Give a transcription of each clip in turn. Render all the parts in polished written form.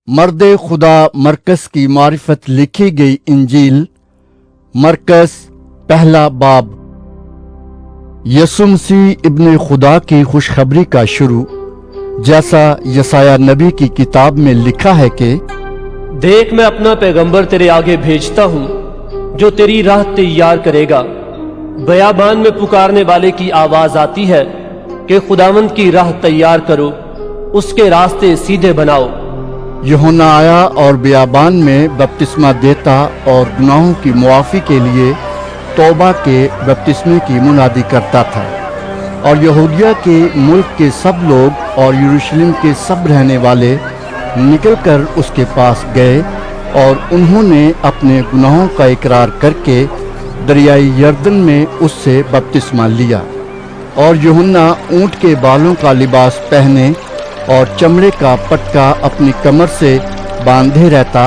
مرد خدا مرکز کی معرفت لکھی گئی انجیل مرکز پہلا باب۔ یسوع مسیح ابن خدا کی خوشخبری کا شروع، جیسا یسایہ نبی کی کتاب میں لکھا ہے کہ دیکھ میں اپنا پیغمبر تیرے آگے بھیجتا ہوں جو تیری راہ تیار کرے گا۔ بیابان میں پکارنے والے کی آواز آتی ہے کہ خداوند کی راہ تیار کرو، اس کے راستے سیدھے بناؤ۔ یوحنا آیا اور بیابان میں بپتسمہ دیتا اور گناہوں کی معافی کے لیے توبہ کے بپتسمے کی منادی کرتا تھا، اور یہودیہ کے ملک کے سب لوگ اور یروشلم کے سب رہنے والے نکل کر اس کے پاس گئے، اور انہوں نے اپنے گناہوں کا اقرار کر کے دریائے یردن میں اس سے بپتسمہ لیا۔ اور یوحنا اونٹ کے بالوں کا لباس پہنے اور چمڑے کا پٹکا اپنی کمر سے باندھے رہتا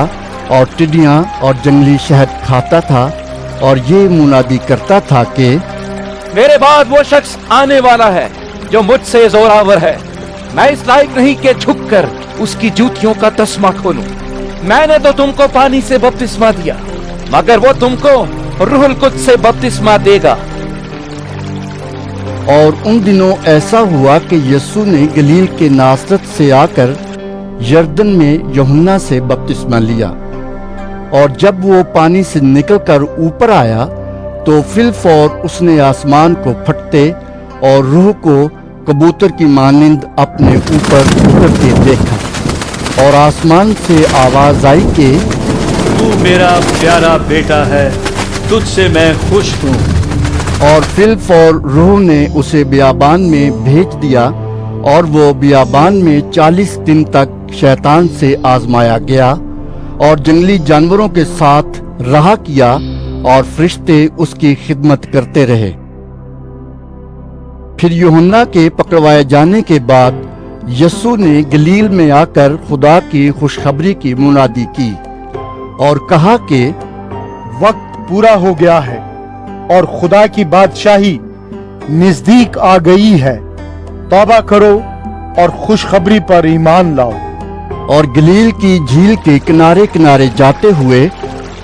اور ٹڈیاں اور جنگلی شہد کھاتا تھا، اور یہ منادی کرتا تھا کہ میرے بعد وہ شخص آنے والا ہے جو مجھ سے زوراور ہے، میں اس لائق نہیں کہ جھک کر اس کی جوتیوں کا تسمہ کھولوں۔ میں نے تو تم کو پانی سے بپتسمہ دیا، مگر وہ تم کو روح القدس سے بپتسمہ دے گا۔ اور ان دنوں ایسا ہوا کہ یسوع نے گلیل کے ناصرت سے آ کر یردن میں یوحنا سے بپتسمہ لیا، اور جب وہ پانی سے نکل کر اوپر آیا تو فی الفور اس نے آسمان کو پھٹتے اور روح کو کبوتر کی مانند اپنے اوپر اترتے دیکھا، اور آسمان سے آواز آئی کہ تو میرا پیارا بیٹا ہے، تجھ سے میں خوش ہوں۔ اور فی الفور روح نے اسے بیابان میں بھیج دیا، اور وہ بیابان میں 40 دن تک شیطان سے آزمایا گیا، اور جنگلی جانوروں کے ساتھ رہا کیا، اور فرشتے اس کی خدمت کرتے رہے۔ پھر یوحنا کے پکڑوائے جانے کے بعد یسوع نے گلیل میں آ کر خدا کی خوشخبری کی منادی کی اور کہا کہ وقت پورا ہو گیا ہے اور خدا کی بادشاہی نزدیک آ گئی ہے، توبہ کرو اور خوشخبری پر ایمان لاؤ۔ اور گلیل کی جھیل کے کنارے کنارے جاتے ہوئے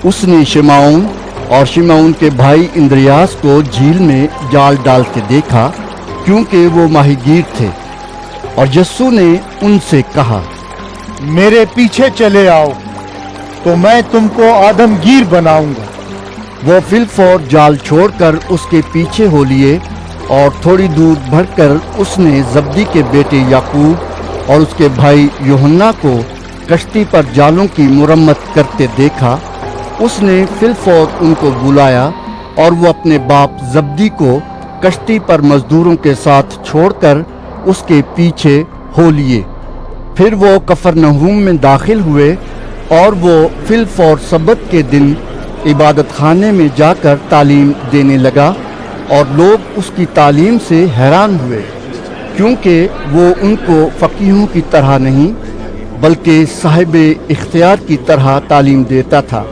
اس نے شمعون اور شمعون کے بھائی اندریاس کو جھیل میں جال ڈالتے دیکھا، کیونکہ وہ ماہی گیر تھے، اور یسوع نے ان سے کہا، میرے پیچھے چلے آؤ تو میں تم کو آدم گیر بناؤں گا۔ وہ فی الفور جال چھوڑ کر اس کے پیچھے ہو لیے، اور تھوڑی دور بڑھ کر اس نے زبدی کے بیٹے یعقوب اور اس کے بھائی یوحنا کو کشتی پر جالوں کی مرمت کرتے دیکھا۔ اس نے فی الفور ان کو بلایا، اور وہ اپنے باپ زبدی کو کشتی پر مزدوروں کے ساتھ چھوڑ کر اس کے پیچھے ہو لیے۔ پھر وہ کفرنہوم میں داخل ہوئے، اور وہ فی الفور سبت کے دن عبادت خانے میں جا کر تعلیم دینے لگا، اور لوگ اس کی تعلیم سے حیران ہوئے، کیونکہ وہ ان کو فقیہوں کی طرح نہیں بلکہ صاحب اختیار کی طرح تعلیم دیتا تھا۔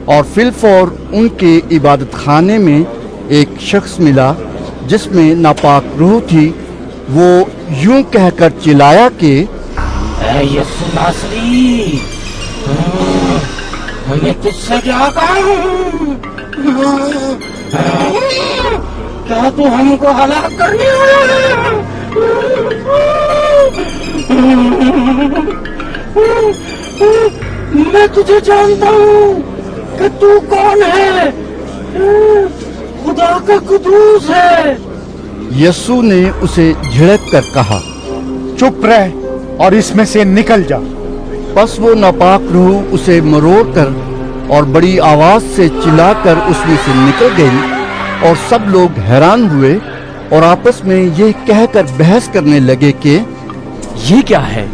اور فی الفور ان کے عبادت خانے میں ایک شخص ملا جس میں ناپاک روح تھی۔ وہ یوں کہہ کر چلایا کہ اے یسوع ناصری، میں تجھ سے کیا کہوں؟ کیا تو ہم کو ہلاک کرنے والا ہے؟ میں تجھے جانتا ہوں کہ تو کون ہے، خدا کا قدوس ہے۔ یسوع نے اسے جھڑک کر کہا، چپ رہ اور اس میں سے نکل جا۔ پس وہ ناپاک روح اسے مروڑ کر اور بڑی آواز سے چلا کر اس میں سے نکل گئی، اور سب لوگ حیران ہوئے اور آپس میں یہ کہہ کر بحث کرنے لگے کہ یہ کیا ہے؟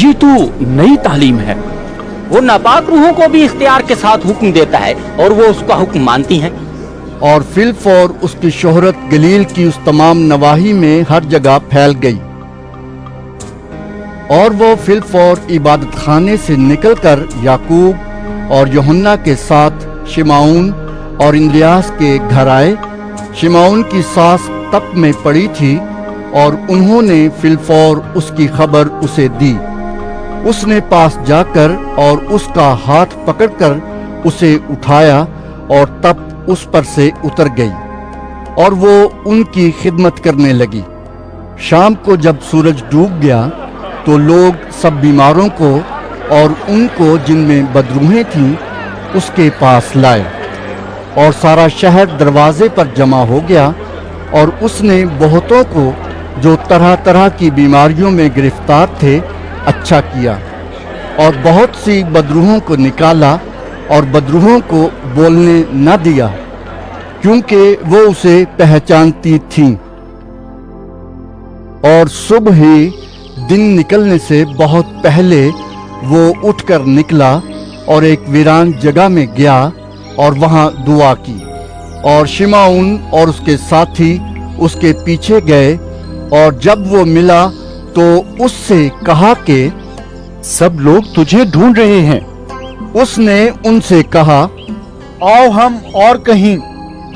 یہ تو نئی تعلیم ہے۔ وہ ناپاک روحوں کو بھی اختیار کے ساتھ حکم دیتا ہے، اور وہ اس کا حکم مانتی ہیں۔ اور فی الفور اس کی شہرت گلیل کی اس تمام نواحی میں ہر جگہ پھیل گئی۔ اور وہ فی الفور عبادت خانے سے نکل کر یعقوب اور یوحنا کے ساتھ شمعون اور اندریاس کے گھر آئے۔ شمعون کی ساس تپ میں پڑی تھی، اور انہوں نے فی الفور اس کی خبر اسے دی۔ उसने पास जाकर और उसका हाथ पकड़कर उसे उठाया और तब उस पर से उतर गई और वो उनकी खिदमत करने लगी। शाम को जब सूरज डूब गया तो लोग सब बीमारों को और उनको जिनमें बदरूहें थीं उसके पास लाए और सारा शहर दरवाजे पर जमा हो गया और उसने बहुतों को जो तरह तरह की बीमारियों में गिरफ्तार थे अच्छा किया और बहुत सी बदरूहों को निकाला और बदरूहों को बोलने न दिया क्योंकि वो उसे पहचानती थीं। और सुबह ही दिन निकलने से बहुत पहले वो उठकर निकला और एक वीरान जगह में गया और वहां दुआ की और शिमौन और उसके साथी उसके पीछे गए और जब वो मिला तो उससे कहा कि सब लोग तुझे ढूंढ रहे हैं। उसने उनसे कहा, आओ हम और कहीं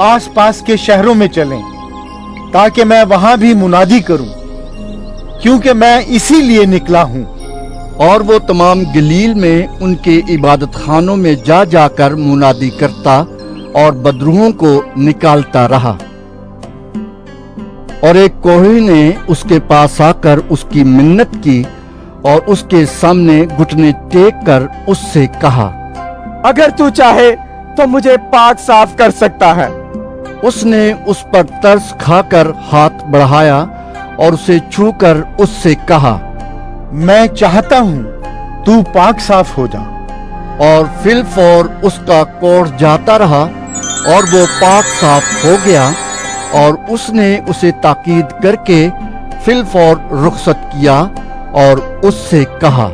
आसपास के शहरों में चलें ताकि मैं वहां भी मुनादी करूं, क्योंकि मैं इसीलिए निकला हूं। और वो तमाम गलील में उनके इबादत खानों में जा जाकर मुनादी करता और बदरूहों को निकालता रहा। और एक कोढ़ी ने उसके पास आकर उसकी मिन्नत की और उसके सामने घुटने टेक कर उससे कहा, अगर तू चाहे तो मुझे पाक साफ कर सकता है। उसने उस पर तरस खाकर हाथ बढ़ाया और उसे छूकर उससे कहा, मैं चाहता हूं तू पाक साफ हो जा। और फिलफौर उसका कोढ़ जाता रहा और वो पाक साफ हो गया और उसने उसे ताकीद करके फिलफौर रुखसत किया और उससे कहा,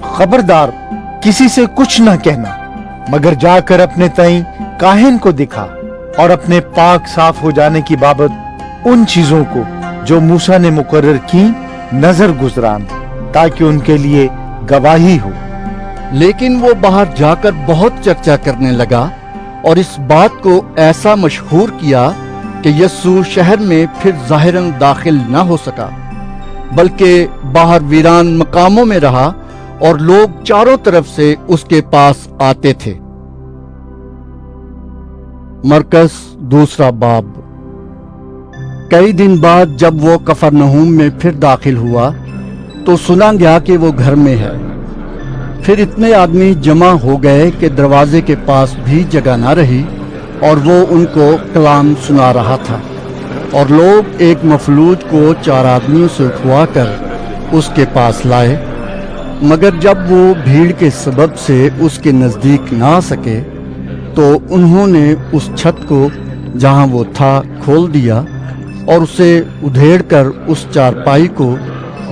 खबरदार किसी से कुछ न कहना, मगर जाकर अपने तई काहिन को दिखा और अपने पाक साफ हो जाने की बाबत उन चीजों को जो मूसा ने मुकर्रर की नजर गुजरान, ताकि उनके लिए गवाही हो। लेकिन वो बाहर जाकर बहुत चर्चा करने लगा और इस बात को ऐसा मशहूर किया कि यस्सु शहर में फिर ज़ाहिरन दाखिल न हो सका, बल्कि बाहर वीरान मकामों में रहा और लोग चारों तरफ से उसके पास आते थे। मरकस दूसरा बाब। कई दिन बाद जब वो कफरनहूम में फिर दाखिल हुआ तो सुना गया कि वो घर में है। फिर इतने आदमी जमा हो गए कि दरवाजे के पास भी जगह ना रही और वो उनको कलाम सुना रहा था। और लोग एक मफलूज को 4 आदमियों से उठवाकर उसके पास लाए, मगर जब वो भीड़ के सबब से उसके नज़दीक ना आ सके तो उन्होंने उस छत को जहां वो था खोल दिया और उसे उधेड़कर उस चारपाई को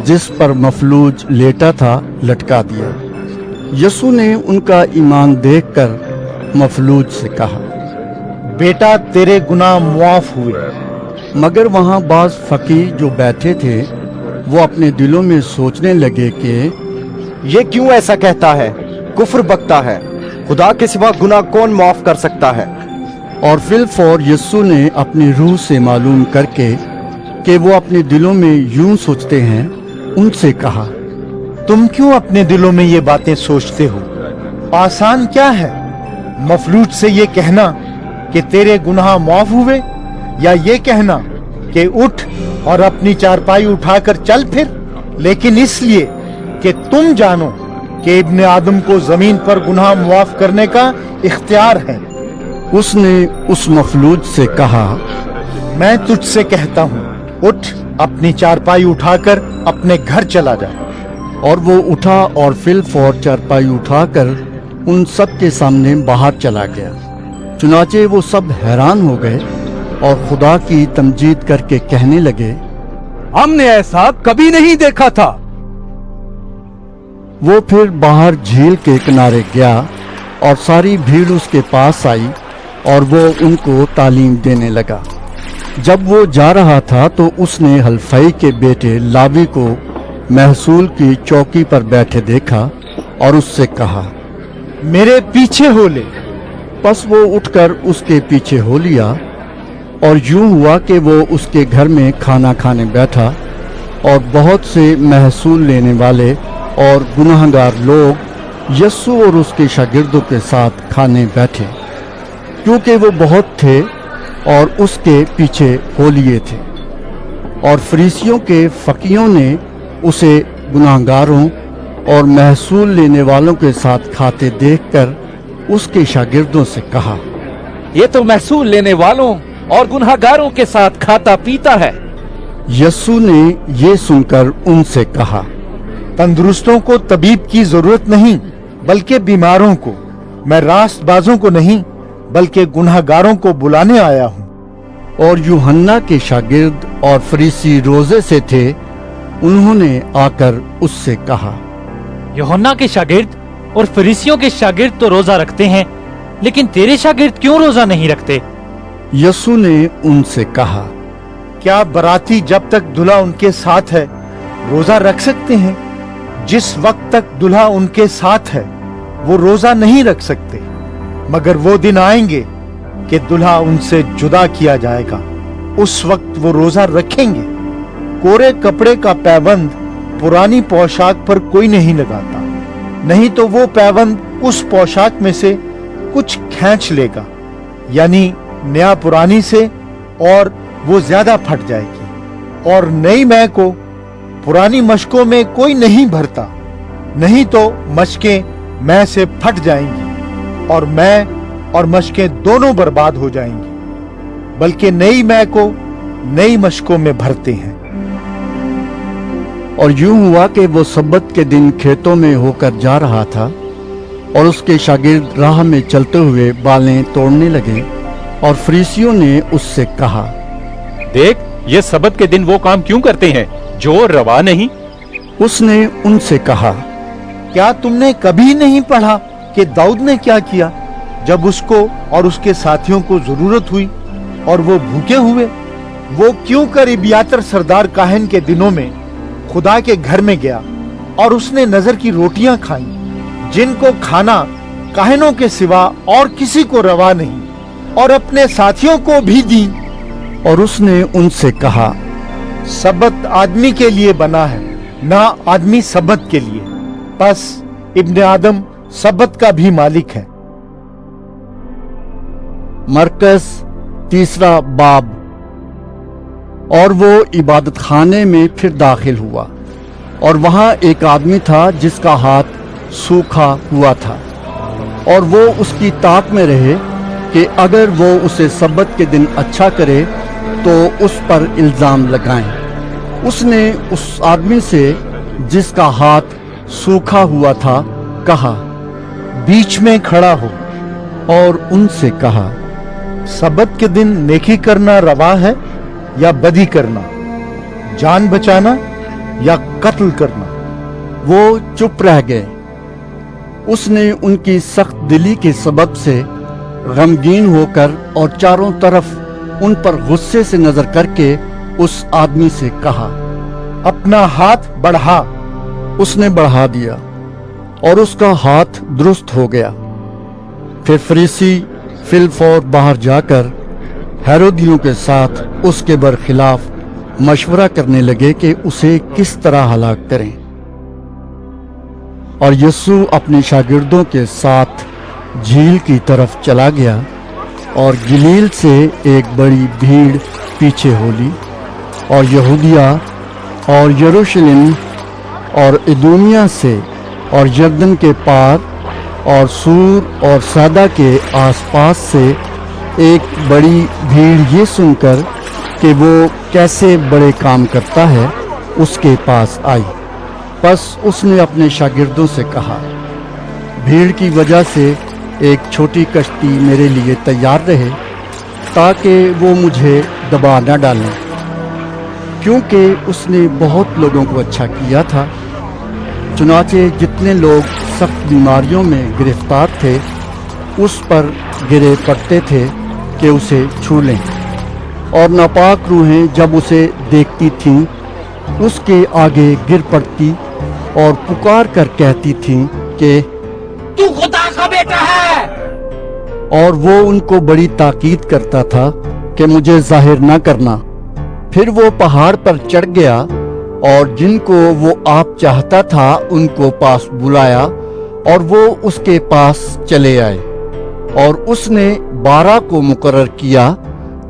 जिस पर मफलूज लेटा था लटका दिया। यसु ने उनका ईमान देखकर मफलूज से कहा, बेटा तेरे गुनाह मुआफ हुए। मगर वहां बाज फकीर जो बैठे थे वो अपने दिलों में सोचने लगे कि ये क्यों ऐसा कहता है, कुफ्र बकता है, खुदा के सिवा गुनाह कौन माफ कर सकता है। और फिलफौर यस्सु ने अपनी रूह से मालूम करके कि वो अपने दिलों में यूं सोचते हैं उनसे कहा, तुम क्यों अपने दिलों में ये बातें सोचते हो? आसान क्या है मफलूज से ये कहना कि तेरे गुनाह माफ हुए, या ये कहना कि उठ और अपनी चारपाई उठाकर चल फिर। लेकिन इसलिए कि तुम जानो कि इब्ने आदम को जमीन पर गुनाह मुआफ करने का इख्तियार है। उसने उस मफलूज से कहा, मैं तुझसे कहता हूँ, उठ अपनी चारपाई उठाकर अपने घर चला जा। और वो उठा और फिलफौर चारपाई उठाकर उन सब के सामने बाहर चला गया। चुनाचे वो सब हैरान हो गए और खुदा की तमजीद करके कहने लगे, हमने ऐसा कभी नहीं देखा था। वो फिर बाहर झील के किनारे गया और सारी भीड़ उसके पास आई और वो उनको तालीम देने लगा। जब वो जा रहा था तो उसने हल्फई के बेटे लावी को महसूल की चौकी पर बैठे देखा और उससे कहा, मेरे पीछे हो ले। बस वो उठकर उसके पीछे हो लिया और यूं हुआ कि वो उसके घर में खाना खाने बैठा और बहुत से महसूल लेने वाले और गुनाहगार लोग यस्सु और उसके शागिर्दों के साथ खाने बैठे, क्योंकि वो बहुत थे और उसके पीछे हो लिए थे। और फरीसियों के फकीयों ने उसे गुनाहगारों और महसूल लेने वालों के साथ खाते देखकर उसके शागिर्दों से कहा, ये तो महसूल लेने वालों और गुनहगारों के साथ खाता पीता है। यस्सु ने ये सुनकर उनसे कहा, तंदुरुस्तों को तबीब की जरूरत नहीं, बल्कि बीमारों को। मैं रास्तबाजों को नहीं, बल्कि गुनहगारों को बुलाने आया हूँ। और यूहन्ना के शागिर्द और फरीसी रोजे से थे, उन्होंने आकर उससे कहा, यूहन्ना के शागिर्द और फरीसियों के शागिर्द तो रोजा रखते हैं, लेकिन तेरे शागिर्द क्यों रोजा नहीं रखते? यस्सु ने उनसे कहा, क्या बराती जब तक दुल्हा उनके साथ है रोजा रख सकते हैं? जिस वक्त तक दुल्हा उनके साथ है वो रोजा नहीं रख सकते, मगर वो दिन आएंगे कि दुल्हा उनसे जुदा किया जाएगा, उस वक्त वो रोजा रखेंगे। कोरे कपड़े का पैबंद पुरानी पोशाक पर कोई नहीं लगाता, नहीं तो वो पैबंद उस पोशाक में से कुछ खींच लेगा, यानी नया पुरानी से, और वो ज्यादा फट जाएगी। और नई मैं को पुरानी मशकों में कोई नहीं भरता, नहीं तो मशकें मैं से फट जाएंगी और मैं और मशकें दोनों बर्बाद हो जाएंगी। बल्कि नई मैं को नई मशकों में भरते हैं। और यूं हुआ कि वो सब्बत के दिन खेतों में होकर जा रहा था, और उसके शागिर्द राह में चलते हुए बालें तोड़ने लगे। और फरीसियों ने उससे कहा, देख, ये सबत के दिन वो काम क्यों करते हैं जो रवा नहीं। उसने उनसे कहा, क्या तुमने कभी नहीं पढ़ा कि दाऊद ने क्या किया जब उसको और उसके साथियों को जरूरत हुई और वो भूखे हुए? वो क्यों कर इबियातर सरदार काहन के दिनों में खुदा के घर में गया और उसने नजर की रोटियां खाई, जिनको खाना काहनों के सिवा और किसी को रवा नहीं, और अपने साथियों को भी दी। और उसने उनसे कहा, सबत आदमी के लिए बना है, ना आदमी सबत के लिए। बस इब्ने आदम सबत का भी मालिक है। मरकस 3 बाब। और वो इबादत खाने में फिर दाखिल हुआ, और वहां एक आदमी था जिसका हाथ सूखा हुआ था, और वो उसकी ताक में रहे कि अगर वो उसे सब्बत के दिन अच्छा करे तो उस पर इल्जाम लगाएं। उसने उस आदमी से जिसका हाथ सूखा हुआ था कहा, बीच में खड़ा हो। और उनसे कहा, सब्बत के दिन नेकी करना रवा है या बदी करना, जान बचाना या कत्ल करना? वो चुप रह गए। उसने उनकी सख्त दिली के सबब से गमगीन होकर और चारों तरफ उन पर गुस्से से नजर करके उस आदमी से कहा, अपना हाथ बढ़ा। उसने बढ़ा दिया और उसका हाथ दुरुस्त हो गया। फिर फरीसी फिलफौर बाहर जाकर हेरोदियों के साथ उसके बरखिलाफ मशवरा करने लगे कि उसे किस तरह हलाक करें। और यस्सु अपने शागिर्दों के साथ झील की तरफ चला गया, और गलील से एक बड़ी भीड़ पीछे हो ली, और यहूदिया और यरूशलेम और इदूमिया से और यरदन के पार और सूर और सैदा के आसपास से एक बड़ी भीड़ ये सुनकर कि वो कैसे बड़े काम करता है उसके पास आई। बस उसने अपने शागिर्दों से कहा, भीड़ की वजह से एक छोटी कश्ती मेरे लिए तैयार रहे ताकि वो मुझे दबा न डालें, क्योंकि उसने बहुत लोगों को अच्छा किया था। चुनाचे जितने लोग सख्त बीमारियों में गिरफ्तार थे उस पर गिरे पड़ते थे कि उसे छू लें, और नापाक रूहें जब उसे देखती थीं उसके आगे गिर पड़ती और पुकार कर कहती थीं कि तू खुदा का बेटा है। और वो उनको बड़ी ताकीद करता था कि मुझे जाहिर न करना। फिर वो पहाड़ पर चढ़ गया और जिनको वो आप चाहता था उनको पास बुलाया और वो उसके पास चले आए। और उसने 12 को मुकर्रर किया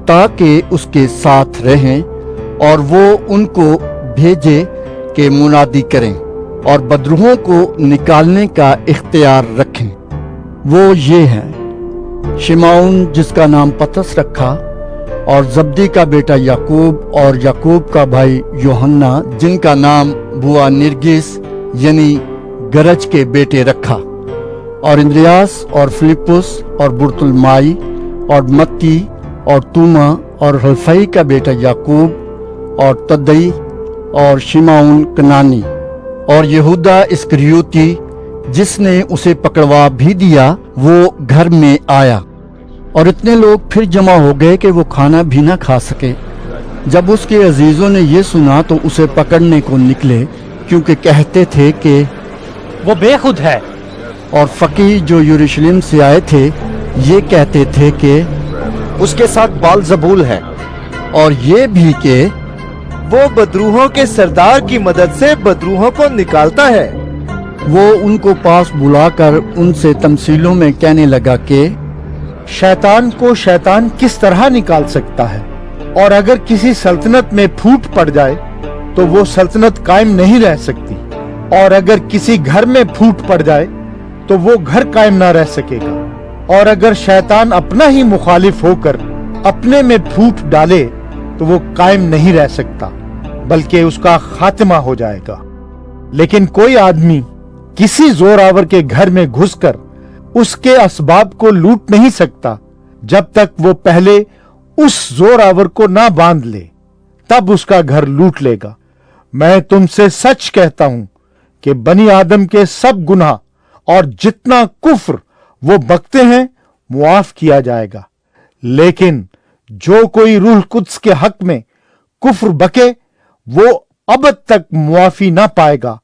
ताकि उसके साथ रहें और वो उनको भेजे कि मुनादी करें और बदरूहों को निकालने का इख्तियार रखें। वो ये हैं शिमौन जिसका नाम पतरस रखा, और जब्दी का बेटा याकूब, और याकूब का भाई यूहन्ना जिनका नाम बुआ निरगिस यानी गरज के बेटे रखा, और इंद्रियास और फिलिपुस और बुरतुलमाई और मत्ती और तूमा और हल्फई का बेटा याकूब और तद्दई और शिमौन कनानी और यहूदा इस्करियोती जिसने उसे पकड़वा भी दिया, वो घर में आया। और इतने लोग फिर जमा हो गए कि वो खाना भी ना खा सके। जब उसके अजीजों ने ये सुना तो उसे पकड़ने को निकले, क्योंकि कहते थे कि वो बेखुद है। और फकीह जो यरूशलेम से आए थे ये कहते थे कि उसके साथ बालजबूल है, और ये भी कि वो बदरूहों के सरदार की मदद से बदरूहों को निकालता है। वो उनको पास बुलाकर उनसे तमसीलों में कहने लगा कि शैतान को शैतान किस तरह निकाल सकता है, और अगर किसी सल्तनत में फूट पड़ जाए तो वो सल्तनत कायम नहीं रह सकती, और अगर किसी घर में फूट पड़ जाए तो वो घर कायम ना रह सकेगा। और अगर शैतान अपना ही मुखालिफ होकर अपने में फूट डाले तो वो कायम नहीं रह सकता, बल्कि उसका खात्मा हो जाएगा। लेकिन कोई आदमी किसी जोरावर के घर में घुसकर उसके असबाब को लूट नहीं सकता जब तक वो पहले उस जोरावर को ना बांध ले, तब उसका घर लूट लेगा। मैं तुमसे सच कहता हूं कि बनी आदम के सब गुनाह और जितना कुफ्र वो बकते हैं मुआफ किया जाएगा, लेकिन जो कोई रूह कुद्स के हक में कुफ्र बके वो अबद तक मुआफी ना पाएगा,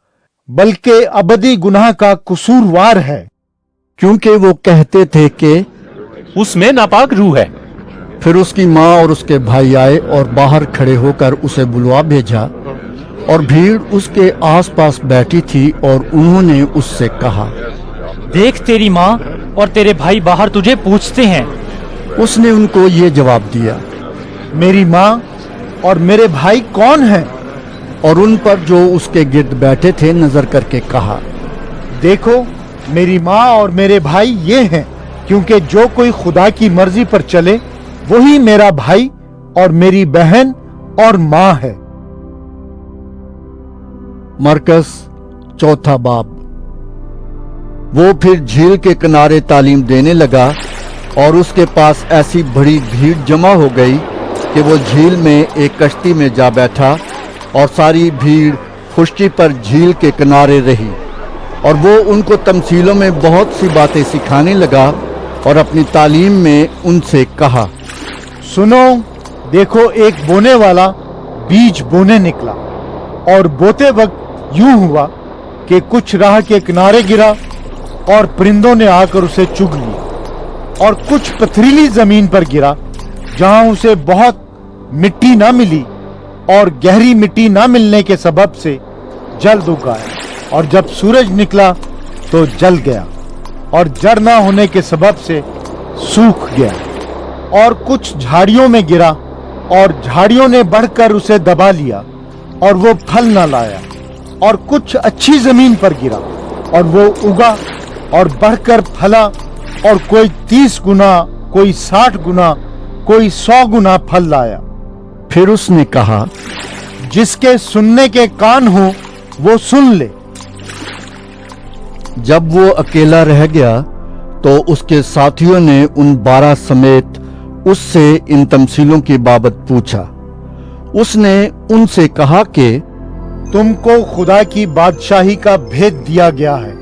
बल्कि अबदी गुनाह का कसूरवार है। क्योंकि वो कहते थे कि उसमें नापाक रूह है। फिर उसकी माँ और उसके भाई आए और बाहर खड़े होकर उसे बुलवा भेजा, और भीड़ उसके आसपास बैठी थी, और उन्होंने उससे कहा, देख तेरी माँ और तेरे भाई बाहर तुझे पूछते हैं। उसने उनको ये जवाब दिया, मेरी माँ और मेरे भाई कौन हैं? और उन पर जो उसके गिर्द बैठे थे नजर करके कहा, देखो मेरी माँ और मेरे भाई ये हैं, क्योंकि जो कोई खुदा की मर्जी पर चले वही मेरा भाई और मेरी बहन और माँ है। मरकस चौथा बाब। वो फिर झील के किनारे तालीम देने लगा, और उसके पास ऐसी बड़ी भीड़ जमा हो गई कि वो झील में एक कश्ती में जा बैठा, और सारी भीड़ खुश्ती पर झील के किनारे रही। और वो उनको तमसीलों में बहुत सी बातें सिखाने लगा, और अपनी तालीम में उनसे कहा, सुनो, देखो एक बोने वाला बीज बोने निकला, और बोते वक्त यूं हुआ कि कुछ राह के किनारे गिरा और परिंदों ने आकर उसे चुग लिया, और कुछ पथरीली जमीन पर गिरा जहां उसे बहुत मिट्टी ना मिली, और गहरी मिट्टी ना मिलने के सबब से जल्द उगाया, और जब सूरज निकला तो जल गया, और जड़ ना होने के सबब से सूख गया। और कुछ झाड़ियों में गिरा, और झाड़ियों ने बढ़कर उसे दबा लिया, और वो फल ना लाया। और कुछ अच्छी जमीन पर गिरा, और वो उगा और बढ़कर फला, और कोई 30 गुना, कोई 60 गुना, कोई 100 गुना फल लाया। फिर उसने कहा, जिसके सुनने के कान हो वो सुन ले। जब वो अकेला रह गया तो उसके साथियों ने उन 12 समेत उससे इन तमसीलों की बाबत पूछा। उसने उनसे कहा कि तुमको खुदा की बादशाही का भेद दिया गया है,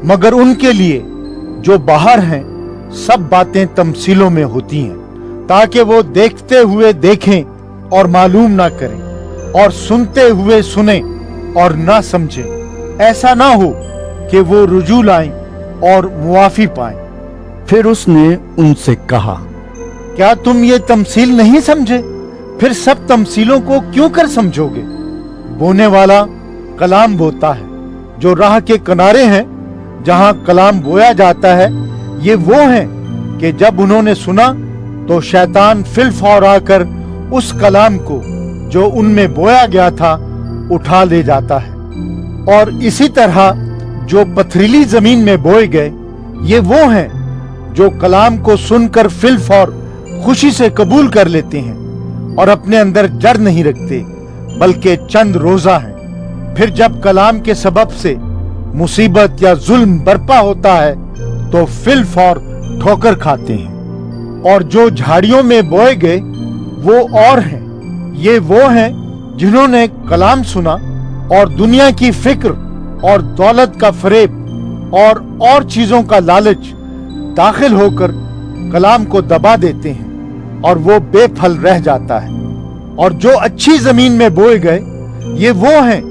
मगर उनके लिए जो बाहर हैं सब बातें तमसीलों में होती हैं, ताकि वो देखते हुए देखें और मालूम ना करें, और सुनते हुए सुने और ना समझें। ऐसा ना हो कि वो रुजू लाएं और मुआफी पाएं। फिर उसने उनसे कहा, क्या तुम ये तमसील नहीं समझे? फिर सब तमसीलों को क्यों कर समझोगे? बोने वाला कलाम बोता है। जो राह के किनारे हैं जहां कलाम बोया जाता है, ये वो हैं कि जब उन्होंने सुना तो शैतान फिलफौर आकर उस कलाम को जो उनमें बोया गया था उठा ले जाता है। और इसी तरह जो पथरीली जमीन में बोए गए, ये वो हैं जो कलाम को सुनकर फिलफौर खुशी से कबूल कर लेते हैं और अपने अंदर जड़ नहीं रखते, बल्कि चंद रोजा हैं। फिर जब कलाम के सबब से मुसीबत या जुल्म बरपा होता है तो फिलफौर ठोकर खाते हैं। और जो झाड़ियों में बोए गए वो और हैं, ये वो हैं जिन्होंने कलाम सुना और दुनिया की फिक्र और दौलत का फरेब और चीजों का लालच दाखिल होकर कलाम को दबा देते हैं और वो बेफल रह जाता है। और जो अच्छी जमीन में बोए गए, ये वो हैं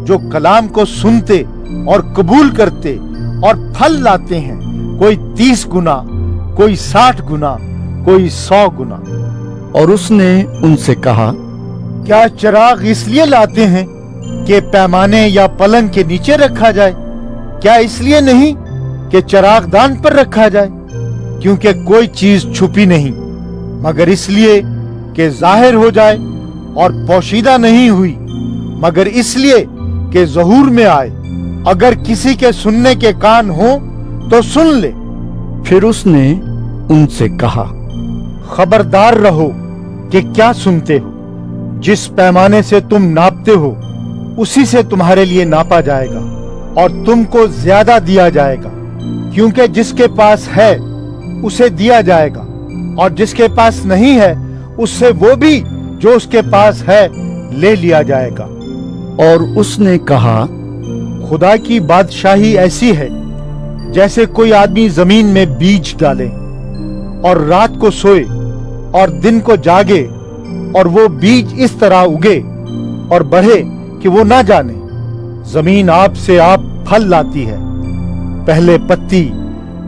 जो कलाम को सुनते और कबूल करते और फल लाते हैं, कोई 30 गुना, कोई 60 गुना, कोई 100 गुना। और उसने उनसे कहा, क्या चिराग इसलिए लाते हैं कि पैमाने या पलंग के नीचे रखा जाए? क्या इसलिए नहीं कि चिराग दान पर रखा जाए? क्योंकि कोई चीज छुपी नहीं, मगर इसलिए कि जाहिर हो जाए, और पोशीदा नहीं हुई मगर इसलिए कि ज़हूर में आए। अगर किसी के सुनने के कान हो तो सुन ले। फिर उसने उनसे कहा, खबरदार रहो कि क्या सुनते हो। जिस पैमाने से तुम नापते हो उसी से तुम्हारे लिए नापा जाएगा और तुमको ज्यादा दिया जाएगा, क्योंकि जिसके पास है उसे दिया जाएगा और जिसके पास नहीं है उससे वो भी जो उसके पास है ले लिया जाएगा। और उसने कहा, खुदा की बादशाही ऐसी है जैसे कोई आदमी जमीन में बीज डाले और रात को सोए और दिन को जागे, और वो बीज इस तरह उगे और बढ़े कि वो ना जाने। जमीन आप से आप फल लाती है, पहले पत्ती,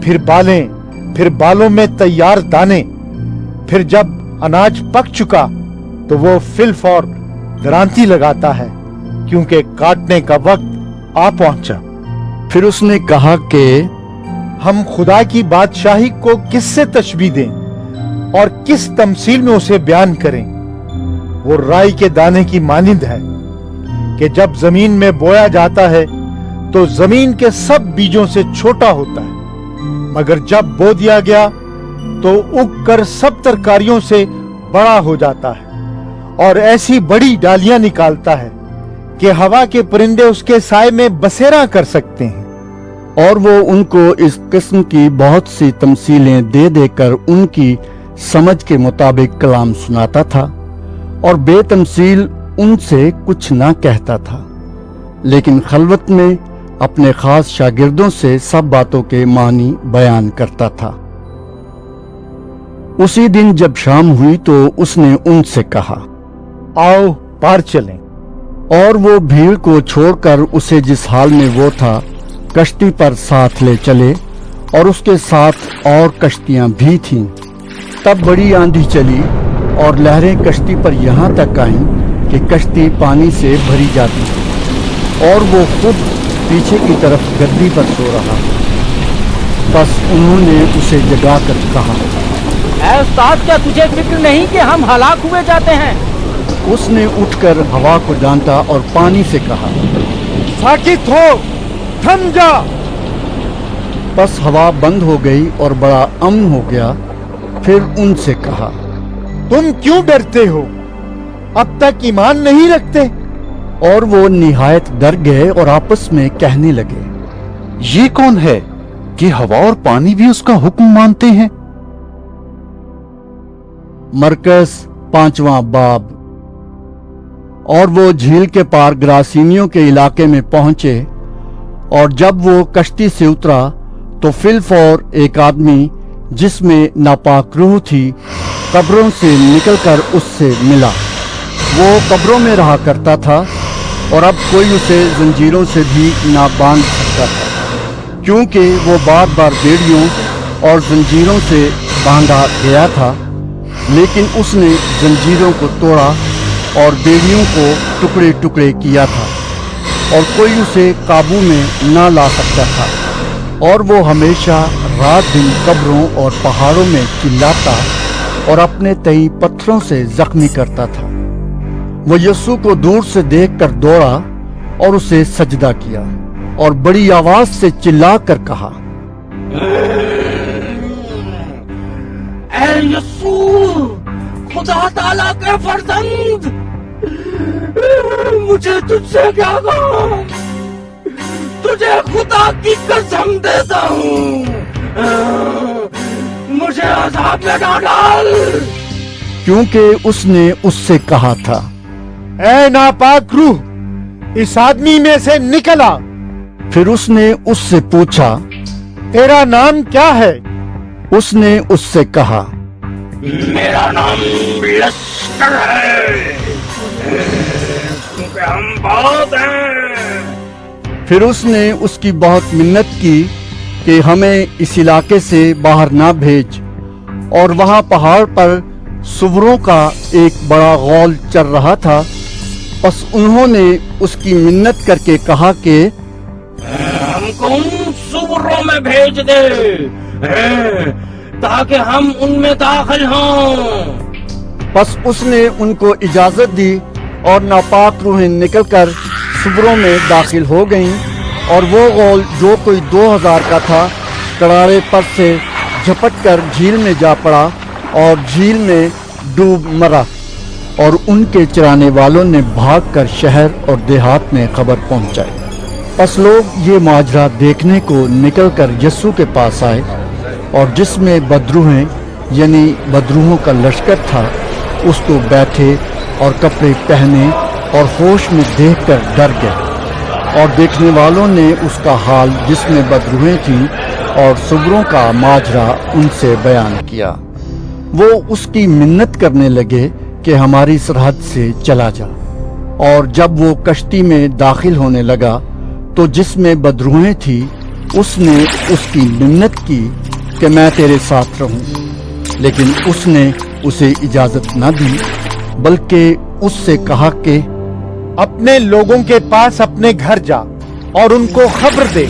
फिर बालें, फिर बालों में तैयार दाने। फिर जब अनाज पक चुका तो वो फिलफौर दरांती लगाता है, क्योंकि काटने का वक्त आ पहुंचा। फिर उसने कहा कि हम खुदा की बादशाही को किससे तशबीह दें और किस तमसील में उसे बयान करें? वो राई के दाने की मानिंद है कि जब जमीन में बोया जाता है तो जमीन के सब बीजों से छोटा होता है, मगर जब बो दिया गया तो उग कर सब तरकारियों से बड़ा हो जाता है और ऐसी बड़ी डालियां निकालता है कि हवा के परिंदे उसके साए में बसेरा कर सकते हैं। और वो उनको इस किस्म की बहुत सी तमसीलें दे देकर उनकी समझ के मुताबिक कलाम सुनाता था और बेतमसील उनसे कुछ ना कहता था, लेकिन खलवत में अपने खास शागिर्दों से सब बातों के मानी बयान करता था। उसी दिन जब शाम हुई तो उसने उनसे कहा, आओ पार चलें। और वो भीड़ को छोड़कर उसे जिस हाल में वो था कश्ती पर साथ ले चले, और उसके साथ और कश्तियां भी थीं। तब बड़ी आंधी चली और लहरें कश्ती पर यहाँ तक आईं कि कश्ती पानी से भरी जाती थी और वो खुद पीछे की तरफ गद्दी पर सो रहा। बस उन्होंने उसे जगाकर कहा, ऐ उस्ताद, क्या तुझे फिक्र नहीं कि हम हलाक हुए जाते हैं? उसने उठकर हवा को डांटा और पानी से कहा, साकित हो, थम जा। बस हवा बंद हो गई और बड़ा अमन हो गया। फिर उनसे कहा, तुम क्यों डरते हो? अब तक ईमान नहीं रखते? और वो निहायत डर गए और आपस में कहने लगे, ये कौन है कि हवा और पानी भी उसका हुक्म मानते हैं? मरकस 5वां बाब। और वो झील के पार ग्रासीनियों के इलाके में पहुंचे, और जब वो कश्ती से उतरा तो फिलफौर एक आदमी जिसमें नापाक रूह थी कब्रों से निकलकर उससे मिला। वो कब्रों में रहा करता था और अब कोई उसे जंजीरों से भी ना बांध सकता था, क्योंकि वो बार बार बेड़ियों और जंजीरों से बांधा गया था। लेकिन उसने जंजीरों को तोड़ा اور بیڑیوں کو ٹکڑے ٹکڑے کیا تھا اور کوئی اسے قابو میں نہ لا سکتا تھا، اور وہ ہمیشہ رات دن قبروں اور پہاڑوں میں چلاتا اور اپنے تئیں پتھروں سے زخمی کرتا تھا۔ وہ یسوع کو دور سے دیکھ کر دوڑا اور اسے سجدہ کیا اور بڑی آواز سے چلا کر کہا، اے یسوع، خدا تعالیٰ کے فرزند، مجھے تجھ سے کیا کہوں؟ تجھے خدا کی قسم دیتا ہوں، مجھے عذاب میں نہ ڈال۔ کیونکہ اس نے اس سے کہا تھا، اے ناپاک روح، اس آدمی میں سے نکل آ۔ پھر اس نے اس سے پوچھا، تیرا نام کیا ہے؟ اس نے اس سے کہا، میرا نام لشکر ہے، کیونکہ ہم بہت ہیں۔ پھر اس نے اس کی بہت منت کی کہ ہمیں اس علاقے سے باہر نہ بھیج، اور وہاں پہاڑ پر سوروں کا ایک بڑا غول چل رہا تھا۔ بس انہوں نے اس کی منت کر کے کہا کہ ہم کو ان سوروں میں بھیج دے تاکہ ہم ان میں داخل ہوں۔ بس اس نے ان کو اجازت دی اور ناپاک روحیں نکل کر سوروں میں داخل ہو گئیں، اور وہ غول جو کوئی 2000 کا تھا کڑاڑے پر سے جھپٹ کر جھیل میں جا پڑا اور جھیل میں ڈوب مرا، اور ان کے چرانے والوں نے بھاگ کر شہر اور دیہات میں خبر پہنچائی۔ پس لوگ یہ ماجرا دیکھنے کو نکل کر یسوع کے پاس آئے، اور جس میں بدروہیں یعنی بدروہوں کا لشکر تھا اس کو بیٹھے اور کپڑے پہنے اور ہوش میں دیکھ کر ڈر گئے، اور دیکھنے والوں نے اس کا حال جس میں بدروہیں تھیں اور سوروں کا ماجرا ان سے بیان کیا۔ وہ اس کی منت کرنے لگے کہ ہماری سرحد سے چلا جا، اور جب وہ کشتی میں داخل ہونے لگا تو جس میں بدروہیں تھی اس نے اس کی منت کی کہ میں تیرے ساتھ رہوں، لیکن اس نے اسے اجازت نہ دی، بلکہ اس سے کہا کہ اپنے لوگوں کے پاس اپنے گھر جا اور ان کو خبر دے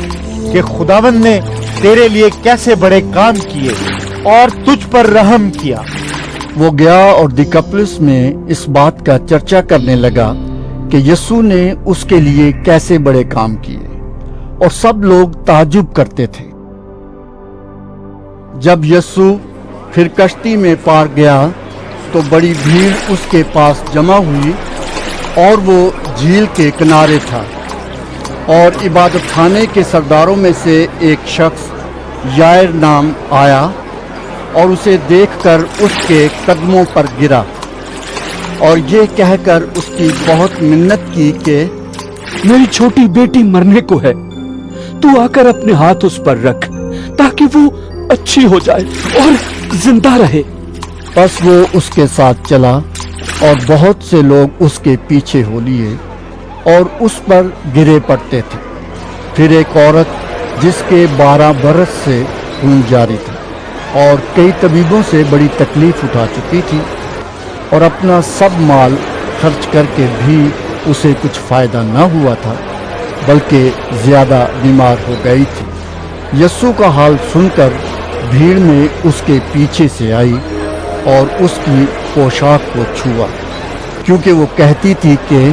کہ خداوند نے تیرے لیے کیسے بڑے کام کیے اور تجھ پر رحم کیا۔ وہ گیا اور دیکاپولس میں اس بات کا چرچا کرنے لگا کہ یسوع نے اس کے لیے کیسے بڑے کام کیے، اور سب لوگ تعجب کرتے تھے۔ جب یسوع پھر کشتی میں پار گیا تو بڑی بھیڑ اس کے پاس جمع ہوئی، اور وہ جھیل کے کنارے تھا، اور عبادت خانے کے سرداروں میں سے ایک شخص یائر نام آیا اور اسے دیکھ کر اس کے قدموں پر گرا اور یہ کہہ کر اس کی بہت منت کی کہ میری چھوٹی بیٹی مرنے کو ہے، تو آ کر اپنے ہاتھ اس پر رکھ تاکہ وہ اچھی ہو جائے اور زندہ رہے۔ پس وہ اس کے ساتھ چلا، اور بہت سے لوگ اس کے پیچھے ہو لیے اور اس پر گرے پڑتے تھے۔ پھر ایک عورت جس کے 12 برس سے خون جاری تھا اور کئی طبیبوں سے بڑی تکلیف اٹھا چکی تھی، اور اپنا سب مال خرچ کر کے بھی اسے کچھ فائدہ نہ ہوا تھا، بلکہ زیادہ بیمار ہو گئی تھی، یسوع کا حال سن کر بھیڑ میں اس کے پیچھے سے آئی اور اس کی پوشاک کو چھوا، کیونکہ وہ کہتی تھی کہ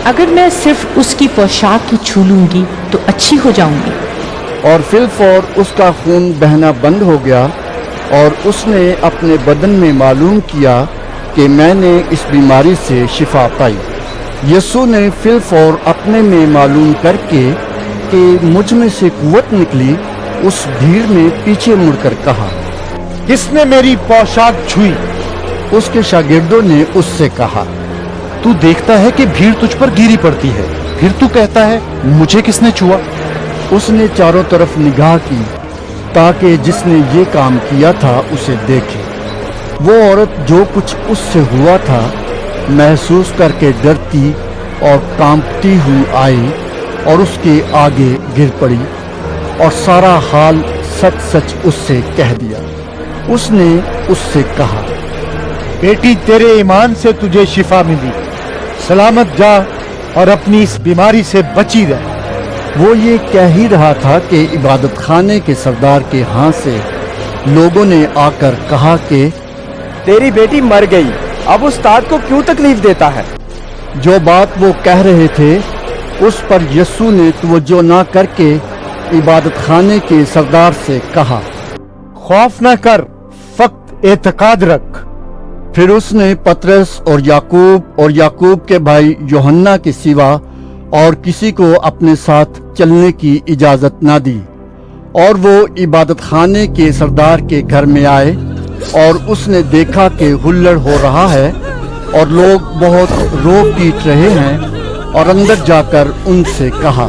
اگر میں صرف اس کی پوشاک ہی چھو لوں گی تو اچھی ہو جاؤں گی۔ اور فی الفور اس کا خون بہنا بند ہو گیا، اور اس نے اپنے بدن میں معلوم کیا کہ میں نے اس بیماری سے شفا پائی۔ یسوع نے فی الفور اپنے میں معلوم کر کے کہ مجھ میں سے قوت نکلی، اس بھیڑ میں پیچھے مڑ کر کہا، کس نے میری پوشاک چھوئی؟ اس کے شاگردوں نے اس سے کہا، تو دیکھتا ہے کہ بھیڑ تجھ پر گیری پڑتی ہے، پھر تو کہتا ہے مجھے کس نے چھوا؟ اس نے چاروں طرف نگاہ کی تاکہ جس نے یہ کام کیا تھا اسے دیکھے۔ وہ عورت جو کچھ اس سے ہوا تھا محسوس کر کے ڈرتی اور کانپتی ہوئی آئی اور اس کے آگے گر پڑی اور سارا حال سچ سچ اس سے کہہ دیا۔ اس نے اس سے کہا، बेटी तेरे ईमान से तुझे शिफा मिली, सलामत जा और अपनी इस बीमारी से बची रह। वो ये कह ही रहा था कि इबादत खाने के सरदार के हाथ से लोगों ने आकर कहा कि तेरी बेटी मर गई, अब उस्ताद को क्यों तकलीफ देता है। जो बात वो कह रहे थे उस पर यस्सु ने तवज्जो ना करके इबादत खाने के सरदार से कहा, खौफ न कर, फक्त एतकाद रख। फिर उसने पतरस और याकूब के भाई यूहन्ना के सिवा और किसी को अपने साथ चलने की इजाजत ना दी, और वो इबादत खाने के सरदार के घर में आए और उसने देखा कि हुल्लड़ हो रहा है और लोग बहुत रो पीट रहे हैं, और अंदर जाकर उनसे कहा,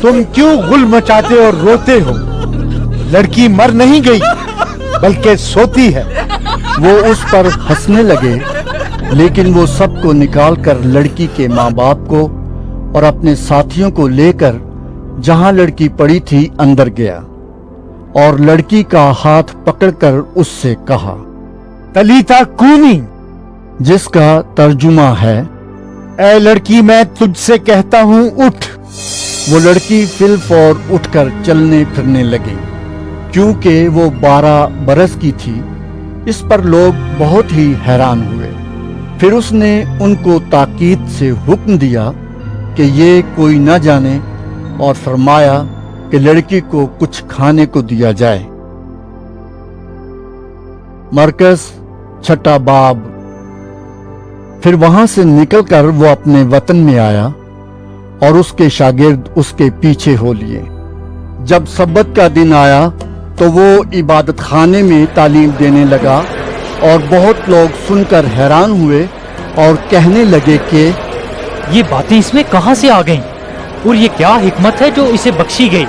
तुम क्यों गुल मचाते और रोते हो? लड़की मर नहीं गई बल्कि सोती है। वो उस पर हंसने लगे, लेकिन वो सबको निकालकर लड़की के माँ बाप को और अपने साथियों को लेकर जहां लड़की पड़ी थी अंदर गया, और लड़की का हाथ पकड़कर उससे कहा, तलीता कूमी, जिसका तर्जुमा है, ऐ लड़की मैं तुझसे कहता हूँ उठ। वो लड़की फिलफौर उठकर चलने फिरने लगी, क्योंकि वो 12 बरस की थी। इस पर लोग बहुत ही हैरान हुए। फिर उसने उनको ताकीद से हुक्म दिया कि ये कोई न जाने, और फरमाया कि लड़की को कुछ खाने को दिया जाए। मरकस 6 बाब। फिर वहां से निकलकर वो अपने वतन में आया और उसके शागिर्द उसके पीछे हो लिए। जब सब्बत का दिन आया तो वो इबादत खाने में तालीम देने लगा, और बहुत लोग सुनकर हैरान हुए और कहने लगे कि ये बातें इसमें कहां से आ गईं? और ये क्या हिकमत है जो इसे बख्शी गई?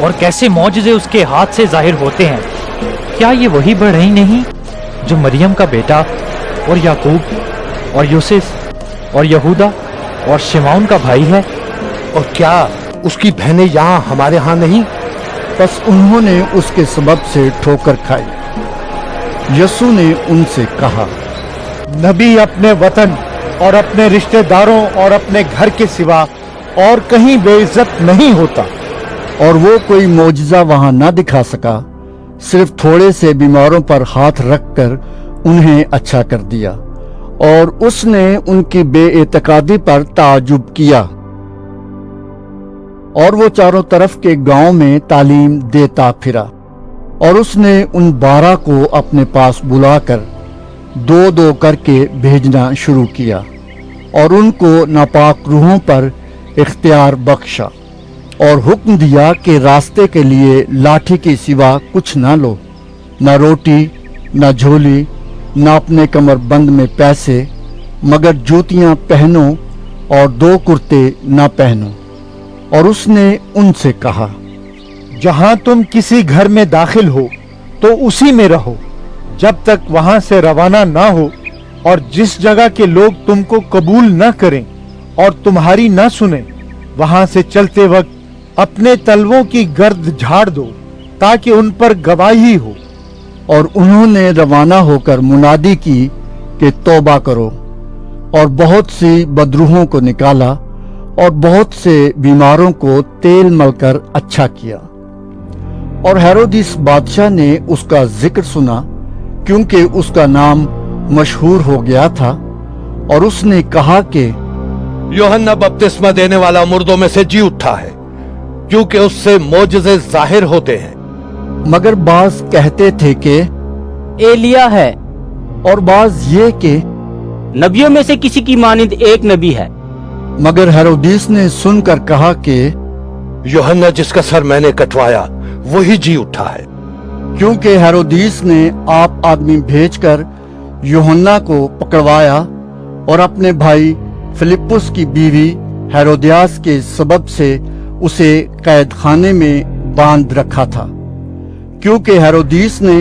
और कैसे मौजज़े उसके हाथ से जाहिर होते हैं? क्या ये वही बढ़ई नहीं जो मरियम का बेटा और याकूब और यूसुफ और यहूदा और शिमौन का भाई है? और क्या उसकी बहनें यहाँ हमारे यहाँ नहीं? बस उन्होंने उसके सबब से ठोकर खाई। यस्सु ने उनसे कहा, नबी अपने वतन और अपने रिश्तेदारों और अपने घर के सिवा और कहीं बेइज्जत नहीं होता। और वो कोई मौजज़ा वहां ना दिखा सका, सिर्फ थोड़े से बीमारों पर हाथ रखकर उन्हें अच्छा कर दिया, और उसने उनकी बेएतकादी पर ताजुब किया। और वो चारों तरफ के गांव में तालीम देता फिरा, और उसने उन 12 को अपने पास बुलाकर 2-2 करके भेजना शुरू किया, और उनको नापाक रूहों पर इख्तियार बख्शा, और हुक्म दिया कि रास्ते के लिए लाठी के सिवा कुछ ना लो, न रोटी, न झोली, न अपने कमरबंद में पैसे, मगर जूतियां पहनो और 2 कुर्ते न पहनो। और उसने उनसे कहा, जहां तुम किसी घर में दाखिल हो तो उसी में रहो जब तक वहां से रवाना ना हो, और जिस जगह के लोग तुमको कबूल न करें और तुम्हारी न सुने, वहां से चलते वक्त अपने तलवों की गर्द झाड़ दो ताकि उन पर गवाही हो। और उन्होंने रवाना होकर मुनादी की कि तौबा करो, और बहुत सी बदरूहों को निकाला और बहुत से बीमारों को तेल मलकर अच्छा किया। और हेरोदिस बादशाह ने उसका जिक्र सुना, क्योंकि उसका नाम मशहूर हो गया था, और उसने कहा कि यूहन्ना बपतिस्मा देने वाला मुर्दों में से जी उठा है, क्योंकि उससे मौजज़े जाहिर होते हैं। मगर बाज कहते थे कि एलिया है, और बाज ये कि नबियों में से किसी की मानिंद एक नबी है। मगर हेरोदिस ने सुनकर कहा कि यूहन्ना जिसका सर मैंने कटवाया वही जी उठा है। क्योंकि हेरोदिस ने आप आदमी भेजकर यूहन्ना को पकड़वाया और अपने भाई फिलिप्पुस की बीवी हेरोदियास के सबब से उसे कैद खाने में बांध रखा था, क्योंकि हेरोदिस ने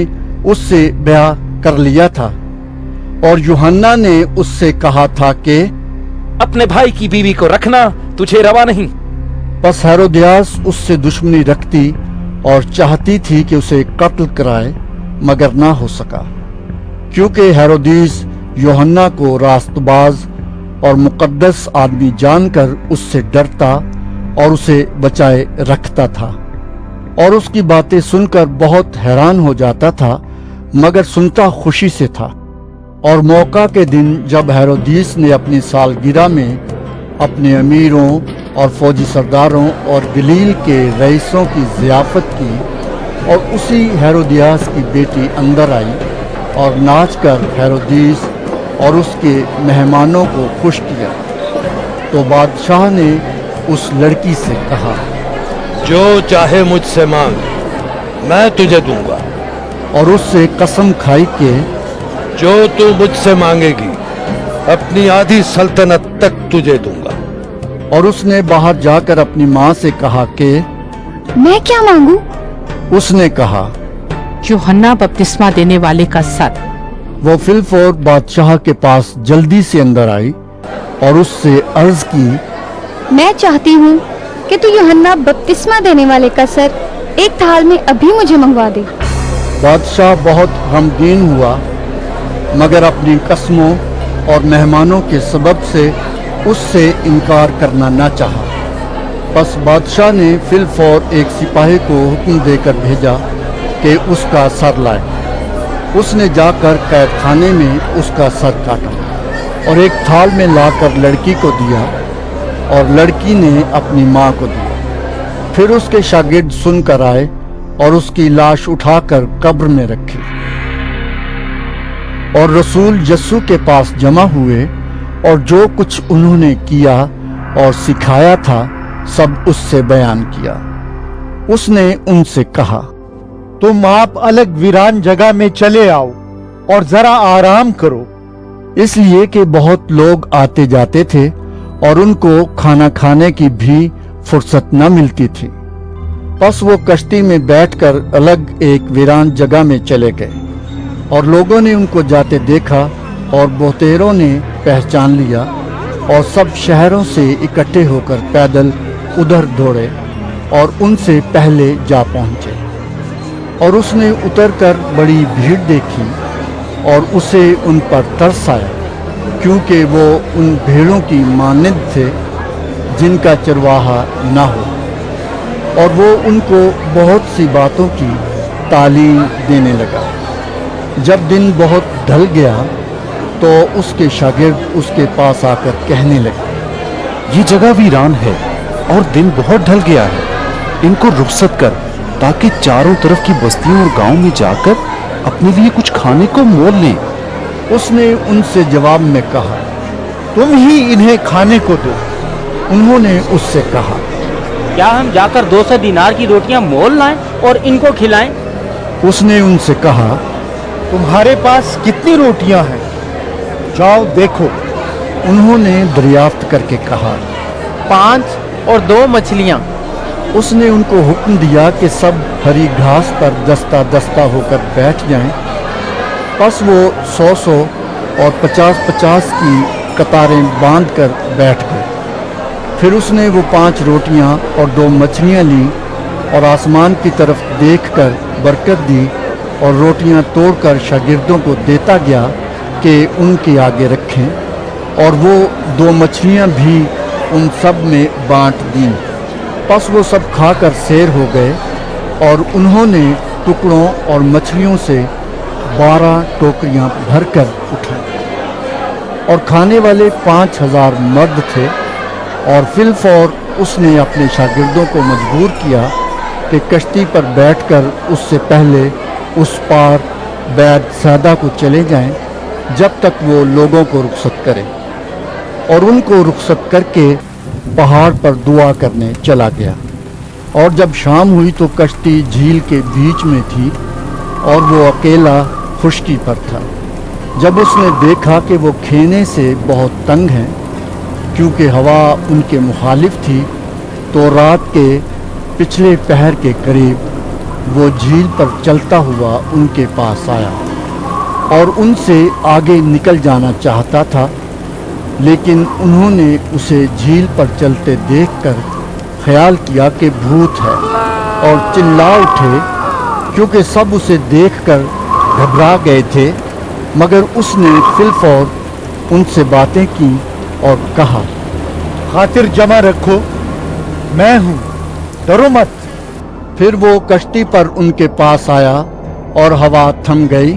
उससे ब्याह कर लिया था। और यूहन्ना ने उससे कहा था कि अपने भाई की बीवी को रखना तुझे रवा नहीं। बस हेरोदियास उससे दुश्मनी रखती और चाहती थी कि उसे कत्ल कराए, मगर ना हो सका। क्योंकि हेरोदीस यूहन्ना को रास्तबाज और मुकद्दस आदमी जानकर उससे डरता और उसे बचाए रखता था और उसकी बातें सुनकर बहुत हैरान हो जाता था, मगर सुनता खुशी से था। और मौका के दिन जब हेरोदीस ने अपनी सालगिरह में अपने अमीरों और फौजी सरदारों और गलील के रईसों की ज़ियाफ़त की और उसी हेरोदियास की बेटी अंदर आई और नाचकर हेरोदीस और उसके मेहमानों को खुश किया, तो बादशाह ने उस लड़की से कहा, जो चाहे मुझसे मांग, मैं तुझे दूंगा। और उससे कसम खाई कि जो तू मुझसे मांगेगी, अपनी आधी सल्तनत तक तुझे दूंगा। और उसने बाहर जाकर अपनी माँ से कहा कि मैं क्या मांगू? उसने कहा, यूहन्ना बपतिस्मा देने वाले का सर। वो फिलफोर बादशाह के पास जल्दी से अंदर आई और उससे अर्ज की, मैं चाहती हूँ कि तू यूहन्ना बपतिस्मा देने वाले का सर एक थाल में अभी मुझे मंगवा दे। बादशाह बहुत गमगीन हुआ, मगर अपनी कसमों और मेहमानों के सबब से उससे इनकार करना न चाहा। बस बादशाह ने फिलफौर एक सिपाही को हुक्म देकर भेजा कि उसका सर लाए। उसने जाकर कैद खाने में उसका सर काटा और एक थाल में लाकर लड़की को दिया और लड़की ने अपनी माँ को दिया। फिर उसके शागिर्द सुनकर आए और उसकी लाश उठाकर कब्र में रखी। और रसूल यस्सु के पास जमा हुए और जो कुछ उन्होंने किया और सिखाया था सब उससे बयान किया। उसने उनसे कहा, तुम आप अलग वीरान जगह में चले आओ और जरा आराम करो। इसलिए कि बहुत लोग आते जाते थे और उनको खाना खाने की भी फुर्सत न मिलती थी। बस वो कश्ती में बैठकर अलग एक वीरान जगह में चले गए और लोगों ने उनको जाते देखा और बहुतेरों ने पहचान लिया और सब शहरों से इकट्ठे होकर पैदल उधर दौड़े और उनसे पहले जा पहुंचे। और उसने उतरकर बड़ी भीड़ देखी और उसे उन पर तरस आया, क्योंकि वो उन भेड़ों की मानद थे जिनका चरवाहा न हो। और वो उनको बहुत सी बातों की तालीम देने लगा। जब दिन बहुत ढल गया तो उसके शागिर्द उसके पास आकर कहने लगे, ये जगह वीरान है और दिन बहुत ढल गया है, इनको रुखसत कर ताकि चारों तरफ की बस्तियों और गांव में जाकर अपने लिए कुछ खाने को मोल लें। उसने उनसे जवाब में कहा, तुम ही इन्हें खाने को दो। उन्होंने उससे कहा, क्या हम जाकर 200 दिनार की रोटियां मोल लाएं और इनको खिलाएं? उसने उनसे कहा, तुम्हारे पास कितनी रोटियां हैं? जाओ देखो। उन्होंने दरियाफ्त करके कहा, 5 और 2 मछलियां। उसने उनको हुक्म दिया कि सब हरी घास पर दस्ता दस्ता होकर बैठ जाएं। बस वो 100 और 50 की कतारें बांधकर बैठ गए। फिर उसने वो 5 रोटियां और 2 मछलियां ली और आसमान की तरफ देखकर बरकत दी और रोटियां तोड़कर शागिर्दों को देता गया कि उनके आगे रखें, और वो 2 मछलियां भी उन सब में बांट दीं। बस वो सब खाकर सैर हो गए और उन्होंने टुकड़ों और मछलियों से 12 टोकरियां भरकर उठाई। और खाने वाले 5000 मर्द थे। और फिलफौर उसने अपने शागिर्दों को मजबूर किया कि कश्ती पर बैठकर उससे पहले उस पार बैत सैदा को चले जाएं, जब तक वो लोगों को रुखसत करे। और उनको रुखसत करके पहाड़ पर दुआ करने चला गया। और जब शाम हुई तो कश्ती झील के बीच में थी और वो अकेला खुश्की पर था। जब उसने देखा कि वो खेने से बहुत तंग हैं, क्योंकि हवा उनके मुखालिफ थी, तो रात के पिछले पहर के करीब वो झील पर चलता हुआ उनके पास आया और उनसे आगे निकल जाना चाहता था, लेकिन उन्होंने उसे झील पर चलते देखकर ख्याल किया कि भूत है और चिल्ला उठे, क्योंकि सब उसे देखकर घबरा गए थे मगर उसने फिलफौर उनसे बातें की और कहा, खातिर जमा रखो, मैं हूं, डरो मत। फिर वो कश्ती पर उनके पास आया और हवा थम गई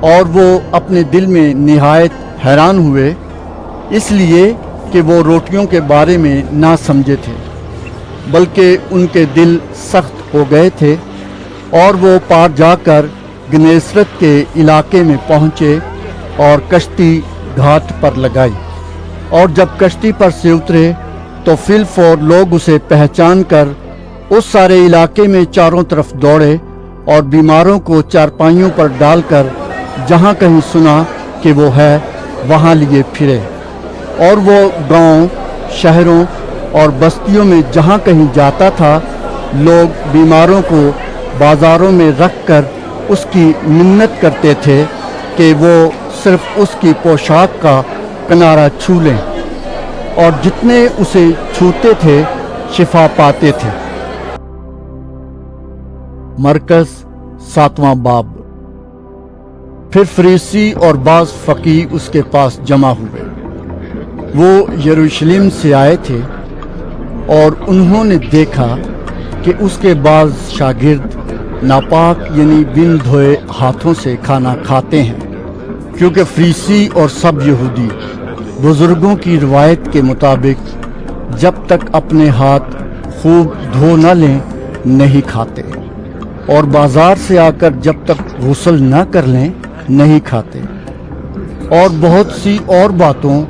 और वो अपने दिल में निहायत हैरान हुए, इसलिए कि वो रोटियों के बारे में ना समझे थे, बल्कि उनके दिल सख्त हो गए थे। और वो पार जाकर गनेसरत के इलाके में पहुँचे और कश्ती घाट पर लगाई। और जब कश्ती पर से उतरे तो फिलफौर लोग उसे पहचान कर उस सारे इलाके में चारों तरफ दौड़े और बीमारों को चारपाइयों पर डालकर जहाँ कहीं सुना कि वो है वहाँ लिए फिरे। और वो गांव, शहरों और बस्तियों में जहाँ कहीं जाता था, लोग बीमारों को बाजारों में रखकर उसकी मिन्नत करते थे कि वो सिर्फ उसकी पोशाक का किनारा छू लें, और जितने उसे छूते थे शिफा पाते थे। मरकज 7वां बाब। फिर फरीसी और बाज फकी उसके पास जमा हुए। वो यरूशलेम से आए थे और उन्होंने देखा कि उसके बाज शागिर्द नापाक यानी बिन धोए हाथों से खाना खाते हैं, क्योंकि फरीसी और सब यहूदी बुजुर्गों की रिवायत के मुताबिक जब तक अपने हाथ खूब धो न लें नहीं खाते, और बाजार से आकर जब तक गुस्ल न कर लें नहीं खाते। और बहुत सी और बातों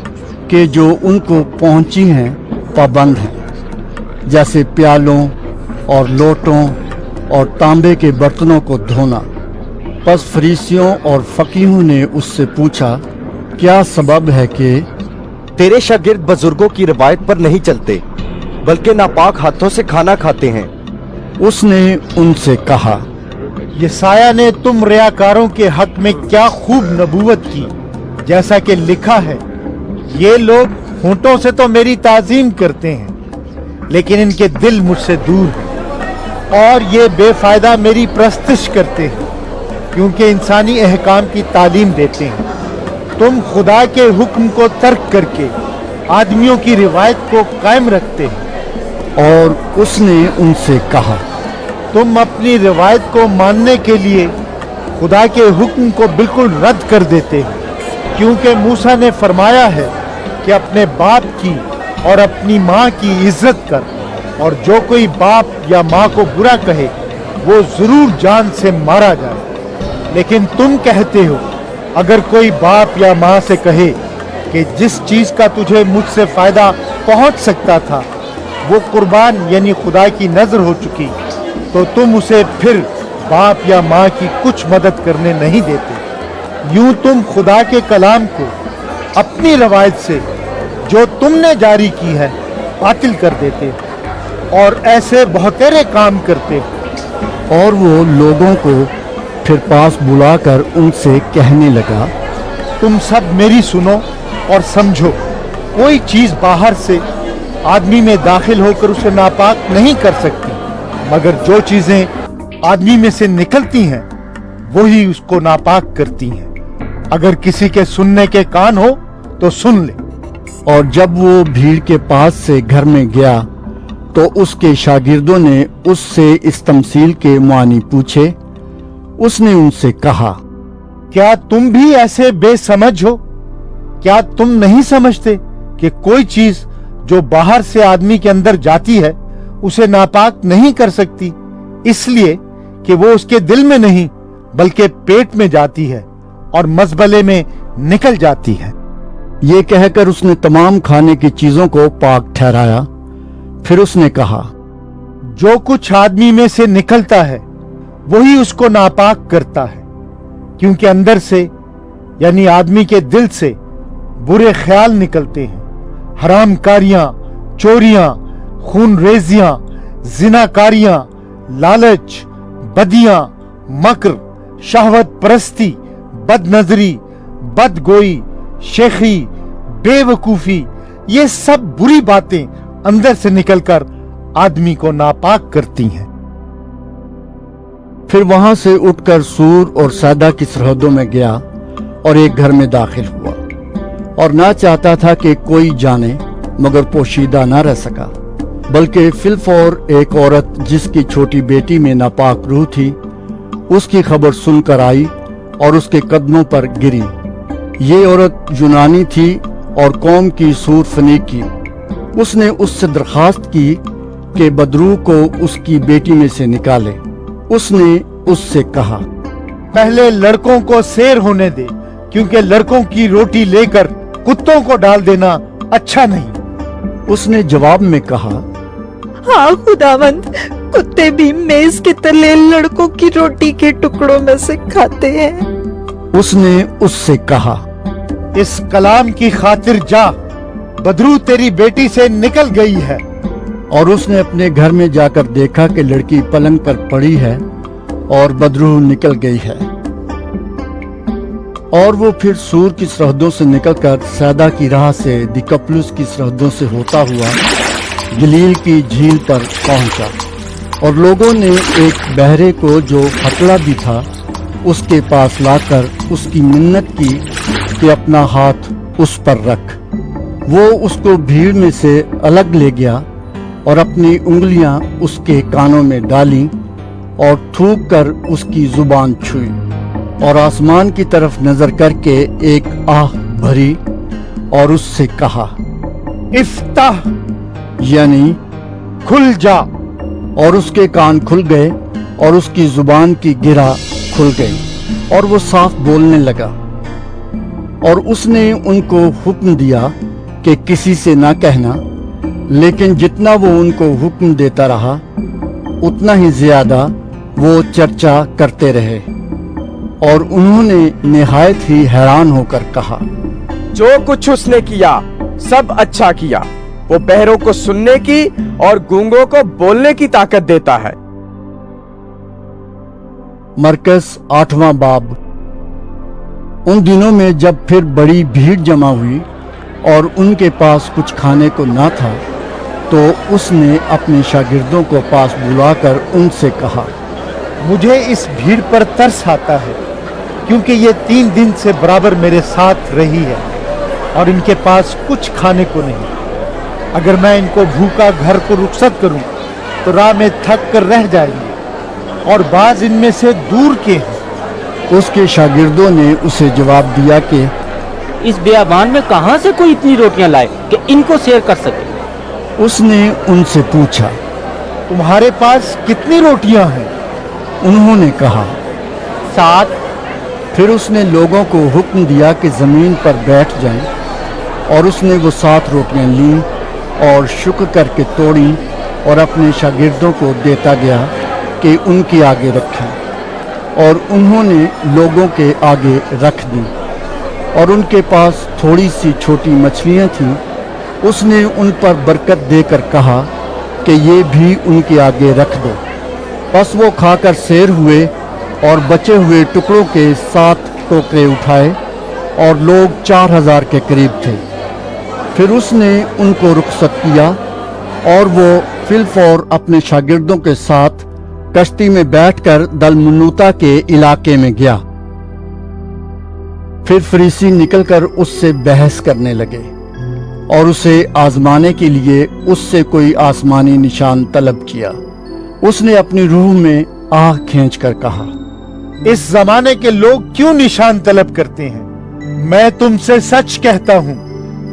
के जो उनको पहुंची हैं पाबंद हैं, जैसे प्यालों और लोटों और तांबे के बर्तनों को धोना। बस फरीसियों और फकीहों ने उससे पूछा, क्या सबब है कि तेरे शागिर्द बुजुर्गों की रिवायत पर नहीं चलते, बल्कि नापाक हाथों से खाना खाते हैं? उसने उनसे कहा, यसाया ने तुम रियाकारों के हक में क्या खूब नबूवत की, जैसा कि लिखा है, ये लोग होंठों से तो मेरी ताजीम करते हैं, लेकिन इनके दिल मुझसे दूर हैं, और ये बेफायदा मेरी प्रस्तिश करते हैं, क्योंकि इंसानी अहकाम की तालीम देते हैं। तुम खुदा के हुक्म को तर्क करके आदमियों की रिवायत को कायम रखते हैं। और उसने उनसे कहा, तुम अपनी रिवायत को मानने के लिए खुदा के हुक्म को बिल्कुल रद्द कर देते हो, क्योंकि मूसा ने फरमाया है कि अपने बाप की और अपनी माँ की इज्जत कर, और जो कोई बाप या माँ को बुरा कहे वो जरूर जान से मारा जाए। लेकिन तुम कहते हो, अगर कोई बाप या माँ से कहे कि जिस चीज का तुझे मुझसे फायदा पहुंच सकता था वो कुर्बान यानी खुदा की नजर हो चुकी, तो तुम उसे फिर बाप या माँ की कुछ मदद करने नहीं देते। यूं तुम खुदा के कलाम को अपनी रवायत से जो तुमने जारी की है बातिल कर देते और ऐसे बहुतेरे काम करते। और वो लोगों को फिर पास बुलाकर उनसे कहने लगा, तुम सब मेरी सुनो और समझो, कोई चीज बाहर से आदमी में दाखिल होकर उसे नापाक नहीं कर सकती, मगर जो चीजें आदमी में से निकलती हैं वही उसको नापाक करती हैं। अगर किसी के सुनने के कान हो तो सुन ले। और जब वो भीड़ के पास से घर में गया तो उसके शागिर्दों ने उससे इस तमसील के मानी पूछे। उसने उनसे कहा, क्या तुम भी ऐसे बेसमझ हो? क्या तुम नहीं समझते कि कोई चीज जो बाहर से आदमी के अंदर जाती है उसे नापाक नहीं कर सकती, इसलिए कि वो उसके दिल में नहीं बल्कि पेट में जाती है और मजबले में निकल जाती है। ये कहकर उसने तमाम खाने की चीजों को पाक ठहराया। फिर उसने कहा, जो कुछ आदमी में से निकलता है वही उसको नापाक करता है, क्योंकि अंदर से यानी आदमी के दिल से बुरे ख्याल निकलते हैं, हरामकारियां, चोरियां, खून रेजियां, जिनाकारियां, लालच, बदियां, मक्र, शहवत परस्ती, बदनजरी, बदगोई, शेखी, बेवकूफी, ये सब बुरी बातें अंदर से निकलकर आदमी को नापाक करती हैं। फिर वहां से उठकर सूर और सैदा की सरहदों में गया और एक घर में दाखिल हुआ और ना चाहता था कि कोई जाने, मगर पोशीदा ना रह सका। बल्कि फिलफौर एक औरत जिसकी छोटी बेटी में नापाक रूह थी, उसकी खबर सुनकर आई और उसके कदमों पर गिरी। ये औरत यूनानी थी और कौम की सूर फनीकी। उसने उससे दरखास्त की कि बदरू को उसकी बेटी में से निकाले। उसने उससे कहा, पहले लड़कों को सैर होने दे, क्योंकि लड़कों की रोटी लेकर कुत्तों को डाल देना अच्छा नहीं। उसने जवाब में कहा, हाँ खुदावंद, कुत्ते भी मेज के तले लड़कों की रोटी के टुकड़ों में से खाते हैं। उसने उससे कहा, इस कलाम की खातिर जा, बदरू तेरी बेटी से निकल गई है। और उसने अपने घर में जाकर देखा कि लड़की पलंग पर पड़ी है और बदरू निकल गई है। और वो फिर सूर की सरहदों से निकलकर सैदा की राह से दिकपलुस की सरहदों से होता हुआ गलील की झील पर पहुंचा। और लोगों ने एक बहरे को जो हकड़ा भी था उसके पास लाकर उसकी मिन्नत की कि अपना हाथ उस पर रख। वो उसको भीड़ में से अलग ले गया और अपनी उंगलियां उसके कानों में डाली और थूक कर उसकी जुबान छुई और आसमान की तरफ नजर करके एक आह भरी और उससे कहा, इफ्ताह, यानी खुल जा। और उसके कान खुल गए और उसकी जुबान की गिरा खुल गई और वो साफ बोलने लगा। और उसने उनको हुक्म दिया कि किसी से ना कहना, लेकिन जितना वो उनको हुक्म देता रहा उतना ही ज्यादा वो चर्चा करते रहे। और उन्होंने निहायत ही हैरान होकर कहा, जो कुछ उसने किया सब अच्छा किया। वो बहरों को सुनने की और गूंगों को बोलने की ताकत देता है। मरकस 8वां बाब। उन दिनों में जब फिर बड़ी भीड़ जमा हुई और उनके पास कुछ खाने को ना था, तो उसने अपने शागिर्दों को पास बुलाकर उनसे कहा, मुझे इस भीड़ पर तरस आता है, क्योंकि ये 3 दिन से बराबर मेरे साथ रही है और इनके पास कुछ खाने को नहीं। अगर मैं इनको भूखा घर को रुखसत करूं तो राह में थक कर रह जाएंगे और बाज इनमें से दूर के हैं। उसके शागिर्दों ने उसे जवाब दिया कि इस बियाबान में कहां से कोई इतनी रोटियां लाए कि इनको शेयर कर सके। उसने उनसे पूछा, तुम्हारे पास कितनी रोटियां हैं? उन्होंने कहा, 7। फिर उसने लोगों को हुक्म दिया कि जमीन पर बैठ जाएं, और उसने वो 7 रोटियां लीं और शुक्र करके तोड़ी और अपने शागिर्दों को देता गया कि उनके आगे रखें। और उन्होंने लोगों के आगे रख दी। और उनके पास थोड़ी सी छोटी मछलियां थीं। उसने उन पर बरकत देकर कहा कि ये भी उनके आगे रख दो। बस वो खाकर सैर हुए और बचे हुए टुकड़ों के 7 टोकरे उठाए, और लोग 4000 के करीब थे। फिर उसने उनको रुखसत किया और वो फिलफौर अपने शागिर्दों के साथ कश्ती में बैठकर दलमनुता के इलाके में गया। फिर फरीसी निकलकर उससे बहस करने लगे और उसे आजमाने के लिए उससे कोई आसमानी निशान तलब किया। उसने अपनी रूह में आह खींचकर कहा, इस जमाने के लोग क्यों निशान तलब करते हैं? मैं तुमसे सच कहता हूं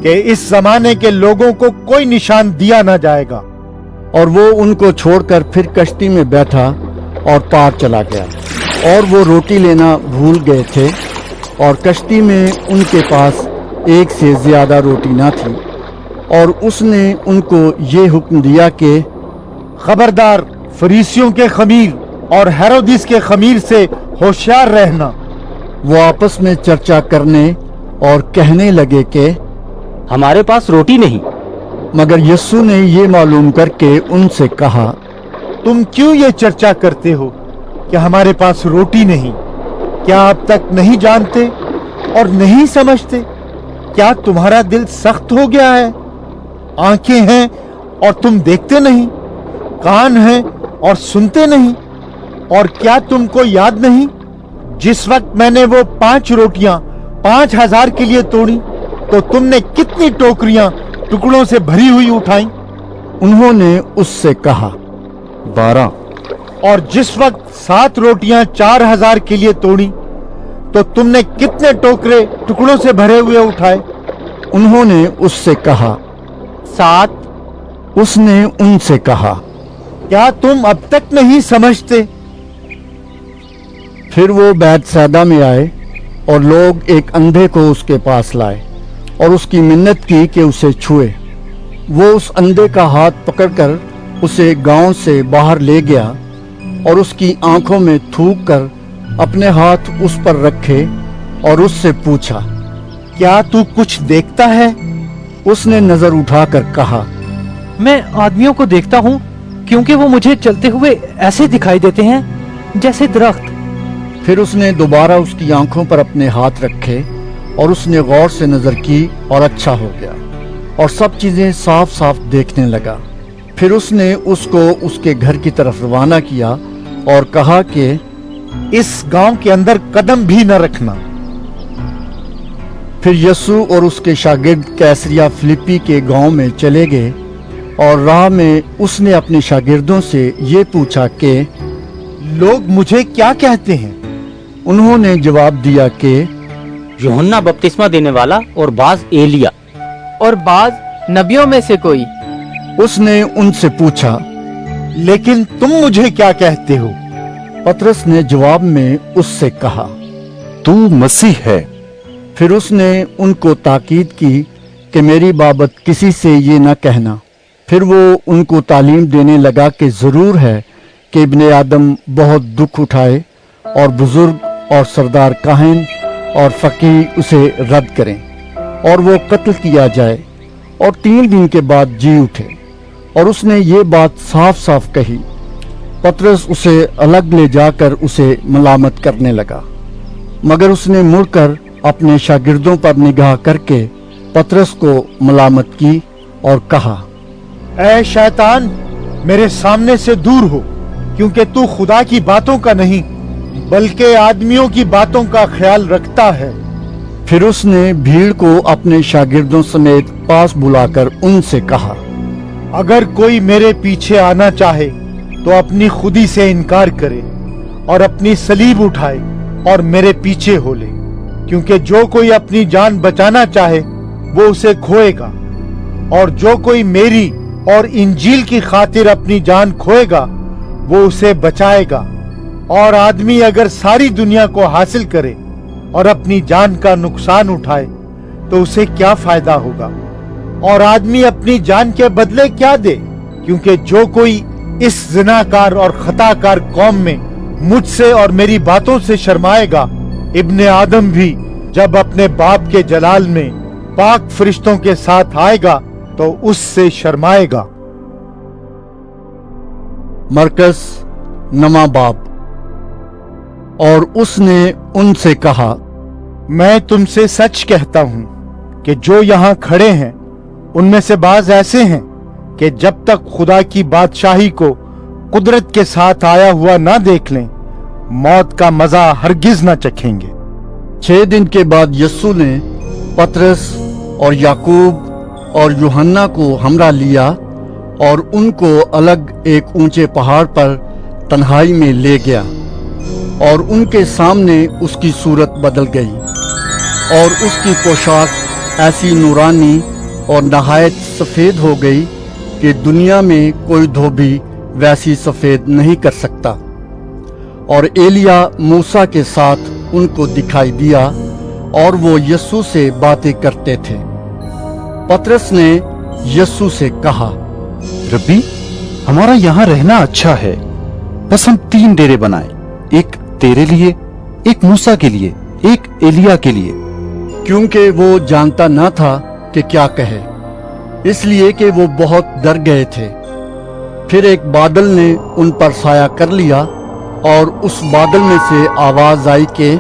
कि इस जमाने के लोगों को कोई निशान दिया ना जाएगा। और वो उनको छोड़कर फिर कश्ती में बैठा और पार चला गया। और वो रोटी लेना भूल गए थे और कश्ती में उनके पास 1 से ज्यादा रोटी ना थी। और उसने उनको ये हुक्म दिया कि खबरदार, फरीसियों के खमीर और हेरोदिस के खमीर से होशियार रहना। वो आपस में चर्चा करने और कहने लगे कि हमारे पास रोटी नहीं। मगर यीशु ने ये मालूम करके उनसे कहा, तुम क्यों ये चर्चा करते हो कि हमारे पास रोटी नहीं? क्या आप तक नहीं जानते और नहीं समझते? क्या तुम्हारा दिल सख्त हो गया है? आंखें हैं और तुम देखते नहीं, कान हैं और सुनते नहीं। और क्या तुमको याद नहीं, जिस वक्त मैंने वो 5 रोटियां 5000 के लिए तोड़ी तो तुमने कितनी टोकरियां टुकड़ों से भरी हुई उठाई? उन्होंने उससे कहा, 12। और जिस वक्त 7 रोटियां 4000 के लिए तोड़ी तो तुमने कितने टोकरे टुकड़ों से भरे हुए उठाए? उन्होंने उससे कहा, 7। उसने उनसे कहा, क्या तुम अब तक नहीं समझते? फिर वो बैतसैदा में आए और लोग एक अंधे को उसके पास लाए और उसकी मिन्नत की कि उसे छुए। वो उस अंधे का हाथ पकड़कर उसे गांव से बाहर ले गया और उसकी आंखों में थूक कर अपने हाथ उस पर रखे और उससे पूछा, क्या तू कुछ देखता है? उसने नजर उठाकर कहा, मैं आदमियों को देखता हूँ, क्योंकि वो मुझे चलते हुए ऐसे दिखाई देते हैं जैसे दरख्त। फिर उसने दोबारा उसकी आंखों पर अपने हाथ रखे और उसने गौर से नजर की और अच्छा हो गया और सब चीजें साफ साफ देखने लगा। फिर उसने उसको उसके घर की तरफ रवाना किया और कहा कि इस गांव के अंदर कदम भी न रखना। फिर यीशु और उसके शागिर्द कैसरिया फिलिप्पी के गांव में चले गए और राह में उसने अपने शागिर्दों से ये पूछा कि लोग मुझे क्या कहते हैं? उन्होंने जवाब दिया कि यूहन्ना बपतिस्मा देने वाला, और बाज एलिया, और बाज नबियों में से कोई। उसने उनसे पूछा, लेकिन तुम मुझे क्या कहते हो? पतरस ने जवाब में उससे कहा, तू मसीह है। फिर उसने उनको ताकीद की कि मेरी बाबत किसी से ये न कहना। फिर वो उनको तालीम देने लगा कि जरूर है कि इब्ने आदम बहुत दुख उठाए और बुजुर्ग और सरदार काहिन और फकीह उसे रद्द करें और वो कत्ल किया जाए और 3 दिन के बाद जी उठे। और उसने ये बात साफ साफ कही। पतरस उसे अलग ले जाकर उसे मलामत करने लगा, मगर उसने मुड़कर अपने शागिर्दों पर निगाह करके पतरस को मलामत की और कहा, ऐ शैतान, मेरे सामने से दूर हो, क्योंकि तू खुदा की बातों का नहीं बल्कि आदमियों की बातों का ख्याल रखता है। फिर उसने भीड़ को अपने शागिर्दों समेत पास बुलाकर उनसे कहा, अगर कोई मेरे पीछे आना चाहे तो अपनी खुदी से इनकार करे और अपनी सलीब उठाए और मेरे पीछे हो ले। क्योंकि जो कोई अपनी जान बचाना चाहे वो उसे खोएगा, और जो कोई मेरी और इंजील की खातिर अपनी जान खोएगा वो उसे बचाएगा। और आदमी अगर सारी दुनिया को हासिल करे और अपनी जान का नुकसान उठाए तो उसे क्या फायदा होगा? और आदमी अपनी जान के बदले क्या दे? क्योंकि जो कोई इस जिनाकार और खताकार कौम में मुझसे और मेरी बातों से शर्माएगा, इब्ने आदम भी जब अपने बाप के जलाल में पाक फरिश्तों के साथ आएगा तो उससे शर्माएगा। मरकस नमा बाब। और उसने उनसे कहा, मैं तुमसे सच कहता हूं कि जो यहाँ खड़े हैं उनमें से बाज ऐसे हैं कि जब तक खुदा की बादशाही को कुदरत के साथ आया हुआ ना देख लें, मौत का मजा हरगिज ना चखेंगे। 6 दिन के बाद यीशु ने पतरस और याकूब और यूहन्ना को हमरा लिया और उनको अलग एक ऊंचे पहाड़ पर तन्हाई में ले गया और उनके सामने उसकी सूरत बदल गई और उसकी पोशाक ऐसी नूरानी और नहायत सफ़ेद हो गई कि दुनिया में कोई धोबी वैसी सफ़ेद नहीं कर सकता। और एलिया मूसा के साथ उनको दिखाई दिया और वो यीशु से बातें करते थे। पतरस ने यीशु से कहा, रब्बी, हमारा यहाँ रहना अच्छा है, बस हम 3 डेरे बनाए, एक तेरे लिए, एक मूसा के लिए, एक एलिया के लिए। क्योंकि वो जानता न था कि क्या कहे, इसलिए कि वो बहुत डर गए थे। फिर एक बादल ने उन पर साया कर लिया और उस बादल में से आवाज आई कि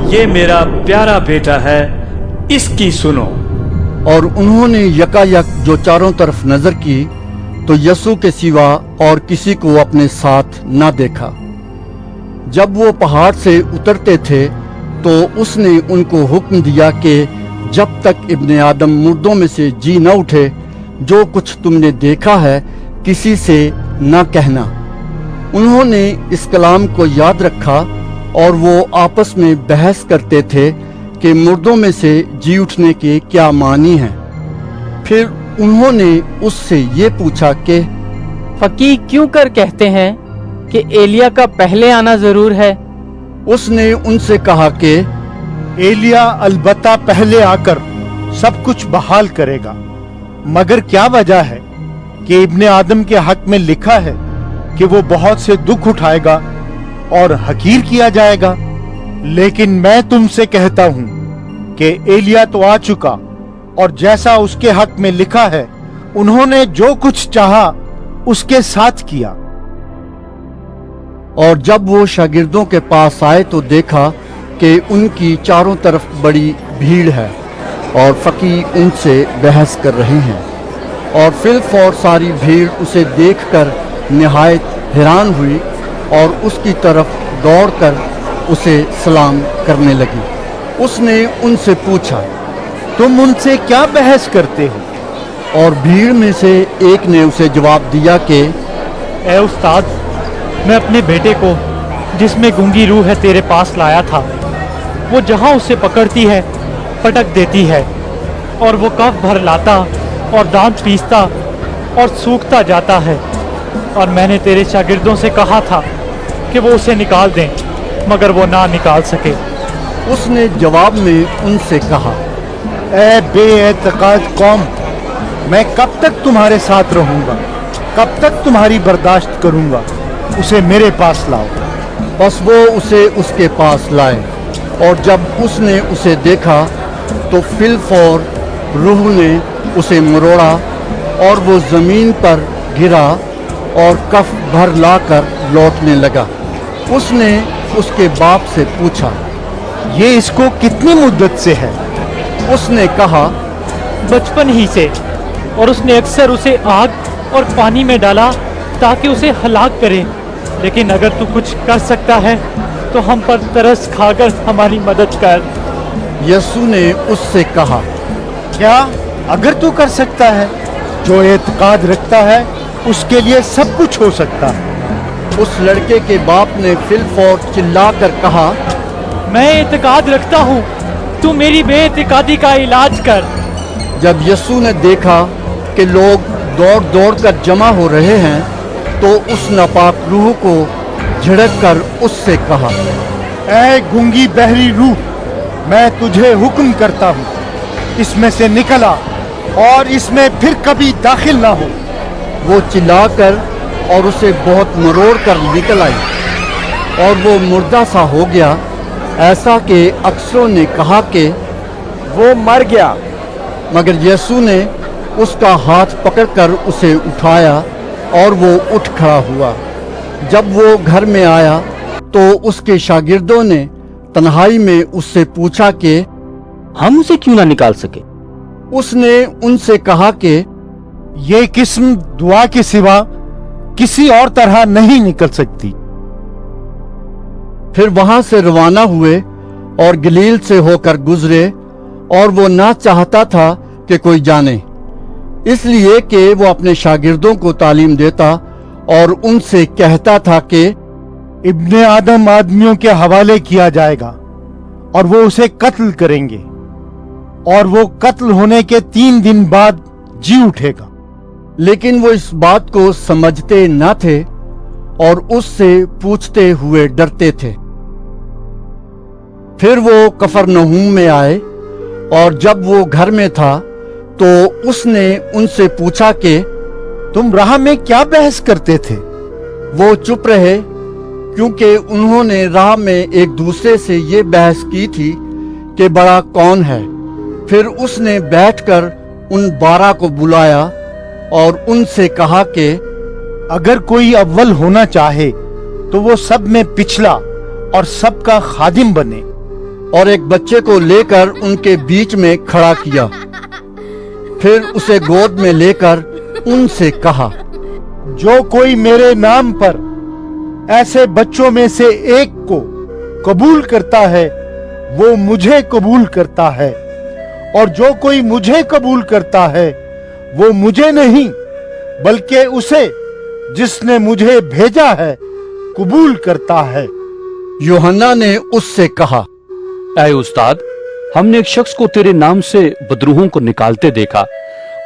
ये मेरा प्यारा बेटा है, इसकी सुनो। और उन्होंने यकायक जो चारों तरफ नजर की तो यीशु के सिवा और किसी को अपने साथ न देखा। जब वो पहाड़ से उतरते थे तो तो उसने उनको हुक्म दिया कि जब तक इब्ने आदम मुर्दों में से जी न उठे, जो कुछ तुमने देखा है किसी से न कहना। उन्होंने इस कलाम को याद रखा और वो आपस में बहस करते थे कि मुर्दों में से जी उठने के क्या मानी हैं। फिर उन्होंने उससे ये पूछा कि फकीह क्यों कर कहते हैं कि एलिया का पहले आना जरूर है। उसने उनसे कहा कि एलिया अलबत्ता पहले आकर सब कुछ बहाल करेगा, मगर क्या वजह है कि इब्ने आदम के हक में लिखा है कि वो बहुत से दुख उठाएगा और हकीर किया जाएगा। लेकिन मैं तुमसे कहता हूं कि एलिया तो आ चुका और जैसा उसके हक में लिखा है उन्होंने जो कुछ चाहा उसके साथ किया। और जब वो शागिर्दों के पास आए तो देखा कि उनकी चारों तरफ बड़ी भीड़ है और फकीह उनसे बहस कर रहे हैं। और फिलफौर सारी भीड़ उसे देखकर निहायत हैरान हुई और उसकी तरफ दौड़कर उसे सलाम करने लगी। उसने उनसे पूछा, तुम उनसे क्या बहस करते हो? और भीड़ में से एक ने उसे जवाब दिया कि ए उस्ताद, मैं अपने बेटे को जिसमें गूंगी रूह है तेरे पास लाया था। वो जहाँ उसे पकड़ती है पटक देती है और वो कफ भर लाता और दांत पीसता और सूखता जाता है। और मैंने तेरे शागिर्दों से कहा था कि वो उसे निकाल दें, मगर वो ना निकाल सके। उसने जवाब में उनसे कहा, ए बेएतकाद कौम, मैं कब तक तुम्हारे साथ रहूंगा? कब तक तुम्हारी बर्दाश्त करूंगा? उसे मेरे पास लाओ। बस वो उसे उसके पास लाए। और जब उसने उसे देखा तो फिलफौर रूह ने उसे मरोड़ा और वो जमीन पर गिरा और कफ भर लाकर लौटने लगा। उसने उसके बाप से पूछा, ये इसको कितनी मुद्दत से है? उसने कहा, बचपन ही से, और उसने अक्सर उसे आग और पानी में डाला ताकि उसे हलाक करे। लेकिन अगर तू कुछ कर सकता है तो हम पर तरस खाकर हमारी मदद कर। यीशु ने उससे कहा, क्या अगर तू कर सकता है? जो एतकाद रखता है उसके लिए सब कुछ हो सकता है। उस लड़के के बाप ने फिलफौर चिल्लाकर कहा, मैं एतकाद रखता हूँ, तू मेरी बेएतकादी का इलाज कर। जब यीशु ने देखा कि लोग दौड़ दौड़ कर जमा हो रहे हैं तो उस नापाक रूह को झिड़क कर उससे कहा, ऐ गूंगी बहरी रूह, मैं तुझे हुक्म करता हूँ, इसमें से निकल आ और इसमें फिर कभी दाखिल ना हो। वो चिल्लाकर और उसे बहुत मरोड़ कर निकल आई और वो मुर्दा सा हो गया, ऐसा कि अक्सरों ने कहा कि वो मर गया। मगर यीशु ने उसका हाथ पकड़कर उसे उठाया और वो उठ खड़ा हुआ। जब वो घर में आया तो उसके शागिर्दों ने तन्हाई में उससे पूछा कि हम उसे क्यों ना निकाल सके। उसने उनसे कहा कि ये किस्म दुआ के सिवा किसी और तरह नहीं निकल सकती। फिर वहां से रवाना हुए और गलील से होकर गुजरे और वो ना चाहता था कि कोई जाने, इसलिए कि वो अपने शागिर्दों को तालीम देता और उनसे कहता था कि इब्ने आदम आदमियों के हवाले किया जाएगा और वो उसे कत्ल करेंगे और वो कत्ल होने के 3 दिन बाद जी उठेगा। लेकिन वो इस बात को समझते न थे और उससे पूछते हुए डरते थे। फिर वो कफरनहूम में आए और जब वो घर में था तो उसने उनसे पूछा कि तुम राह में क्या बहस करते थे? वो चुप रहे क्योंकि उन्होंने राह में एक दूसरे से ये बहस की थी कि बड़ा कौन है। फिर उसने बैठकर उन 12 को बुलाया और उनसे कहा कि अगर कोई अव्वल होना चाहे तो वो सब में पिछला और सबका खादिम बने। और एक बच्चे को लेकर उनके बीच में खड़ा किया। फिर उसे गोद में लेकर उनसे कहा, जो कोई मेरे नाम पर ऐसे बच्चों में से एक को कबूल करता है वो मुझे कबूल करता है, और जो कोई मुझे कबूल करता है वो मुझे नहीं बल्कि उसे जिसने मुझे भेजा है कबूल करता है। यूहन्ना ने उससे कहा, ऐ उस्ताद, हमने एक शख्स को तेरे नाम से बदरूहों को निकालते देखा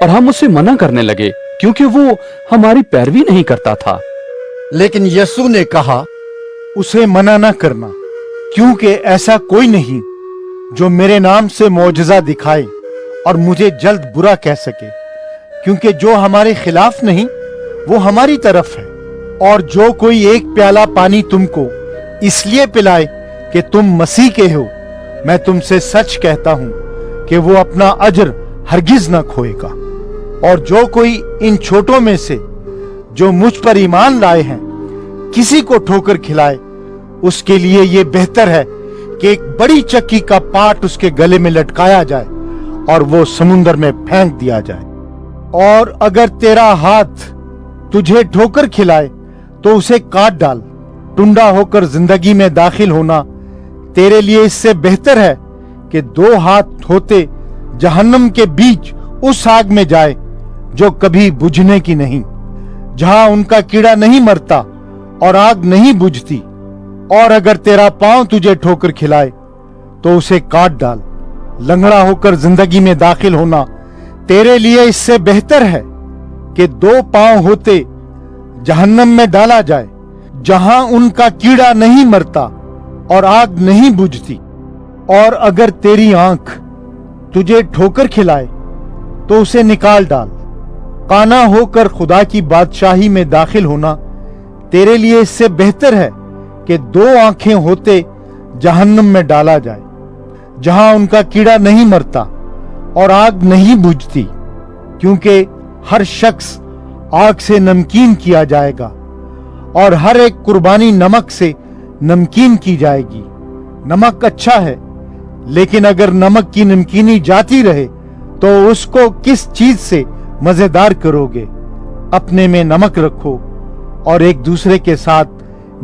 और हम उसे मना करने लगे क्योंकि वो हमारी पैरवी नहीं करता था। लेकिन यीशु ने कहा, उसे मना न करना, क्योंकि ऐसा कोई नहीं जो मेरे नाम से मौजज़ा दिखाए और मुझे जल्द बुरा कह सके, क्योंकि जो हमारे खिलाफ नहीं वो हमारी तरफ है। और जो कोई एक प्याला पानी तुमको इसलिए पिलाए कि तुम मसीह के हो, मैं तुमसे सच कहता हूं कि वो अपना अजर हरगिज न खोएगा। और जो कोई इन छोटों में से जो मुझ पर ईमान लाए हैं किसी को ठोकर खिलाए, उसके लिए ये बेहतर है कि एक बड़ी चक्की का पाट उसके गले में लटकाया जाए और वो समुद्र में फेंक दिया जाए। और अगर तेरा हाथ तुझे ठोकर खिलाए तो उसे काट डाल। टुंडा होकर जिंदगी में दाखिल होना तेरे लिए इससे बेहतर है कि दो हाथ होते जहन्नम के बीच उस आग में जाए जो कभी बुझने की नहीं, जहां उनका कीड़ा नहीं मरता और आग नहीं बुझती। और अगर तेरा पांव तुझे ठोकर खिलाए तो उसे काट डाल। लंगड़ा होकर जिंदगी में दाखिल होना तेरे लिए इससे बेहतर है कि दो पांव होते जहन्नम में डाला जाए, जहां उनका कीड़ा नहीं मरता और आग नहीं बुझती। और अगर तेरी आंख तुझे ठोकर खिलाए तो उसे निकाल डाल। काना होकर खुदा की बादशाही में दाखिल होना तेरे लिए इससे बेहतर है कि दो आंखें होते जहन्नम में डाला जाए, जहां उनका कीड़ा नहीं मरता और आग नहीं बुझती, क्योंकि हर शख्स आग से नमकीन किया जाएगा और हर एक कुर्बानी नमक से नमकीन की जाएगी। नमक अच्छा है, लेकिन अगर नमक की नमकीनी जाती रहे तो उसको किस चीज से मजेदार करोगे? अपने में नमक रखो और एक दूसरे के साथ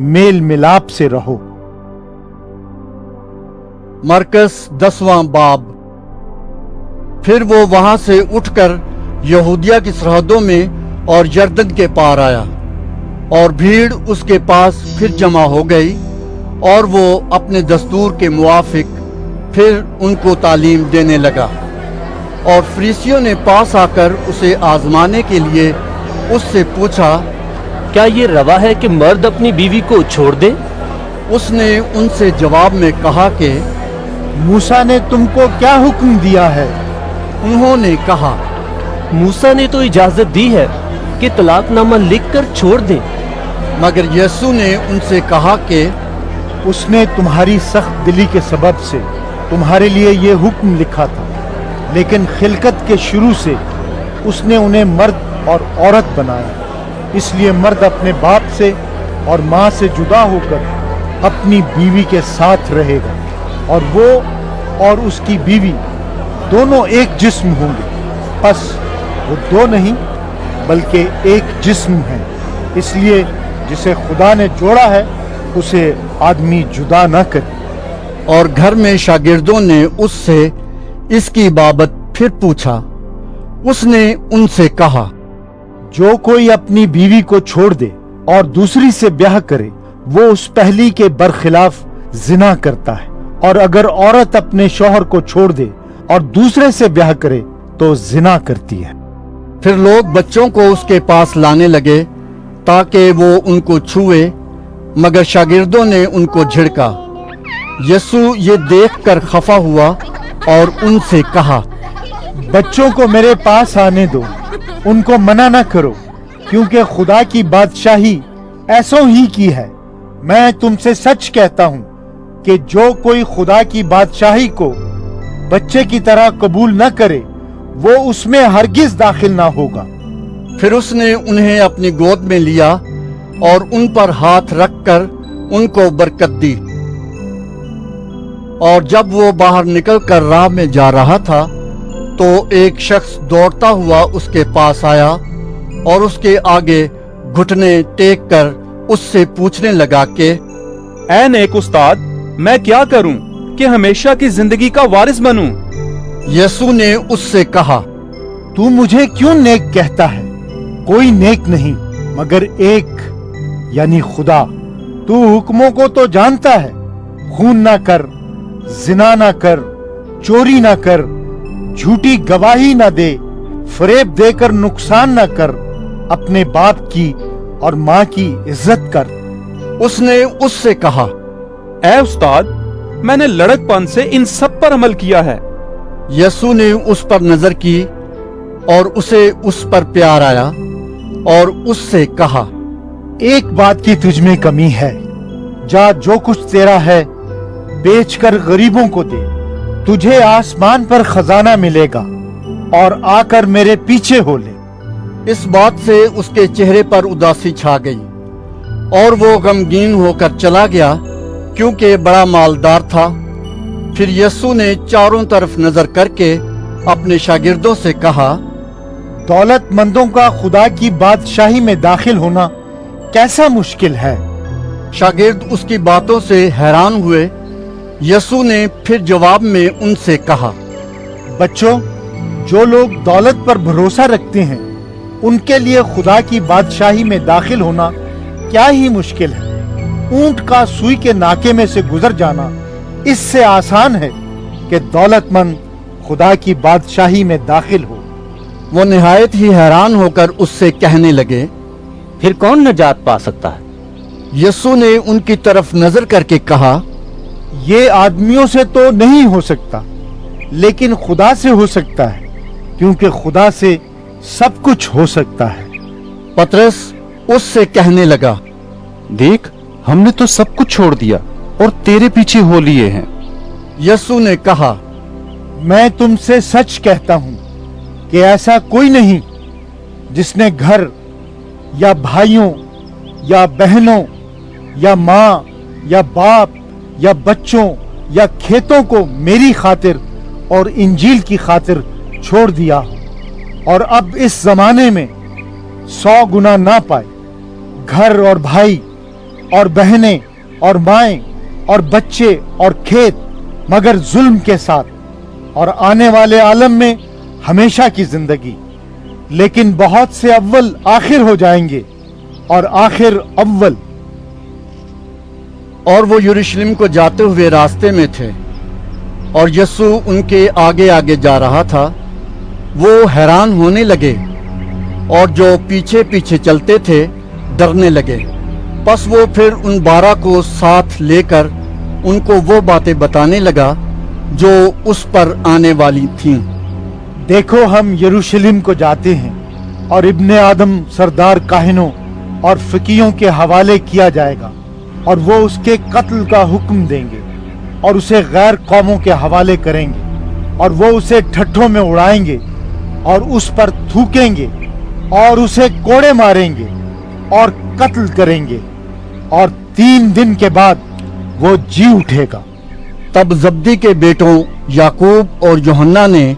मेल मिलाप से रहो। मरकस 10वां बाब। फिर वो वहां से उठकर यहूदिया की सरहदों में और यरदन के पार आया, और भीड़ उसके पास फिर जमा हो गई, और वो अपने दस्तूर के मुआफिक फिर उनको तालीम देने लगा। और फरीसियों ने पास आकर उसे आजमाने के लिए उससे पूछा, क्या ये रवा है कि मर्द अपनी बीवी को छोड़ दे? उसने उनसे जवाब में कहा कि मूसा ने तुमको क्या हुक्म दिया है? उन्होंने कहा, मूसा ने तो इजाजत दी है कि तलाकनामा लिखकर छोड़ दें। मगर यीशु ने उनसे कहा कि उसने तुम्हारी सख्त दिली के सबब से तुम्हारे लिए ये हुक्म लिखा था, लेकिन खिलकत के शुरू से उसने उन्हें मर्द और औरत बनाया। इसलिए मर्द अपने बाप से और माँ से जुदा होकर अपनी बीवी के साथ रहेगा, और वो और उसकी बीवी दोनों एक जिस्म होंगे। बस वो दो नहीं बल्कि एक जिस्म है। इसलिए जिसे खुदा ने जोड़ा है उसे आदमी जुदा न करे। और घर में शागिर्दों ने उससे इसकी बाबत फिर पूछा। उसने उनसे कहा, जो कोई अपनी बीवी को छोड़ दे और दूसरी से ब्याह करे वो उस पहली के बरखिलाफ जिना करता है, और अगर औरत अपने शौहर को छोड़ दे और दूसरे से ब्याह करे तो जिना करती है। फिर लोग बच्चों को उसके पास लाने लगे ताकि वो उनको छुए, मगर शागिर्दों ने उनको झिड़का। यीशु ये देखकर खफा हुआ और उनसे कहा, बच्चों को मेरे पास आने दो, उनको मना न करो, क्योंकि खुदा की बादशाही ऐसों ही की है। मैं तुमसे सच कहता हूँ कि जो कोई खुदा की बादशाही को बच्चे की तरह कबूल न करे वो उसमें हरगिज दाखिल ना होगा। फिर उसने उन्हें अपनी गोद में लिया और उन पर हाथ रखकर उनको बरकत दी। और जब वो बाहर निकलकर राह में जा रहा था तो एक शख्स दौड़ता हुआ उसके पास आया और उसके आगे घुटने टेक कर उससे पूछने लगा कि ऐ नेक उस्ताद, मैं क्या करूं कि हमेशा की जिंदगी का वारिस बनूं। यीशु ने उससे कहा, तू मुझे क्यों नेक कहता है? कोई नेक नहीं मगर एक, यानी खुदा। तू हुक्मों को तो जानता है, खून ना कर, जिना ना कर, चोरी ना कर, झूठी गवाही ना दे, फरेब देकर नुकसान ना कर, अपने बाप की और माँ की इज्जत कर। उसने उससे कहा, ऐ उस्ताद, मैंने लड़कपन से इन सब पर अमल किया है। यीशु ने उस पर नजर की और उसे उस पर प्यार आया और उससे कहा, एक बात की तुझ में कमी है। जा, जो कुछ तेरा है बेचकर गरीबों को दे, तुझे आसमान पर खजाना मिलेगा, और आकर मेरे पीछे हो ले। इस बात से उसके चेहरे पर उदासी छा गई और वो गमगीन होकर चला गया, क्योंकि बड़ा मालदार था। फिर यीशु ने चारों तरफ नजर करके अपने शागिर्दों से कहा, दौलतमंदों का खुदा की बादशाही में दाखिल होना कैसा मुश्किल है। शागिर्द उसकी बातों से हैरान हुए। यीशु ने फिर जवाब में उनसे कहा, बच्चों, जो लोग दौलत पर भरोसा रखते हैं उनके लिए खुदा की बादशाही में दाखिल होना क्या ही मुश्किल है। ऊंट का सुई के नाके में से गुजर जाना इससे आसान है कि दौलतमंद खुदा की बादशाही में दाखिल हो। वो निहायत ही हैरान होकर उससे कहने लगे, फिर कौन नजात पा सकता है? यीशु ने उनकी तरफ नजर करके कहा, ये आदमियों से तो नहीं हो सकता, लेकिन खुदा से हो सकता है, क्योंकि खुदा से सब कुछ हो सकता है। पतरस उससे कहने लगा, देख, हमने तो सब कुछ छोड़ दिया और तेरे पीछे हो लिए हैं। यीशु ने कहा, मैं तुमसे सच कहता हूं कि ऐसा कोई नहीं जिसने घर या भाइयों या बहनों या माँ या बाप या बच्चों या खेतों को मेरी खातिर और इंजील की खातिर छोड़ दिया हो और अब इस जमाने में 100 गुना ना पाए, घर और भाई और बहनें और माएं और बच्चे और खेत, मगर जुल्म के साथ, और आने वाले आलम में हमेशा की जिंदगी। लेकिन बहुत से अव्वल आखिर हो जाएंगे और आखिर अव्वल। और वो यरूशलेम को जाते हुए रास्ते में थे और यीशु उनके आगे आगे जा रहा था। वो हैरान होने लगे और जो पीछे पीछे चलते थे डरने लगे। बस वो फिर उन 12 को साथ लेकर उनको वो बातें बताने लगा जो उस पर आने वाली थीं। देखो, हम यरूशलेम को जाते हैं और इब्ने आदम सरदार काहिनों और फकीहों के हवाले किया जाएगा और वो उसके कत्ल का हुक्म देंगे और उसे गैर कौमों के हवाले करेंगे और वो उसे ठट्ठों में उड़ाएंगे और उस पर थूकेंगे और उसे कोड़े मारेंगे और कत्ल करेंगे और 3 दिन के बाद वो जी उठेगा। तब जब्दी के बेटों याकूब और यूहन्ना ने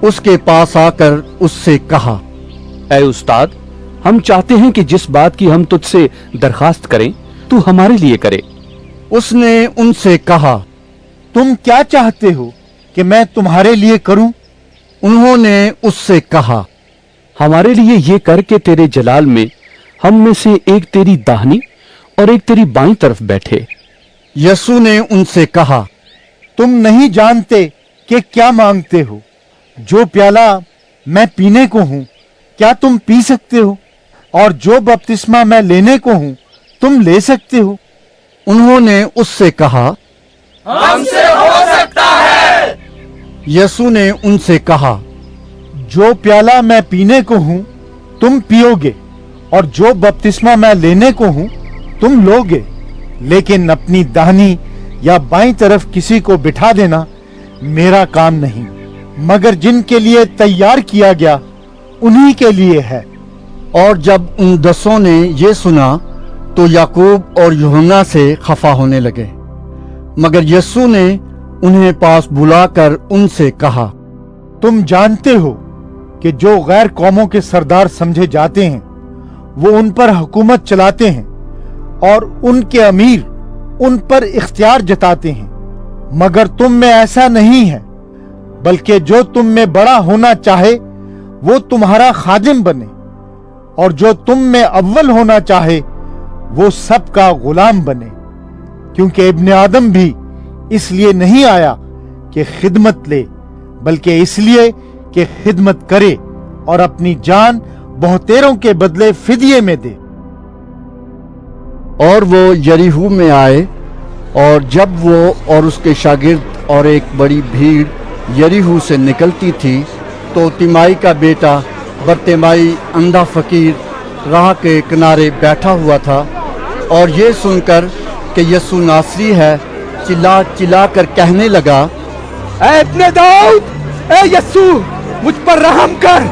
उसके पास आकर उससे कहा, ऐ उस्ताद, हम चाहते हैं कि जिस बात की हम तुझसे दरखास्त करें तू हमारे लिए करे। उसने उनसे कहा, तुम क्या चाहते हो कि मैं तुम्हारे लिए करूं? उन्होंने उससे कहा, हमारे लिए ये कर के तेरे जलाल में हम में से एक तेरी दाहिनी और एक तेरी बाईं तरफ बैठे। यीशु ने उनसे कहा, तुम नहीं जानते कि क्या मांगते हो। जो प्याला मैं पीने को हूं क्या तुम पी सकते हो, और जो बपतिस्मा मैं लेने को हूं तुम ले सकते हो? उन्होंने उससे कहा, हमसे हो सकता है। यीशु ने उनसे कहा, जो प्याला मैं पीने को हूं तुम पियोगे और जो बपतिस्मा मैं लेने को हूं तुम लोगे, लेकिन अपनी दाहिनी या बाईं तरफ किसी को बिठा देना मेरा काम नहीं, मगर जिनके लिए तैयार किया गया उन्हीं के लिए है। और जब उन 10 ने ये सुना तो याकूब और यूहन्ना से खफा होने लगे। मगर यीशु ने उन्हें पास बुलाकर उनसे कहा, तुम जानते हो कि जो गैर कौमों के सरदार समझे जाते हैं वो उन पर हुकूमत चलाते हैं और उनके अमीर उन पर इख्तियार जताते हैं, मगर तुम में ऐसा नहीं है, बल्कि जो तुम में बड़ा होना चाहे वो तुम्हारा खादिम बने, और जो तुम में अव्वल होना चाहे वो सबका गुलाम बने। क्योंकि इब्ने आदम भी इसलिए नहीं आया कि खिदमत ले, बल्कि इसलिए कि खिदमत करे और अपनी जान बहुतेरों के बदले फिदिये में दे। और वो यरीहू में आए, और जब वो और उसके शागिर्द और एक बड़ी भीड़ यरीहू से निकलती थी, तो तिमाई का बेटा बरतिमाई अंधा फकीर राह के किनारे बैठा हुआ था, और ये सुनकर कि यीशु नासरी है, चिल्ला चिल्ला कर कहने लगा, ऐ इब्ने दाऊद, ऐ यीशु, मुझ पर रहम कर।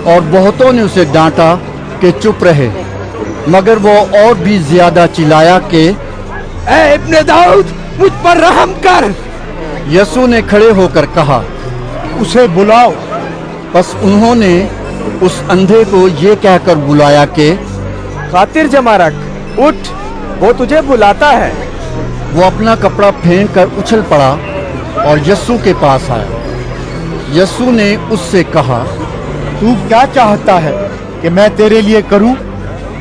और बहुतों ने उसे डांटा कि चुप रहे, मगर वो और भी ज्यादा चिल्लाया कि ऐ इब्ने दाऊद, मुझ पर रहम कर। यीशु ने खड़े होकर कहा, उसे बुलाओ। बस उन्होंने उस अंधे को ये कहकर बुलाया कि खातिर जमा रख, उठ, वो तुझे बुलाता है। वो अपना कपड़ा फेंक कर उछल पड़ा और यीशु के पास आया। यीशु ने उससे कहा, तू क्या चाहता है कि मैं तेरे लिए करूं?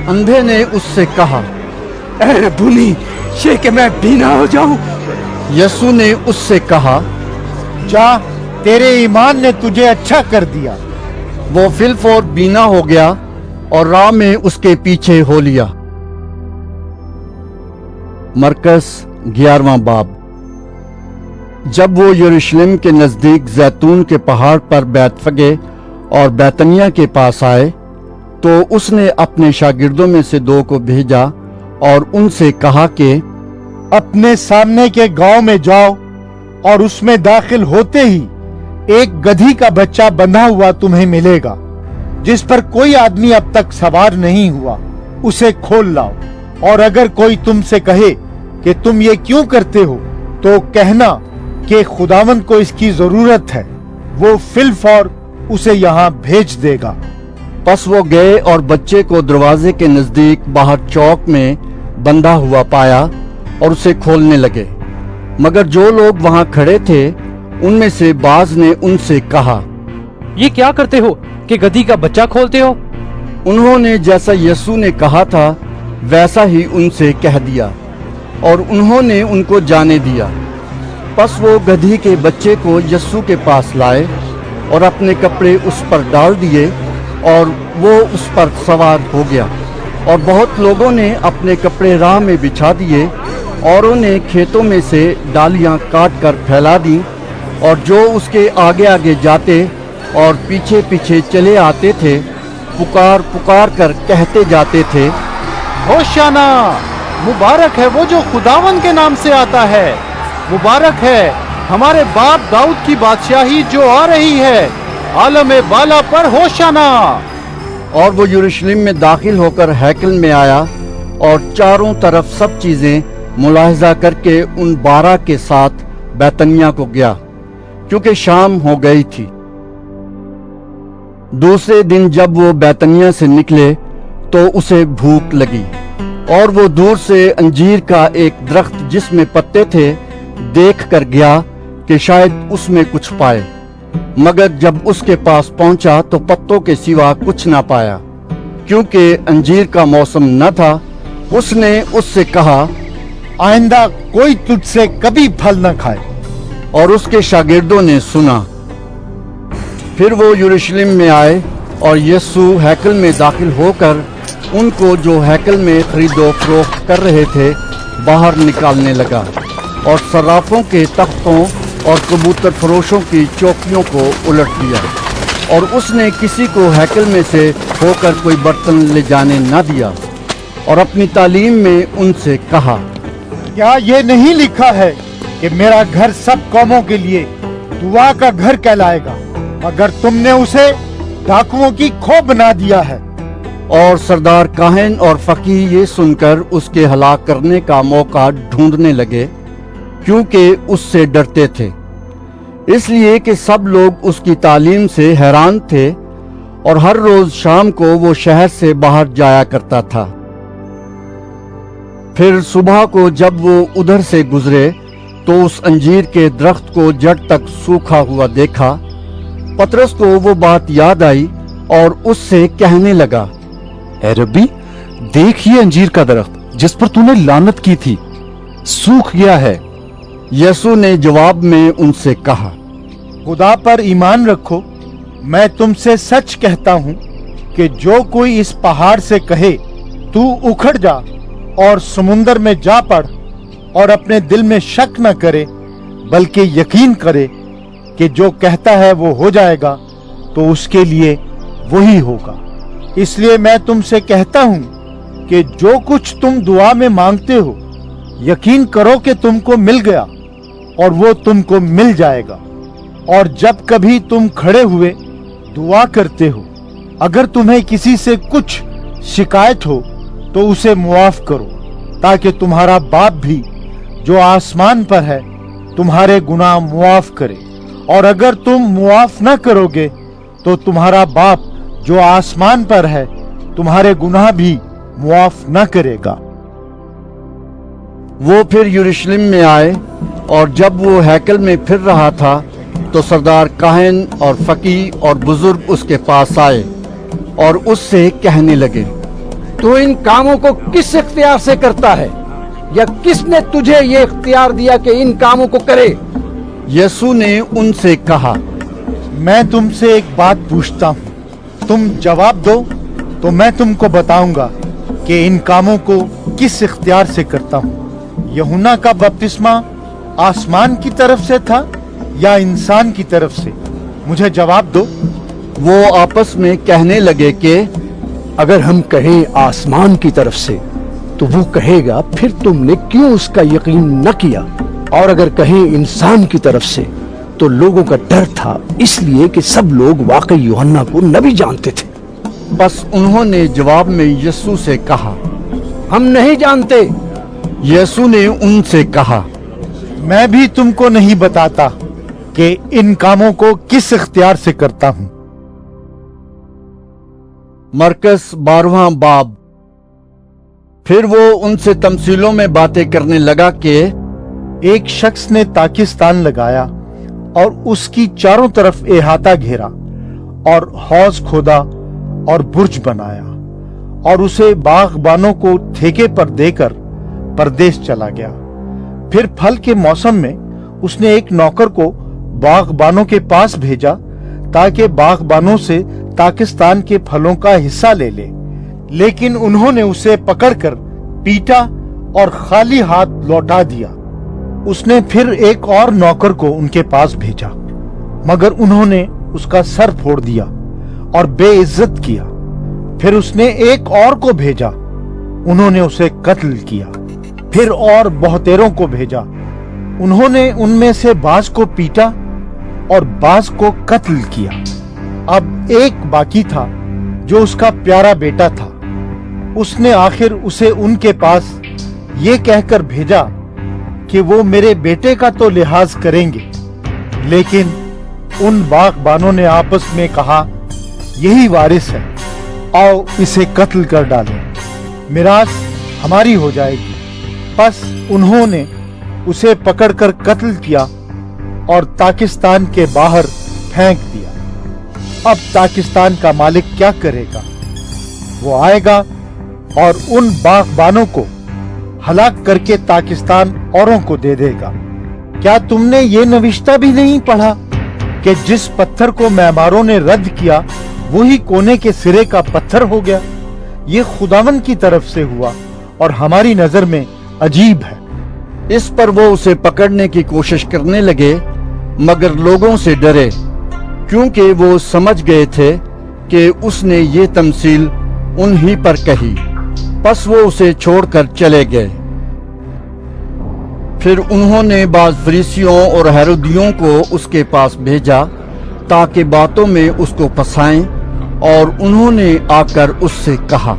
अंधे ने उससे कहा, ऐ रब्बुनी, ये कि मैं बीना हो जाऊं। यीशु ने उससे कहा, जा, तेरे ईमान ने तुझे अच्छा कर दिया। वो फिलफौर बीना हो गया और राह में उसके पीछे हो लिया। मरकस 11वां बाब। जब वो यरूशलेम के नजदीक जैतून के पहाड़ पर बैतफगे और बैतनिया के पास आए, तो उसने अपने शागिर्दों में से 2 को भेजा और उनसे कहा कि अपने सामने के गांव में जाओ, और उसमें दाखिल होते ही एक गधी का बच्चा बंधा हुआ तुम्हें मिलेगा, जिस पर कोई आदमी अब तक सवार नहीं हुआ। उसे खोल लाओ, और अगर कोई तुमसे कहे कि तुम ये क्यों करते हो, तो कहना कि खुदावंद को इसकी जरूरत है, वो फिलफौर उसे यहाँ भेज देगा। बस वो गए और बच्चे को दरवाजे के नजदीक बाहर चौक में बंधा हुआ पाया और उसे खोलने लगे। मगर जो लोग वहां खड़े थे, उनमें से बाज ने उनसे कहा, ये क्या करते हो कि गधी का बच्चा खोलते हो? उन्होंने जैसा यीशु ने कहा था वैसा ही उनसे कह दिया, और उन्होंने उनको जाने दिया। बस वो गधी के बच्चे को यीशु के पास लाए और अपने कपड़े उस पर डाल दिए, और वो उस पर सवार हो गया। और बहुत लोगों ने अपने कपड़े राह में बिछा दिए, औरों ने खेतों में से डालियां काट कर फैला दी, और जो उसके आगे आगे जाते और पीछे पीछे चले आते थे, पुकार पुकार कर कहते जाते थे, होशाना, मुबारक है वो जो खुदावन के नाम से आता है, मुबारक है हमारे बाप दाऊद की बादशाही जो आ रही है, आलम बाला पर होशाना। और वो यरूशलेम में दाखिल होकर हैकल में आया और चारों तरफ सब चीजें मुलाहिजा करके उन 12 के साथ बैतनिया को गया, क्योंकि शाम हो गई थी। दूसरे दिन जब वो बैतनिया से निकले तो उसे भूख लगी, और वो दूर से अंजीर का एक दरख्त जिसमें पत्ते थे देख कर गया कि शायद उसमें कुछ पाए। मगर जब उसके पास पहुंचा तो पत्तों के सिवा कुछ ना पाया, क्योंकि अंजीर का मौसम न था। उसने उससे कहा, आइंदा कोई तुझसे कभी फल न खाए। और उसके शागिर्दों ने सुना। फिर वो यरूशलेम में आए और यीशु हैकल में दाखिल होकर उनको जो हैकल में खरीदो फरोख्त कर रहे थे बाहर निकालने लगा, और सर्राफों के तख्तों और कबूतर फरोशों की चौकियों को उलट दिया, और उसने किसी को हैकल में से होकर कोई बर्तन ले जाने न दिया, और अपनी तालीम में उनसे कहा, क्या ये नहीं लिखा है कि मेरा घर सब कौमों के लिए दुआ का घर कहलाएगा, मगर तुमने उसे डाकुओं की खो बना दिया है। और सरदार काहिन और फकीह ये सुनकर उसके हलाक करने का मौका ढूंढने लगे, क्योंकि उससे डरते थे, इसलिए कि सब लोग उसकी तालीम से हैरान थे, और हर रोज शाम को वो शहर से बाहर जाया करता था। फिर सुबह को जब वो उधर से गुजरे तो उस अंजीर के दरख्त को जड़ तक सूखा हुआ देखा। पतरस को वो बात याद आई और उससे कहने लगा, ए रब्बी, देख ये अंजीर का दरख्त जिस पर तूने लानत की थी, सूख गया है। यीशु ने जवाब में उनसे कहा, खुदा पर ईमान रखो। मैं तुमसे सच कहता हूँ कि जो कोई इस पहाड़ से कहे तू उखड़ जा और समुंदर में जा पड़, और अपने दिल में शक न करे बल्कि यकीन करे कि जो कहता है वो हो जाएगा, तो उसके लिए वही होगा। इसलिए मैं तुमसे कहता हूँ कि जो कुछ तुम दुआ में मांगते हो, यकीन करो कि तुमको मिल गया और वो तुमको मिल जाएगा। और जब कभी तुम खड़े हुए दुआ करते हो, अगर तुम्हें किसी से कुछ शिकायत हो तो उसे मुआफ करो, ताकि तुम्हारा बाप भी जो आसमान पर है तुम्हारे गुनाह मुआफ करे। और अगर तुम मुआफ न करोगे तो तुम्हारा बाप जो आसमान पर है तुम्हारे गुनाह भी मुआफ न करेगा। वो फिर यरूशलेम में आए, और जब वो हैकल में फिर रहा था तो सरदार काहन और फकीह और बुजुर्ग उसके पास आए और उससे कहने लगे, तू इन कामों को किस इख्तियार से करता है, या किसने तुझे ये इख्तियार दिया कि इन कामों को करे? यीशु ने उनसे कहा, मैं तुमसे एक बात पूछता हूँ, तुम जवाब दो तो मैं तुमको बताऊंगा कि इन कामों को किस इख्तियार से करता हूँ। यूहन्ना का बपतिस्मा आसमान की तरफ से था या इंसान की तरफ से? मुझे जवाब दो। वो आपस में कहने लगे कि अगर हम कहें आसमान की तरफ से तो वो कहेगा फिर तुमने क्यों उसका यकीन न किया, और अगर कहें इंसान की तरफ से तो लोगों का डर था, इसलिए कि सब लोग वाकई यूहन्ना को नबी जानते थे। बस उन्होंने जवाब में यीशु से कहा, हम नहीं जानते। यीशु ने उनसे कहा, मैं भी तुमको नहीं बताता कि इन कामों को किस इख्तियार से करता हूँ। मरकस 12वां बाब। फिर वो उनसे तमसीलों में बातें करने लगा कि एक शख्स ने ताकिस्तान लगाया और उसकी चारों तरफ अहाता घेरा और हौज खोदा और बुर्ज बनाया, और उसे बागबानों को ठेके पर देकर परदेश चला गया। फिर फल के मौसम में उसने एक नौकर को बागबानों के पास भेजा ताकि बागबानों से ताकिस्तान के फलों का हिस्सा ले ले, लेकिन उन्होंने उसे पकड़कर पीटा और खाली हाथ लौटा दिया। उसने फिर एक और नौकर को उनके पास भेजा, मगर उन्होंने उसका सर फोड़ दिया और बेइज्जत किया। फिर उसने एक और को भेजा, उन्होंने उसे कत्ल किया। फिर और बहुतेरों को भेजा, उन्होंने उनमें से बाज को पीटा और बाज को कत्ल किया। अब एक बाकी था जो उसका प्यारा बेटा था। उसने आखिर उसे उनके पास ये कहकर भेजा कि वो मेरे बेटे का तो लिहाज करेंगे, लेकिन उन बागबानों ने आपस में कहा, यही वारिस है, आओ इसे कत्ल कर डालें, मिरास हमारी हो जाएगी। बस उन्होंने उसे पकड़कर कत्ल किया और ताकिस्तान के बाहर फेंक दिया। अब ताकिस्तान का मालिक क्या करेगा? वो आएगा और उन बागबानों को हलाक करके ताकिस्तान औरों को दे देगा। क्या तुमने ये नविश्ता भी नहीं पढ़ा कि जिस पत्थर को मैमारों ने रद्द किया वही कोने के सिरे का पत्थर हो गया? ये खुदावन की तरफ से हुआ और हमारी नजर में अजीब है। इस पर वो उसे पकड़ने की कोशिश करने लगे, मगर लोगों से डरे, क्योंकि वो समझ गए थे कि उसने ये तमसील उन्हीं पर कही। बस वो उसे छोड़कर चले गए। फिर उन्होंने बाज फरीसियों और हेरोदियों को उसके पास भेजा ताकि बातों में उसको फंसाएं, और उन्होंने आकर उससे कहा,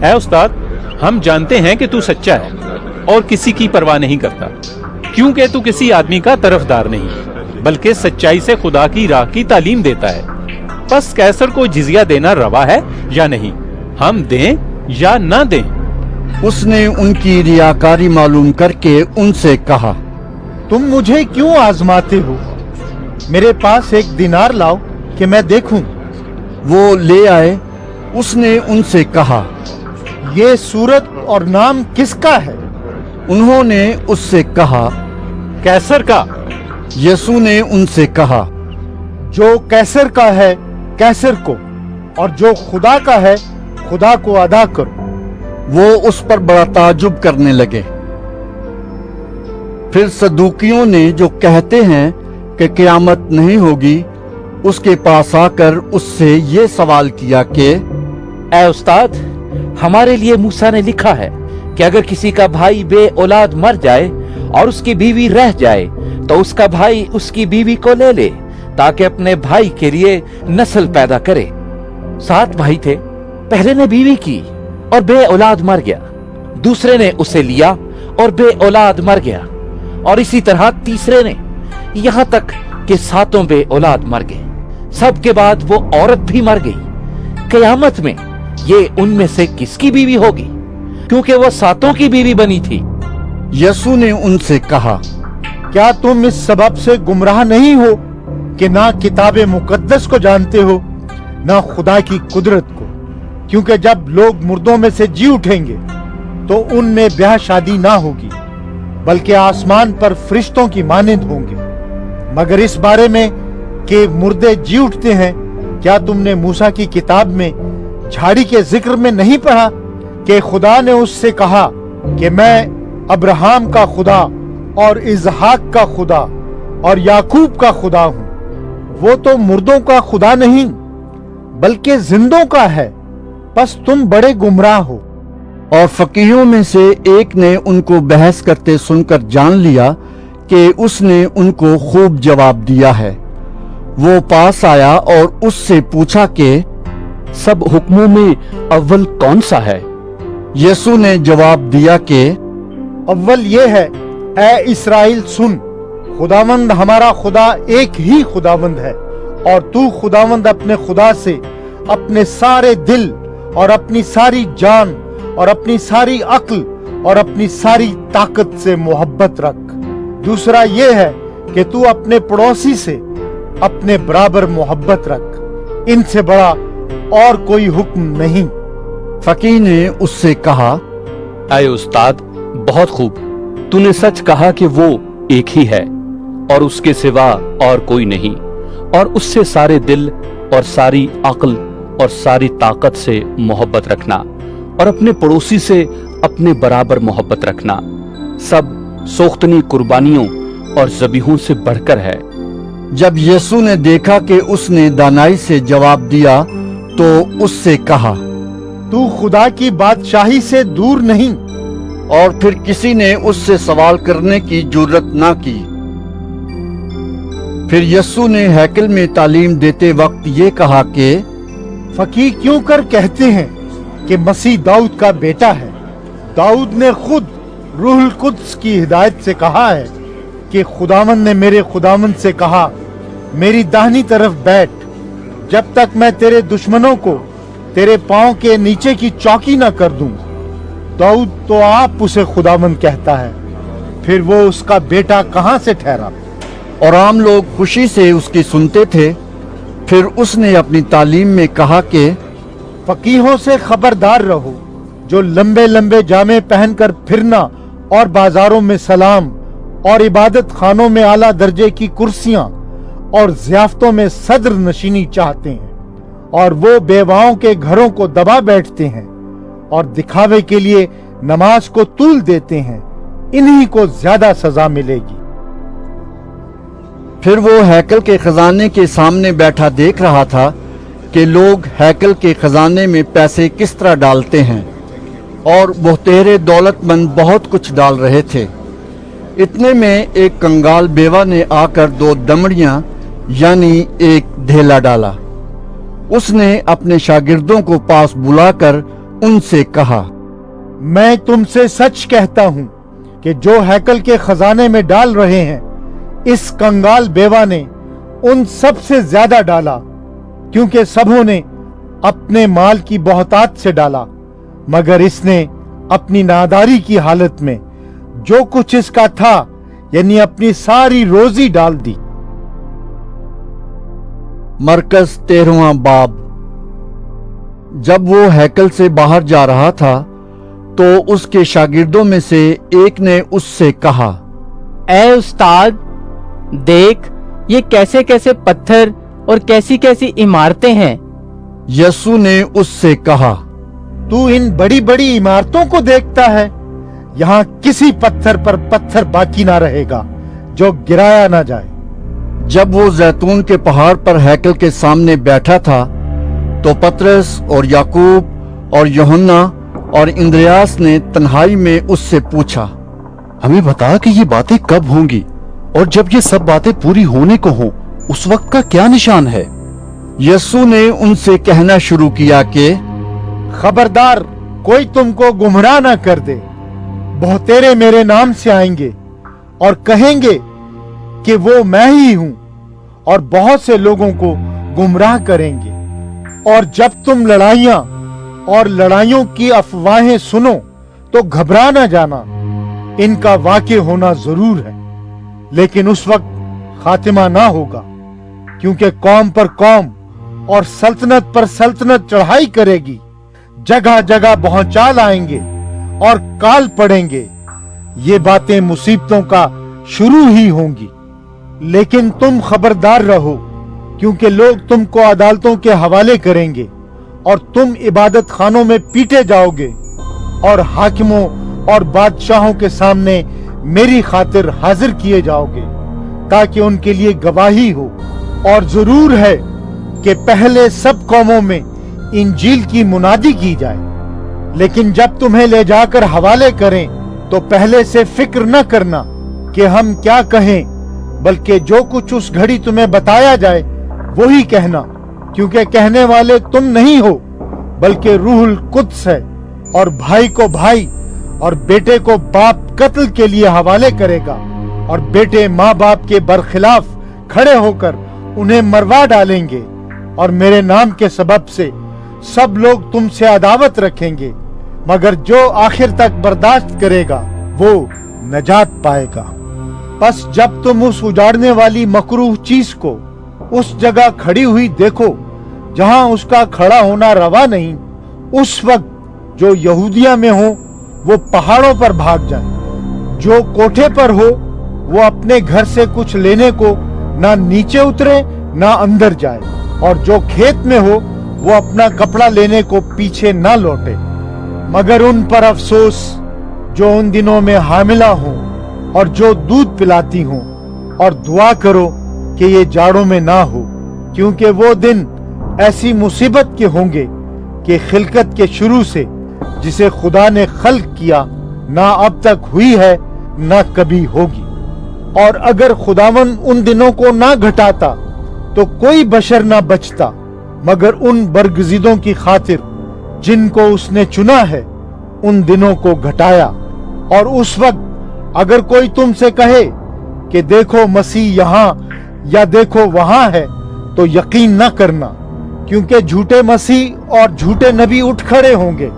ऐ उस्ताद, हम जानते हैं कि तू सच्चा है और किसी की परवाह नहीं करता, क्योंकि तू किसी आदमी का तरफदार नहीं, बल्कि सच्चाई से खुदा की राह की तालीम देता है। बस कैसर को जिजिया देना रवा है या नहीं, हम दें या ना दें। उसने उनकी रियाकारी मालूम करके उनसे कहा, तुम मुझे क्यों आजमाते हो? मेरे पास एक दिनार लाओ कि मैं देखूं। वो ले आए। उसने उनसे कहा, ये सूरत और नाम किसका है? उन्होंने उससे कहा, कैसर का। यीशु ने उनसे कहा, जो कैसर का है कैसर को, और जो खुदा का है खुदा को अदा करो। वो उस पर बड़ा ताजुब करने लगे। फिर सदूकियों ने, जो कहते हैं कि क़यामत नहीं होगी, उसके पास आकर उससे ये सवाल किया कि ऐ उस्ताद, हमारे लिए मूसा ने लिखा है कि अगर किसी का भाई बे औलाद मर जाए और उसकी बीवी रह जाए तो उसका भाई उसकी बीवी को ले ले, ताकि अपने भाई के लिए नस्ल पैदा करे। 7 भाई थे। पहले ने बीवी की और बे औलाद मर गया। दूसरे ने उसे लिया और बे औलाद मर गया, और इसी तरह तीसरे ने, यहां तक कि 7 बे औलाद मर गए। सबके बाद वो औरत भी मर गई। क़यामत में ये उनमें से किसकी बीवी होगी, क्योंकि वो 7 की बीवी बनी थी। यीशु ने उनसे कहा, क्या तुम इस सबब से गुमराह नहीं हो कि ना किताबे मुकद्दस को जानते हो, ना खुदा की कुदरत को? क्योंकि जब लोग मुर्दों में से जी उठेंगे तो उनमें ब्याह शादी ना होगी, बल्कि आसमान पर फरिश्तों की मानिंद होंगे। मगर इस बारे में कि मुर्दे जी उठते हैं, क्या तुमने मूसा की किताब में झाड़ी के जिक्र में नहीं पढ़ा कि खुदा ने उससे कहा कि मैं अब्राहम का खुदा और इजहाक का खुदा और याकूब का खुदा हूं। वो तो मुर्दों का खुदा नहीं बल्कि जिंदों का है। बस तुम बड़े गुमराह हो। और फकीहों में से एक ने उनको बहस करते सुनकर जान लिया कि उसने उनको खूब जवाब दिया है। वो पास आया और उससे पूछा कि सब हुक्मों में अव्वल कौन सा है? यीशु ने जवाब दिया कि अव्वल ये है, ऐ इस्राएल सुन, खुदावंद हमारा खुदा एक ही खुदावंद है, और तू खुदावंद अपने खुदा से अपने सारे दिल और अपनी सारी जान और अपनी सारी अक्ल और अपनी सारी ताकत से मोहब्बत रख। दूसरा ये है कि तू अपने पड़ोसी से अपने बराबर मोहब्बत रख। इनसे बड़ा और कोई हुक्म नहीं। फकीह ने उससे कहा, आए उस्ताद, बहुत खूब, तूने सच कहा कि वो एक ही है और उसके सिवा और कोई नहीं, और उससे सारे दिल और सारी अक्ल और सारी ताकत से मोहब्बत रखना, और अपने पड़ोसी से अपने बराबर मोहब्बत रखना, सब सोख्तनी कुर्बानियों और ज़बीहों से बढ़कर है। जब यीशु ने देखा कि उसने दानाई से जवाब दिया तो उससे कहा, तू खुदा की बादशाही से दूर नहीं। और फिर किसी ने उससे सवाल करने की जुर्रत ना की। फिर यीशु ने हैकल में तालीम देते वक्त ये कहा कि फकीह क्यों कर कहते हैं कि मसीह दाऊद का बेटा है। दाऊद ने खुद रूहुल कुद्स की हिदायत से कहा है कि खुदावंद ने मेरे खुदावंद से कहा, मेरी दाहिनी तरफ बैठ, जब तक मैं तेरे दुश्मनों को तेरे पांव के नीचे की चौकी न कर दूं। दाऊद तो आप उसे खुदावंद कहता है, फिर वो उसका बेटा कहां से ठहरा? और आम लोग खुशी से उसकी सुनते थे। फिर उसने अपनी तालीम में कहा कि फकीहों से खबरदार रहो, जो लंबे लंबे जामे पहनकर फिरना और बाजारों में सलाम और इबादत खानों में आला दर्जे की कुर्सियां और ज़ियाफ़तों में सदर नशीनी चाहते हैं, और वो बेवाओं के घरों को दबा बैठते हैं और दिखावे के लिए नमाज को तूल देते हैं। इन्हीं को ज्यादा सजा मिलेगी। फिर वो हैकल के खजाने के सामने बैठा देख रहा था कि लोग हैकल के खजाने में पैसे किस तरह डालते हैं, और बहुतेरे दौलतमंद बहुत कुछ डाल रहे थे। इतने में एक कंगाल बेवा ने आकर 2 दमड़ियां यानी एक ढेला डाला। उसने अपने शागिर्दों को पास बुलाकर उनसे कहा, मैं तुमसे सच कहता हूं कि जो हैकल के खजाने में डाल रहे हैं, इस कंगाल बेवा ने उन सब से ज्यादा डाला, क्योंकि सबों ने अपने माल की बहुतात से डाला, मगर इसने अपनी नादारी की हालत में जो कुछ इसका था यानी अपनी सारी रोजी डाल दी। मरकज 13वां बाब। जब वो हैकल से बाहर जा रहा था तो उसके शागिर्दों में से एक ने उससे कहा, ए उस्ताद, देख ये कैसे कैसे पत्थर और कैसी कैसी इमारतें हैं। यसू ने उससे कहा, तू इन बड़ी बड़ी इमारतों को देखता है? यहाँ किसी पत्थर पर पत्थर बाकी ना रहेगा जो गिराया ना जाए। जब वो जैतून के पहाड़ पर हैकल के सामने बैठा था तो पतरस और याकूब और यूहन्ना और इंद्रियास ने तन्हाई में उससे पूछा, हमें बता कि ये बातें कब होंगी और जब ये सब बातें पूरी होने को हों उस वक्त का क्या निशान है? यसू ने उनसे कहना शुरू किया कि खबरदार, कोई तुमको गुमराह न कर दे। बहुतेरे मेरे नाम से आएंगे और कहेंगे कि वो मैं ही हूं, और बहुत से लोगों को गुमराह करेंगे। और जब तुम लड़ाइयां और लड़ाइयों की अफवाहें सुनो तो घबरा न जाना, इनका वाक़े होना जरूर है, लेकिन उस वक्त खातिमा ना होगा, क्योंकि कौम पर कौम और सल्तनत पर सल्तनत चढ़ाई करेगी, जगह जगह भौचाल आएंगे और काल पड़ेंगे। ये बातें मुसीबतों का शुरू ही होंगी। लेकिन तुम खबरदार रहो, क्योंकि लोग तुमको अदालतों के हवाले करेंगे और तुम इबादत खानों में पीटे जाओगे और हाकिमों और बादशाहों के सामने मेरी खातिर हाजिर किए जाओगे, ताकि उनके लिए गवाही हो। और जरूर है कि पहले सब कौमों में इंजील की मुनादी की जाए। लेकिन जब तुम्हें ले जाकर हवाले करें तो पहले से फिक्र न करना कि हम क्या कहें, बल्कि जो कुछ उस घड़ी तुम्हें बताया जाए वही कहना, क्योंकि कहने वाले तुम नहीं हो बल्कि रूहुल कुद्स है। और भाई को भाई और बेटे को बाप कत्ल के लिए हवाले करेगा, और बेटे माँ बाप के बरखिलाफ खड़े होकर उन्हें मरवा डालेंगे। और मेरे नाम के सबब से सब लोग तुमसे अदावत रखेंगे, मगर जो आखिर तक बर्दाश्त करेगा वो नजात पाएगा। बस जब तुम उस उजाड़ने वाली मकरूह चीज को उस जगह खड़ी हुई देखो जहां उसका खड़ा होना रवा नहीं, उस वक्त जो यहूदिया में हो वो पहाड़ों पर भाग जाए। जो कोठे पर हो वो अपने घर से कुछ लेने को ना नीचे उतरे ना अंदर जाए, और जो खेत में हो वो अपना कपड़ा लेने को पीछे ना लौटे। मगर उन पर अफसोस जो उन दिनों में हामिला हों और जो दूध पिलाती हों, और दुआ करो कि ये जाड़ों में ना हो, क्योंकि वो दिन ऐसी मुसीबत के होंगे कि खिलकत के शुरू से जिसे खुदा ने खल्क किया ना अब तक हुई है ना कभी होगी। और अगर खुदावन उन दिनों को ना घटाता तो कोई बशर ना बचता, मगर उन बरगजीदों की खातिर जिनको उसने चुना है उन दिनों को घटाया। और उस वक्त अगर कोई तुमसे कहे कि देखो मसीह यहाँ या देखो वहां है, तो यकीन न करना, क्योंकि झूठे मसीह और झूठे नबी उठ खड़े होंगे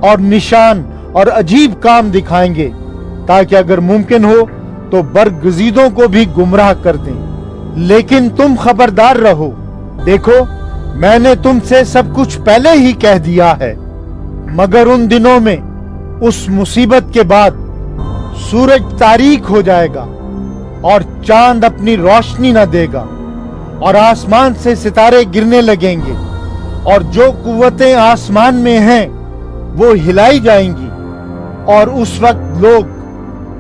और निशान और अजीब काम दिखाएंगे, ताकि अगर मुमकिन हो तो बरगजीदों को भी गुमराह कर दें। लेकिन तुम खबरदार रहो, देखो मैंने तुमसे सब कुछ पहले ही कह दिया है। मगर उन दिनों में उस मुसीबत के बाद सूरज तारीक हो जाएगा और चांद अपनी रोशनी न देगा, और आसमान से सितारे गिरने लगेंगे, और जो कुव्वतें आसमान में हैं वो हिलाई जाएंगी। और उस वक्त लोग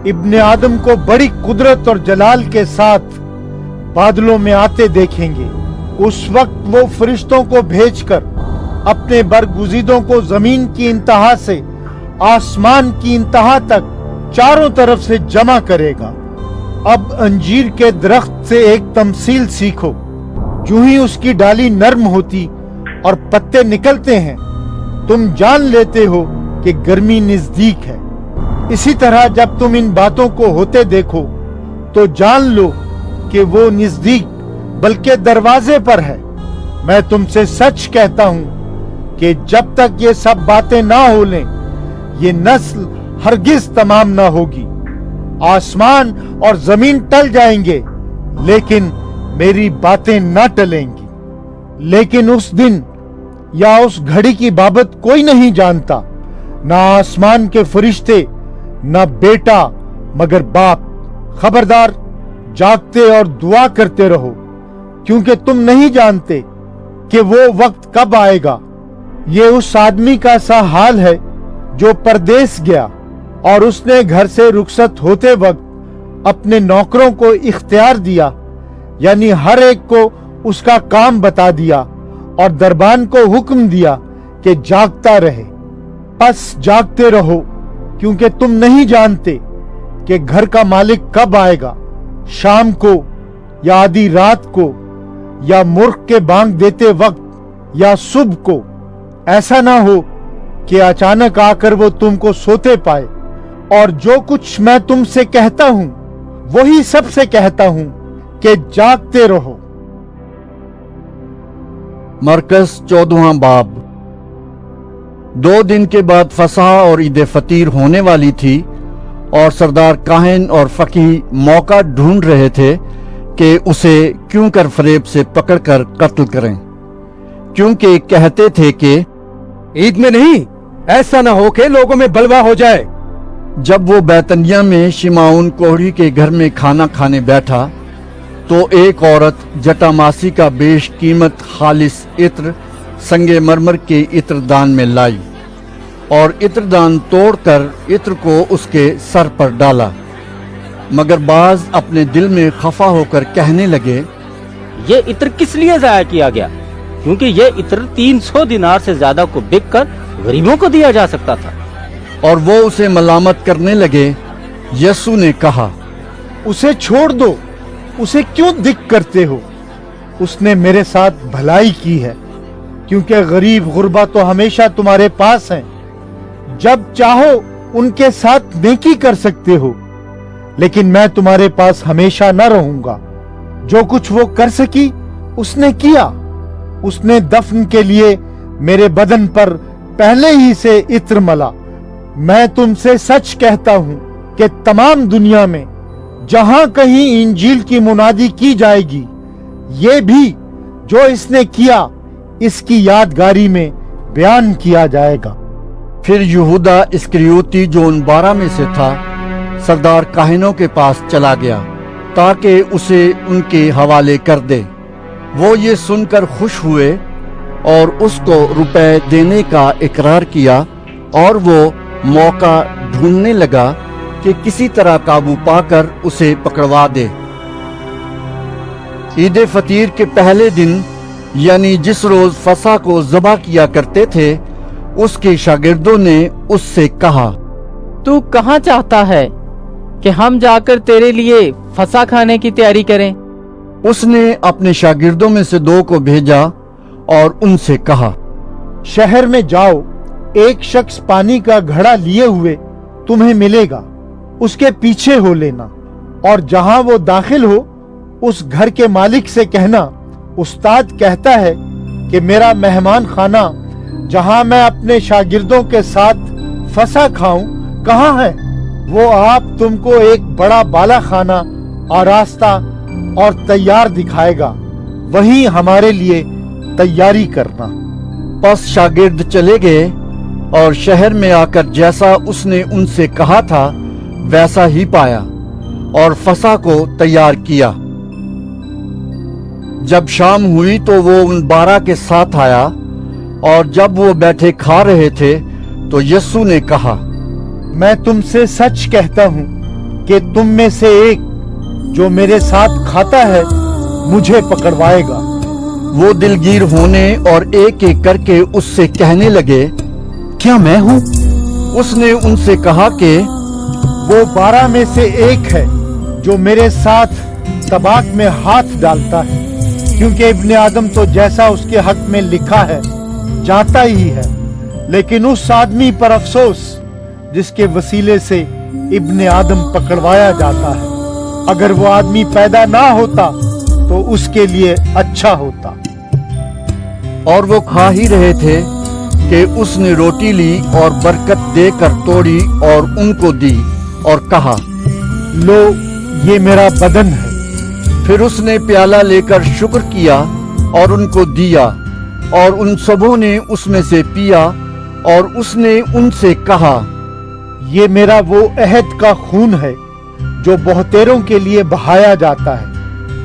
इब्ने आदम को बड़ी कुदरत और जलाल के साथ बादलों में आते देखेंगे। उस वक्त वो फरिश्तों को भेजकर अपने बरगुजीदों को जमीन की इंतहा से आसमान की इंतहा तक चारों तरफ से जमा करेगा। अब अंजीर के दरख्त से एक तमसील सीखो। जो ही उसकी डाली नर्म होती और पत्ते निकलते हैं, तुम जान लेते हो कि गर्मी नजदीक है। इसी तरह जब तुम इन बातों को होते देखो तो जान लो कि वो नजदीक बल्कि दरवाजे पर है। मैं तुमसे सच कहता हूं कि जब तक ये सब बातें ना हो लें, ये नस्ल हरगिज तमाम ना होगी। आसमान और जमीन टल जाएंगे, लेकिन मेरी बातें न टलेंगी। लेकिन उस दिन या उस घड़ी की बाबत कोई नहीं जानता, ना आसमान के फरिश्ते, ना बेटा, मगर बाप। खबरदार, जागते और दुआ करते रहो, क्योंकि तुम नहीं जानते कि वो वक्त कब आएगा। ये उस आदमी का सा हाल है जो परदेस गया और उसने घर से रुखसत होते वक्त अपने नौकरों को इख्तियार दिया, यानी हर एक को उसका काम बता दिया और दरबान को हुक्म दिया कि जागता रहे। बस जागते रहो, क्योंकि तुम नहीं जानते कि घर का मालिक कब आएगा, शाम को या आधी रात को या मूर्ख के बांग देते वक्त या सुबह को। ऐसा ना हो कि अचानक आकर वो तुमको सोते पाए। और जो कुछ मैं तुमसे कहता हूं वही सबसे कहता हूं कि जागते रहो। मरकस 14वां बाब। 2 दिन के बाद फसह और ईद फतीर होने वाली थी और सरदार काहिन और फकीह मौका ढूंढ रहे थे कि उसे क्यों कर फरेब से पकड़कर कत्ल करें, क्योंकि कहते थे कि ईद में नहीं, ऐसा ना हो कि लोगों में बलवा हो जाए। जब वो बैतनिया में शिमाउन कोहड़ी के घर में खाना खाने बैठा तो एक औरत जटामासी का बेश कीमत खालिस इत्र संगे मरमर के इत्रदान में लाई और इत्रदान तोड़कर इत्र को उसके सर पर डाला। मगर बाज अपने दिल में खफा होकर कहने लगे, ये इत्र किस लिए जाया किया गया, क्योंकि ये इत्र 300 दिनार से ज्यादा को बिककर गरीबों को दिया जा सकता था। और वो उसे मलामत करने लगे। यीशु ने कहा, उसे छोड़ दो, उसे क्यों दिक करते हो? उसने मेरे साथ भलाई की है, क्योंकि गरीब गुरबा तो हमेशा तुम्हारे पास हैं। जब चाहो उनके साथ नेकी कर सकते हो, लेकिन मैं तुम्हारे पास हमेशा न रहूंगा। जो कुछ वो कर सकी उसने किया। उसने दफन के लिए मेरे बदन पर पहले ही से इत्र मला। मैं तुमसे सच कहता हूं कि तमाम दुनिया में जहां कहीं इंजील की मुनादी की जाएगी, ये भी जो इसने किया इसकी यादगारी में बयान किया जाएगा। फिर यहूदा इस्करियोती जो उन 12 में से था, सरदार काहिनों के पास चला गया ताकि उसे उनके हवाले कर दे। वो ये सुनकर खुश हुए और उसको रुपए देने का इकरार किया और वो मौका ढूंढने लगा कि किसी तरह काबू पाकर उसे पकड़वा दे। ईद फतीर के पहले दिन, यानी जिस रोज फसह को ज़बह किया करते थे, उसके शागिर्दों ने उससे कहा, तू कहाँ चाहता है कि हम जाकर तेरे लिए फसह खाने की तैयारी करें? उसने अपने शागिर्दों में से 2 को भेजा और उनसे कहा, शहर में जाओ, एक शख्स पानी का घड़ा लिए हुए तुम्हें मिलेगा, उसके पीछे हो लेना। और जहां वो दाखिल हो, उस घर के मालिक से कहना, उस्ताद कहता है कि मेरा मेहमान खाना जहां मैं अपने शागिर्दों के साथ फसह खाऊं कहाँ है? वो आप तुमको एक बड़ा बाला खाना आरास्ता और तैयार दिखाएगा, वहीं हमारे लिए तैयारी करना। बस शागिर्द चले गए और शहर में आकर जैसा उसने उनसे कहा था वैसा ही पाया और फसह को तैयार किया। जब शाम हुई तो वो उन 12 के साथ आया और जब वो बैठे खा रहे थे तो यीशु ने कहा, मैं तुमसे सच कहता हूं कि तुम में से एक जो मेरे साथ खाता है मुझे पकड़वाएगा। वो दिलगीर होने और एक एक करके उससे कहने लगे, क्या मैं हूं? उसने उनसे कहा कि वो 12 में से एक है जो मेरे साथ तबाक में हाथ डालता है, क्योंकि इब्ने आदम तो जैसा उसके हक में लिखा है जाता ही है। लेकिन उस आदमी पर अफसोस जिसके वसीले से इब्ने आदम पकड़वाया जाता है। अगर वो आदमी पैदा ना होता तो उसके लिए अच्छा होता। और वो खा ही रहे थे कि उसने रोटी ली और बरकत देकर तोड़ी और उनको दी और कहा, लो ये मेरा बदन है। फिर उसने प्याला लेकर शुक्र किया और उनको दिया, और उन सबों ने उसमें से पिया, और उसने उनसे कहा, ये मेरा वो अहद का खून है जो बहुतेरों के लिए बहाया जाता है।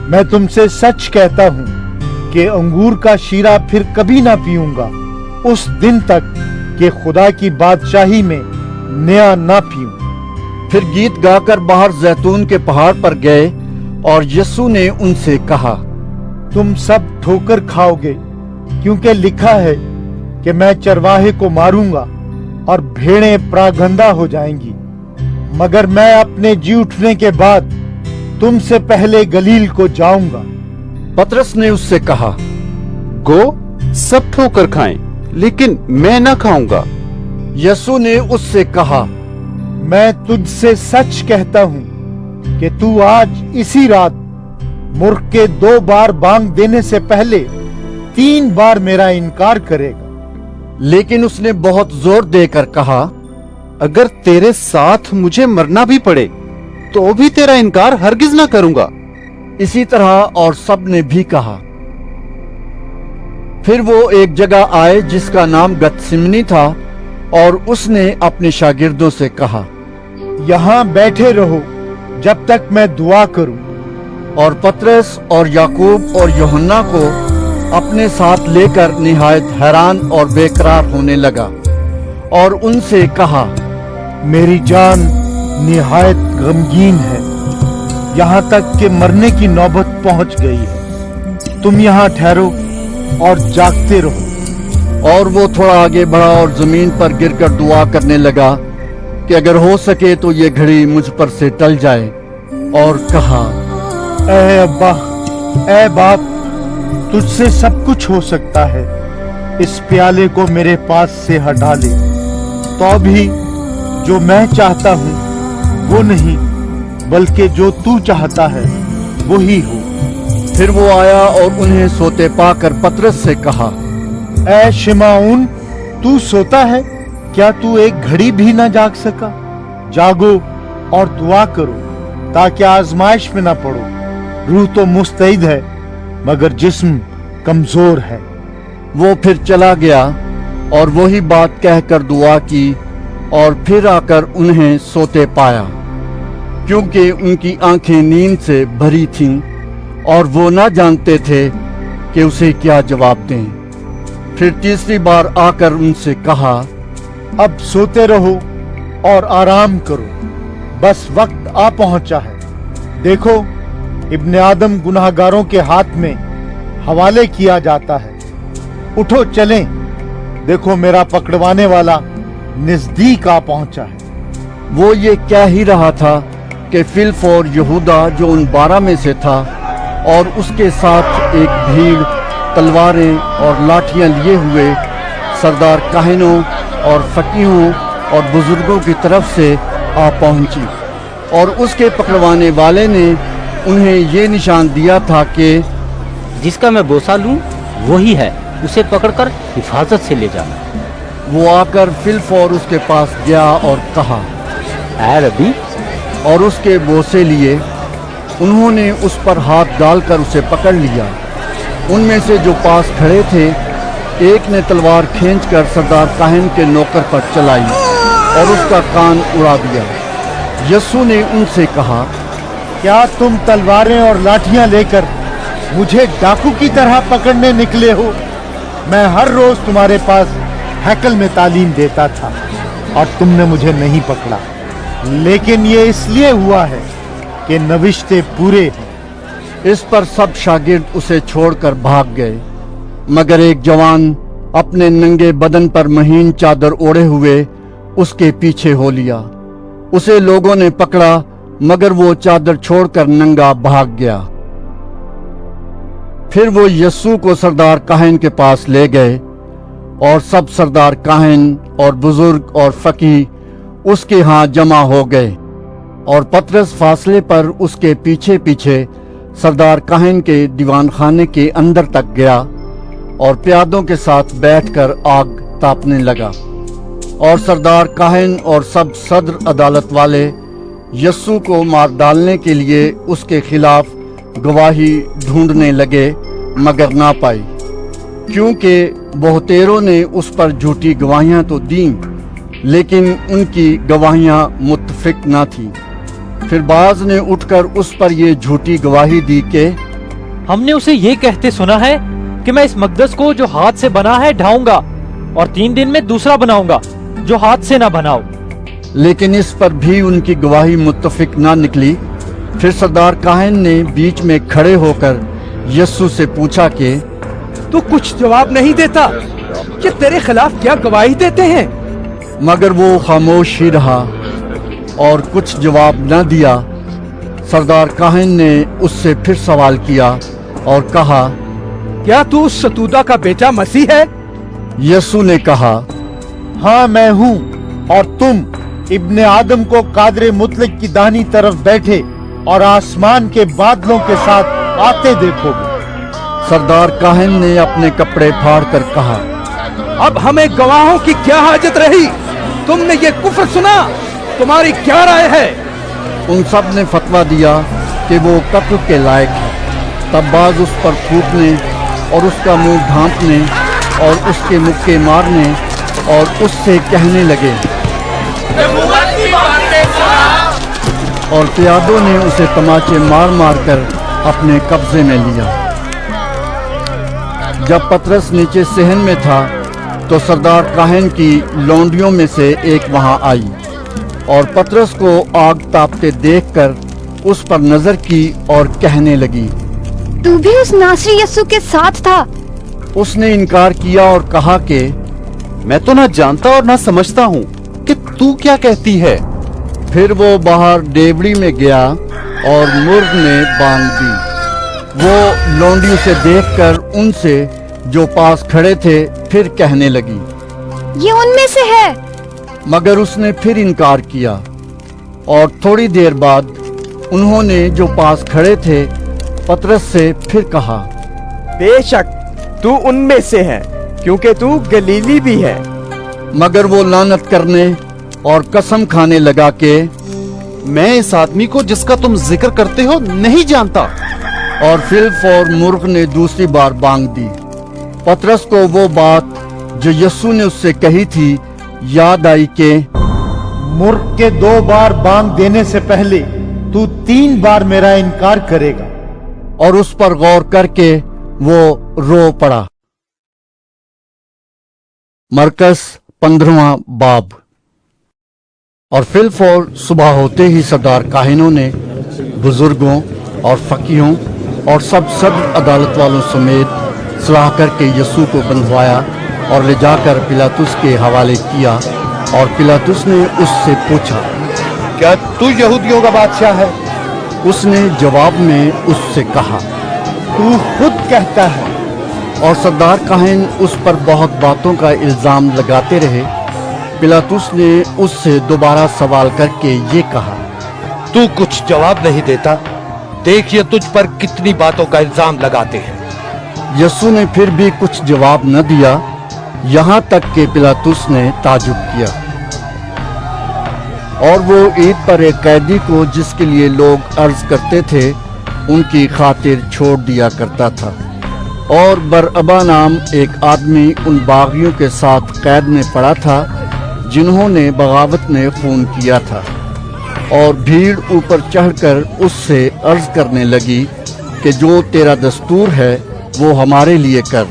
मैं तुमसे सच कहता हूँ कि अंगूर का शीरा फिर कभी ना पीऊंगा, उस दिन तक कि खुदा की बादशाही में नया ना पीऊं। फिर गीत गाकर बाहर जैतून के पहाड़ पर गए, और यीशु ने उनसे कहा, तुम सब ठोकर खाओगे, क्योंकि लिखा है कि मैं चरवाहे को मारूंगा और भेड़ें प्रागंदा हो जाएंगी। मगर मैं अपने जी उठने के बाद तुमसे पहले गलील को जाऊंगा। पतरस ने उससे कहा, गो, सब ठोकर खाएं, लेकिन मैं ना खाऊंगा। यीशु ने उससे कहा, मैं तुझसे सच कहता हूं कि तू आज इसी रात मूर्ख के 2 बार बांग देने से पहले 3 बार मेरा इनकार करेगा। लेकिन उसने बहुत जोर देकर कहा, अगर तेरे साथ मुझे मरना भी पड़े तो भी तेरा इनकार हरगिज ना करूंगा। इसी तरह और सब ने भी कहा। फिर वो एक जगह आए जिसका नाम गतसिमनी था, और उसने अपने शागिर्दों से कहा, यहां बैठे रहो जब तक मैं दुआ करूं। और पतरस और याकूब और यूहन्ना को अपने साथ लेकर निहायत हैरान और बेकरार होने लगा, और उनसे कहा, मेरी जान निहायत गमगीन है, यहाँ तक कि मरने की नौबत पहुंच गई है। तुम यहाँ ठहरो और जागते रहो। और वो थोड़ा आगे बढ़ा और जमीन पर गिरकर दुआ करने लगा कि अगर हो सके तो ये घड़ी मुझ पर से टल जाए, और कहा, ऐ अब्बा, ऐ बाप, तुझसे सब कुछ हो सकता है। इस प्याले को मेरे पास से हटा ले, तो भी जो मैं चाहता हूँ वो नहीं, बल्कि जो तू चाहता है वो ही हो। फिर वो आया और उन्हें सोते पाकर पतरस से कहा, ऐ शिमाउन, तू सोता है? क्या तू एक घड़ी भी ना जाग सका? जागो और दुआ करो, ताकि आजमाइश में ना पड़ो। रूह तो मुस्तैद है, मगर जिस्म कमजोर है। वो फिर चला गया और वही बात कहकर दुआ की, और फिर आकर उन्हें सोते पाया, क्योंकि उनकी आंखें नींद से भरी थीं, और वो ना जानते थे कि उसे क्या जवाब दें। फिर तीसरी बार आकर उनसे कहा, अब सोते रहो और आराम करो, बस वक्त आ पहुंचा है। देखो, इब्ने आदम गुनाहगारों के हाथ में हवाले किया जाता है। उठो चलें, देखो मेरा पकड़वाने वाला नजदीक आ पहुंचा है। वो ये कह ही रहा था कि फिलिप और यहूदा जो उन 12 में से था, और उसके साथ एक भीड़ तलवारें और लाठियां लिए हुए सरदार काहिनों और फकीहों और बुजुर्गों की तरफ से आ पहुंची, और उसके पकड़वाने वाले ने उन्हें ये निशान दिया था कि जिसका मैं बोसा लूं वही है, उसे पकड़कर हिफाजत से ले जाना। वो आकर फिलिप और उसके पास गया और कहा, ऐ रब्बी, और उसके बोसे लिए। उन्होंने उस पर हाथ डालकर उसे पकड़ लिया। उनमें से जो पास खड़े थे, एक ने तलवार खींचकर सरदार काहिन के नौकर पर चलाई और उसका कान उड़ा दिया। यीशु ने उनसे कहा, क्या तुम तलवारें और लाठियां लेकर मुझे डाकू की तरह पकड़ने निकले हो? मैं हर रोज तुम्हारे पास हैकल में तालीम देता था और तुमने मुझे नहीं पकड़ा, लेकिन ये इसलिए हुआ है कि नविश्ते पूरे हैं। इस पर सब शागिर्द उसे छोड़कर भाग गए, मगर एक जवान अपने नंगे बदन पर महीन चादर ओढ़े हुए उसके पीछे हो लिया। उसे लोगों ने पकड़ा, मगर वो चादर छोड़कर नंगा भाग गया। फिर वो यीशु को सरदार काहिन के पास ले गए, और सब सरदार काहिन और बुजुर्ग और फकीह उसके यहाँ जमा हो गए। और पतरस फासले पर उसके पीछे पीछे सरदार काहिन के दीवान खाने के अंदर तक गया, और प्यादों के साथ बैठकर आग तापने लगा। और सरदार काहिन और सब सदर अदालत वाले यस्सु को मार डालने के लिए उसके खिलाफ गवाही ढूंढने लगे मगर ना पाई, क्योंकि बहुतेरों ने उस पर झूठी गवाहियां तो दी लेकिन उनकी गवाहियां मुत्तफिक ना थी। फिर बाज ने उठकर उस पर ये झूठी गवाही दी कि हमने उसे ये कहते सुना है कि मैं इस मकदस को जो हाथ से बना है ढाऊंगा और 3 दिन में दूसरा बनाऊंगा जो हाथ से ना बनाओ। लेकिन इस पर भी उनकी गवाही मुत्तफिक ना निकली। फिर सरदार काहन ने बीच में खड़े होकर यस्सु से पूछा कि तू कुछ जवाब नहीं देता कि तेरे खिलाफ क्या गवाही देते हैं? मगर वो खामोश ही रहा और कुछ जवाब न दिया। सरदार काहन ने उससे फिर सवाल किया और कहा, क्या तू उस सतूदा का बेटा मसीह है? यस्सु ने कहा, हाँ मैं हूँ, और तुम इब्ने आदम को कादरे मुतलक की दाहिनी तरफ बैठे और आसमान के बादलों के साथ आते देखोगे। सरदार काहन ने अपने कपड़े फाड़ कर कहा, अब हमें गवाहों की क्या हाजत रही? तुमने ये कुफ्र सुना, तुम्हारी क्या राय है? उन सब ने फतवा दिया कि वो कत्ल के लायक है। तब बाज उस पर फूटने और उसका मुंह ढांपने और उसके मुक्के मारने और उससे कहने लगे, और प्यादों ने उसे तमाचे मार मार कर अपने कब्जे में लिया। जब पतरस नीचे सहन में था तो सरदार काहन की लौंडियों में से एक वहां आई और पतरस को आग तापते देखकर उस पर नजर की और कहने लगी, तू भी उस नासरी यस्सु के साथ था? उसने इनकार किया और कहा कि मैं तो ना जानता और ना समझता हूँ कि तू क्या कहती है। फिर वो बाहर डेवड़ी में गया और मुर्ग ने बांध दी। वो लौंडियों से देखकर उनसे जो पास खड़े थे फिर कहने लगी, ये उनमें से है। मगर उसने फिर इनकार किया। और थोड़ी देर बाद उन्होंने जो पास खड़े थे पतरस से फिर कहा, बेशक तू उनमें से है, क्योंकि तू गलीली भी है। मगर वो लानत करने और कसम खाने लगा कि मैं इस आदमी को जिसका तुम जिक्र करते हो नहीं जानता। और फिर और मुर्ग ने दूसरी बार बांग दी। पतरस को वो बात जो यस्सु ने उससे कही थी याद आई कि मुर्ग के 2 बार बांग देने से पहले तू 3 बार मेरा इनकार करेगा। और उस पर गौर करके वो रो पड़ा। मरकस 15वां बाब। और फिलफौर सुबह होते ही सरदार काहिनों ने बुजुर्गों और फकीहों और सब सदर अदालत वालों समेत सलाह करके यस्सु को बंधवाया और ले जाकर पिलातुस के हवाले किया। और पिलातुस ने उससे पूछा, क्या तू यहूदियों का बादशाह है? उसने जवाब में उससे कहा, तू खुद कहता है। और सरदार काहिन उस पर बहुत बातों का इल्जाम लगाते रहे। पिलातुस ने उससे दोबारा सवाल करके ये कहा, तू कुछ जवाब नहीं देता, देखिए तुझ पर कितनी बातों का इल्जाम लगाते हैं। यस्सु ने फिर भी कुछ जवाब न दिया, यहाँ तक कि पिलातुस ने ताजुब किया। और वो ईद पर एक कैदी को जिसके लिए लोग अर्ज करते थे उनकी खातिर छोड़ दिया करता था। और बरअबा नाम एक आदमी उन बागियों के साथ कैद में पड़ा था जिन्होंने बगावत में खून किया था। और भीड़ ऊपर चढ़कर उससे अर्ज करने लगी कि जो तेरा दस्तूर है वो हमारे लिए कर।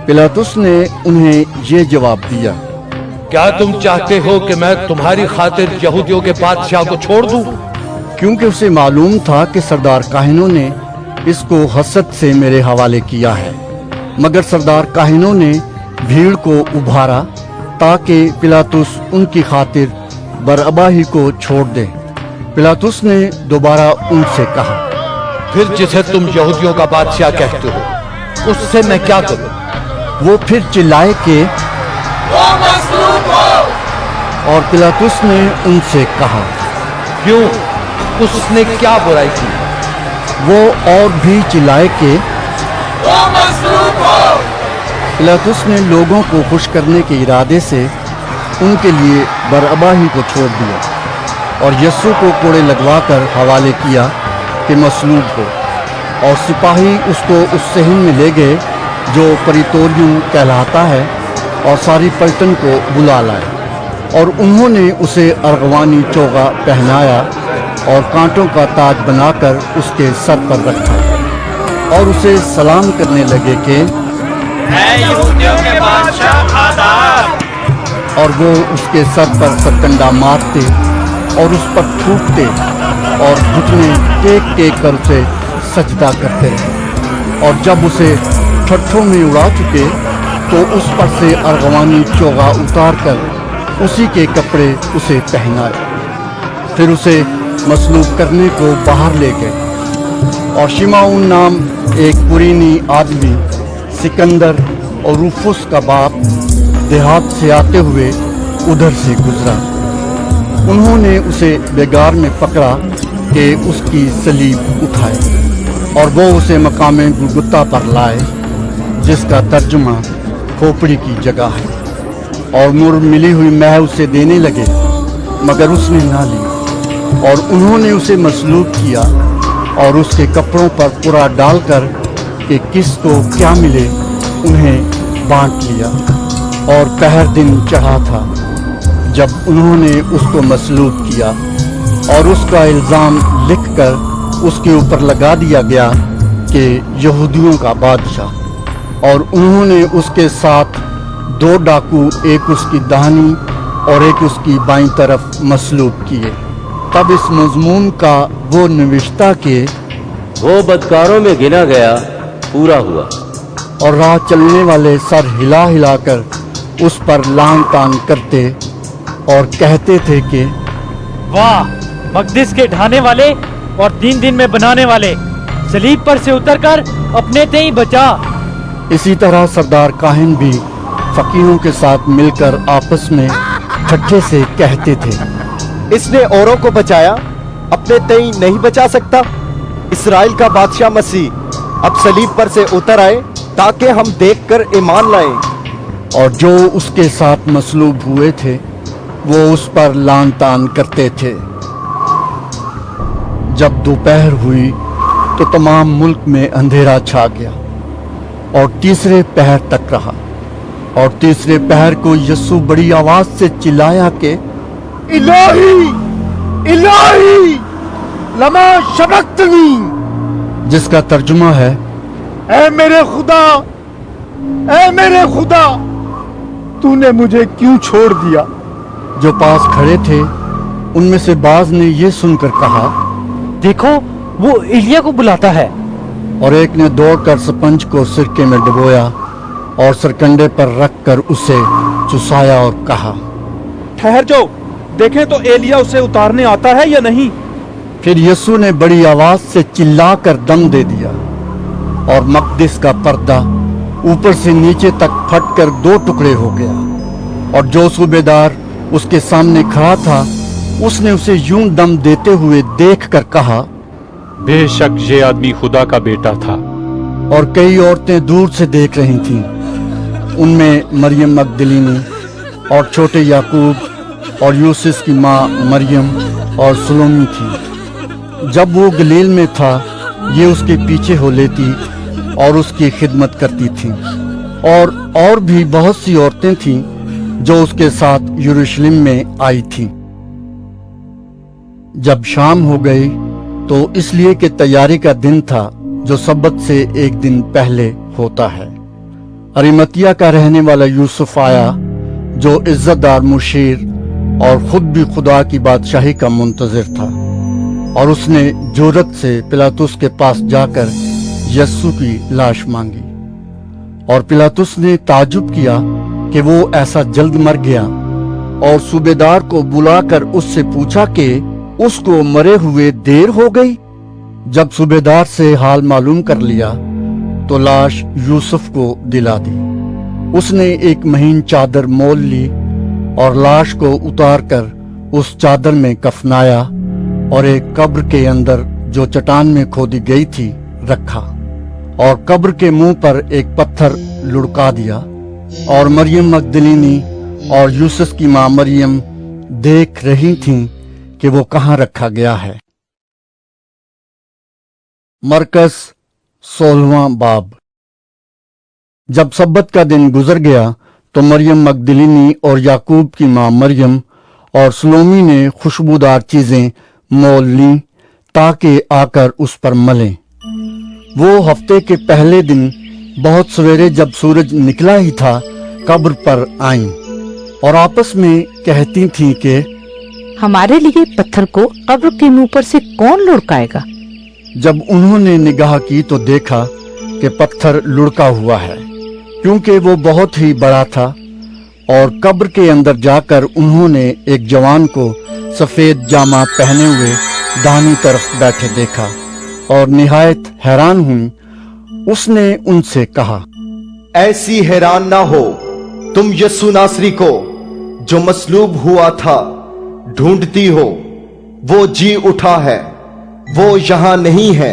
पिलातुस ने उन्हें ये जवाब दिया, क्या तुम चाहते हो कि मैं तुम्हारी खातिर यहूदियों के बादशाह को छोड़ दूं? क्योंकि उसे मालूम था कि सरदार काहिनों ने इसको हसद से मेरे हवाले किया है। मगर सरदार काहिनों ने भीड़ को उभारा ताकि पिलातुस उनकी खातिर बरअबा ही को छोड़ दे। पिलातुस ने दोबारा उनसे कहा, फिर जिसे तुम यहूदियों का बादशाह कहते हो उससे मैं क्या करूं? वो फिर चिल्लाए कि वो मसलूब हो। और पिलातुस ने उनसे कहा, क्यों? उसने क्या बुराई की? वो और भी चिल्लाए कि वो मसलूब हो। पिलातुस ने लोगों को खुश करने के इरादे से उनके लिए बरअबा ही को छोड़ दिया। اور یسوع کو کوڑے لگوا کر حوالے کیا کہ مصلوب ہو، اور سپاہی اس کو اس صحن میں لے گئے جو پریتوریوم کہلاتا ہے، اور ساری پلٹن کو بلا لائے، اور انہوں نے اسے ارغوانی چوغا پہنایا اور کانٹوں کا تاج بنا کر اس کے سر پر رکھا، اور اسے سلام کرنے لگے کہ اے یہودیوں کے بادشاہ آداب، اور وہ اس کے سر پر سرکنڈا مارتے اور اس پر تھوکتے اور گھٹنے ٹیک ٹیک کر اسے سجدہ کرتے رہے، اور جب اسے ٹھٹھوں میں اڑا چکے تو اس پر سے ارغوانی چوغا اتار کر اسی کے کپڑے اسے پہنائے، پھر اسے مصلوب کرنے کو باہر لے گئے، اور شمعون نام ایک قرینی آدمی سکندر اور روفس کا باپ دیہات سے آتے ہوئے ادھر سے گزرا، انہوں نے اسے بیگار میں پکڑا کہ اس کی صلیب اٹھائے، اور وہ اسے مقام گلگتا پر لائے جس کا ترجمہ کھوپڑی کی جگہ ہے، اور مر ملی ہوئی مہ اسے دینے لگے مگر اس نے نہ لی، اور انہوں نے اسے مصلوب کیا اور اس کے کپڑوں پر پورا ڈال کر کہ کس کو کیا ملے انہیں بانٹ لیا، اور پہر دن چڑھا تھا جب انہوں نے اس کو مصلوب کیا، اور اس کا الزام لکھ کر اس کے اوپر لگا دیا گیا کہ یہودیوں کا بادشاہ، اور انہوں نے اس کے ساتھ 2 ڈاکو ایک اس کی داہنی اور ایک اس کی بائیں طرف مصلوب کیے۔ تب اس مضمون کا وہ نوشتہ کہ وہ بدکاروں میں گنا گیا پورا ہوا، اور راہ چلنے والے سر ہلا ہلا کر اس پر لان تان کرتے اور کہتے تھے کہ واہ، مقدس کے ڈھانے والے اور 3 دن میں بنانے والے، صلیب پر سے اتر کر اپنے تے ہی بچا۔ اسی طرح سردار کاہن بھی فقیروں کے ساتھ مل کر آپس میں ٹھٹھے سے کہتے تھے، اس نے اوروں کو بچایا، اپنے تئیں نہیں بچا سکتا؟ اسرائیل کا بادشاہ مسیح اب صلیب پر سے اتر آئے تاکہ ہم دیکھ کر ایمان لائیں۔ اور جو اس کے ساتھ مصلوب ہوئے تھے وہ اس پر لان تان کرتے تھے۔ جب دوپہر ہوئی تو تمام ملک میں اندھیرا چھا گیا اور تیسرے پہر تک رہا، اور تیسرے پہر کو یسوع بڑی آواز سے چلایا کہ الہی الہی لما شبقتنی، جس کا ترجمہ ہے اے میرے خدا، اے میرے خدا، تو نے مجھے کیوں چھوڑ دیا؟ جو پاس کھڑے تھے ان میں سے بعض نے یہ سن کر کہا، دیکھو وہ ایلیا کو بلاتا ہے، اور ایک نے دوڑ کر سپنج کو سرکے میں ڈبویا اور سرکنڈے پر رکھ کر اسے چسایا اور کہا، ٹھہر جاؤ، دیکھیں تو ایلیا اسے اتارنے آتا ہے یا نہیں۔ پھر یسوع نے بڑی آواز سے چلا کر دم دے دیا، اور مقدس کا پردہ اوپر سے نیچے تک پھٹ کر 2 ٹکڑے ہو گیا، اور جو صوبیدار اس کے سامنے کھڑا تھا اس نے اسے یوں دم دیتے ہوئے دیکھ کر کہا، بے شک یہ آدمی خدا کا بیٹا تھا۔ اور کئی عورتیں دور سے دیکھ رہی تھیں، ان میں مریم مگدلینی اور چھوٹے یعقوب اور یوسف کی ماں مریم اور سلومی تھی۔ جب وہ گلیل میں تھا یہ اس کے پیچھے ہو لیتی اور اس کی خدمت کرتی تھیں، اور بھی بہت سی عورتیں تھیں جو اس کے ساتھ یروشلم میں آئی تھیں۔ جب شام ہو گئی تو اس لیے کہ تیاری کا دن تھا جو سبت سے 1 دن پہلے ہوتا ہے، ارمتیہ کا رہنے والا یوسف آیا جو عزت دار مشیر اور خود بھی خدا کی بادشاہی کا منتظر تھا، اور اس نے جرأت سے پلاطس کے پاس جا کر یسوع کی لاش مانگی، اور پلاطس نے تعجب کیا کہ وہ ایسا جلد مر گیا، اور صوبیدار کو بلا کر اس سے پوچھا کہ اس کو مرے ہوئے دیر ہو گئی۔ جب صوبیدار سے حال معلوم کر لیا تو لاش یوسف کو دلا دی۔ اس نے ایک مہین چادر مول لی اور لاش کو اتار کر اس چادر میں کفنایا اور ایک قبر کے اندر جو چٹان میں کھودی گئی تھی رکھا، اور قبر کے منہ پر ایک پتھر لڑکا دیا، اور مریم مگدلینی اور یوسف کی ماں مریم دیکھ رہی تھیں कि वो कहाँ रखा गया है। मरकस 16वां बाब। जब सब्बत का दिन गुजर गया तो मरियम मगदलिनी और याकूब की मां मरियम और सलोमी ने खुशबूदार चीजें मोल लीं ताकि आकर उस पर मलें। वो हफ्ते के पहले दिन बहुत सवेरे जब सूरज निकला ही था कब्र पर आईं और आपस में कहती थीं कि हमारे लिए पत्थर को कब्र के मुंह पर से कौन लुढ़काएगा। जब उन्होंने निगाह की तो देखा कि पत्थर लुढ़का हुआ है, क्योंकि वो बहुत ही बड़ा था। और कब्र के अंदर जाकर उन्होंने एक जवान को सफेद जामा पहने हुए दाहिनी तरफ बैठे देखा और निहायत हैरान हुई। उसने उनसे कहा, ऐसी हैरान ना हो, तुम यस्सु नासरी को जो मसलूब हुआ था ढूंढती हो। वो जी उठा है, वो यहां नहीं है।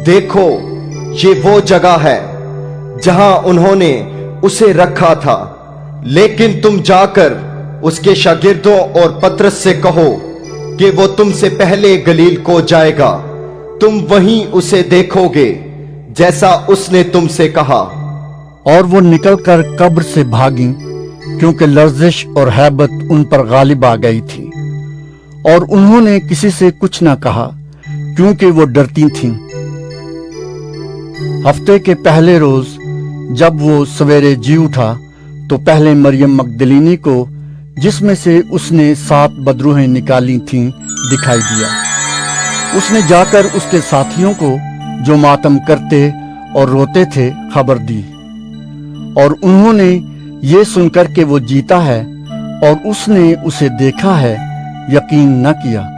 देखो, ये वो जगह है जहां उन्होंने उसे रखा था। लेकिन तुम जाकर उसके शागिर्दों और पतरस से कहो कि वो तुमसे पहले गलील को जाएगा। तुम वहीं उसे देखोगे जैसा उसने तुमसे कहा। और वो निकलकर कब्र से भागी, क्योंकि लर्जिश और हैबत उन पर गालिब आ गई थी। और उन्होंने किसी से कुछ न कहा, क्योंकि वो डरती थीं। हफ्ते के पहले रोज जब वो सवेरे जी उठा तो पहले मरियम मगदलिनी को, जिसमें से उसने 7 बदरूहें निकाली थीं, दिखाई दिया। उसने जाकर उसके साथियों को जो मातम करते और रोते थे खबर दी। और उन्होंने ये सुनकर कि वो जीता है और उसने उसे देखा है यकीन न किया।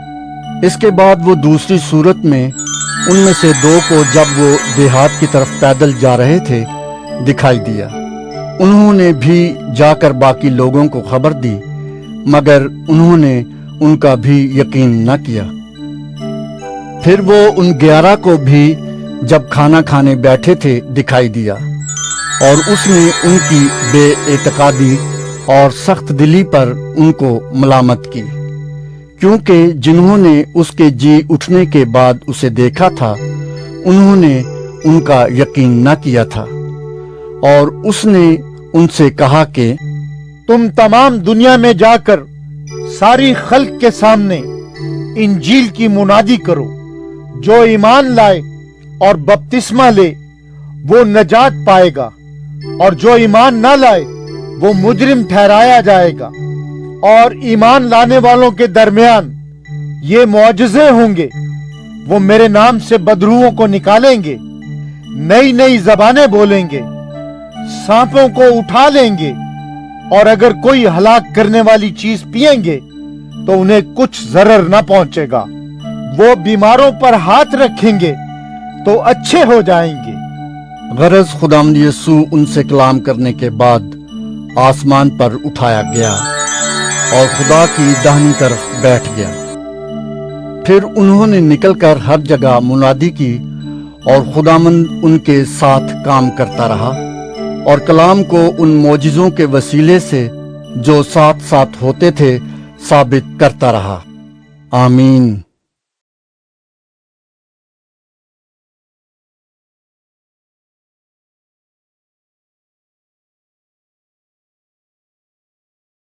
इसके बाद वो दूसरी सूरत में उनमें से 2 को जब वो देहात की तरफ पैदल जा रहे थे दिखाई दिया। उन्होंने भी जाकर बाकी लोगों को खबर दी, मगर उन्होंने उनका भी यकीन न किया। फिर वो उन 11 को भी जब खाना खाने बैठे थे दिखाई दिया और उसने उनकी बेएतकादी और सख्त दिली पर उनको मलामत की, क्योंकि जिन्होंने उसके जी उठने के बाद उसे देखा था उन्होंने उनका यकीन न किया था। और उसने उनसे कहा कि तुम तमाम दुनिया में जाकर सारी खल्क के सामने इंजील की मुनादी करो। जो ईमान लाए और बपतिस्मा ले वो नजात पाएगा, और जो ईमान ना लाए वो मुजरिम ठहराया जाएगा। और ईमान लाने वालों के दरमियान ये मौजज़े होंगे, वो मेरे नाम से बदरूहों को निकालेंगे, नई नई जबानें बोलेंगे, सांपों को उठा लेंगे, और अगर कोई हलाक करने वाली चीज पिएंगे तो उन्हें कुछ जरर न पहुंचेगा। वो बीमारों पर हाथ रखेंगे तो अच्छे हो जाएंगे। गरज खुदावंद यीशु उनसे कलाम करने के बाद आसमान पर उठाया गया और खुदा की दाहिनी तरफ बैठ गया। फिर उन्होंने निकलकर हर जगह मुनादी की और खुदावंद उनके साथ काम करता रहा और कलाम को उन मौजिज़ों के वसीले से जो साथ साथ होते थे साबित करता रहा। आमीन।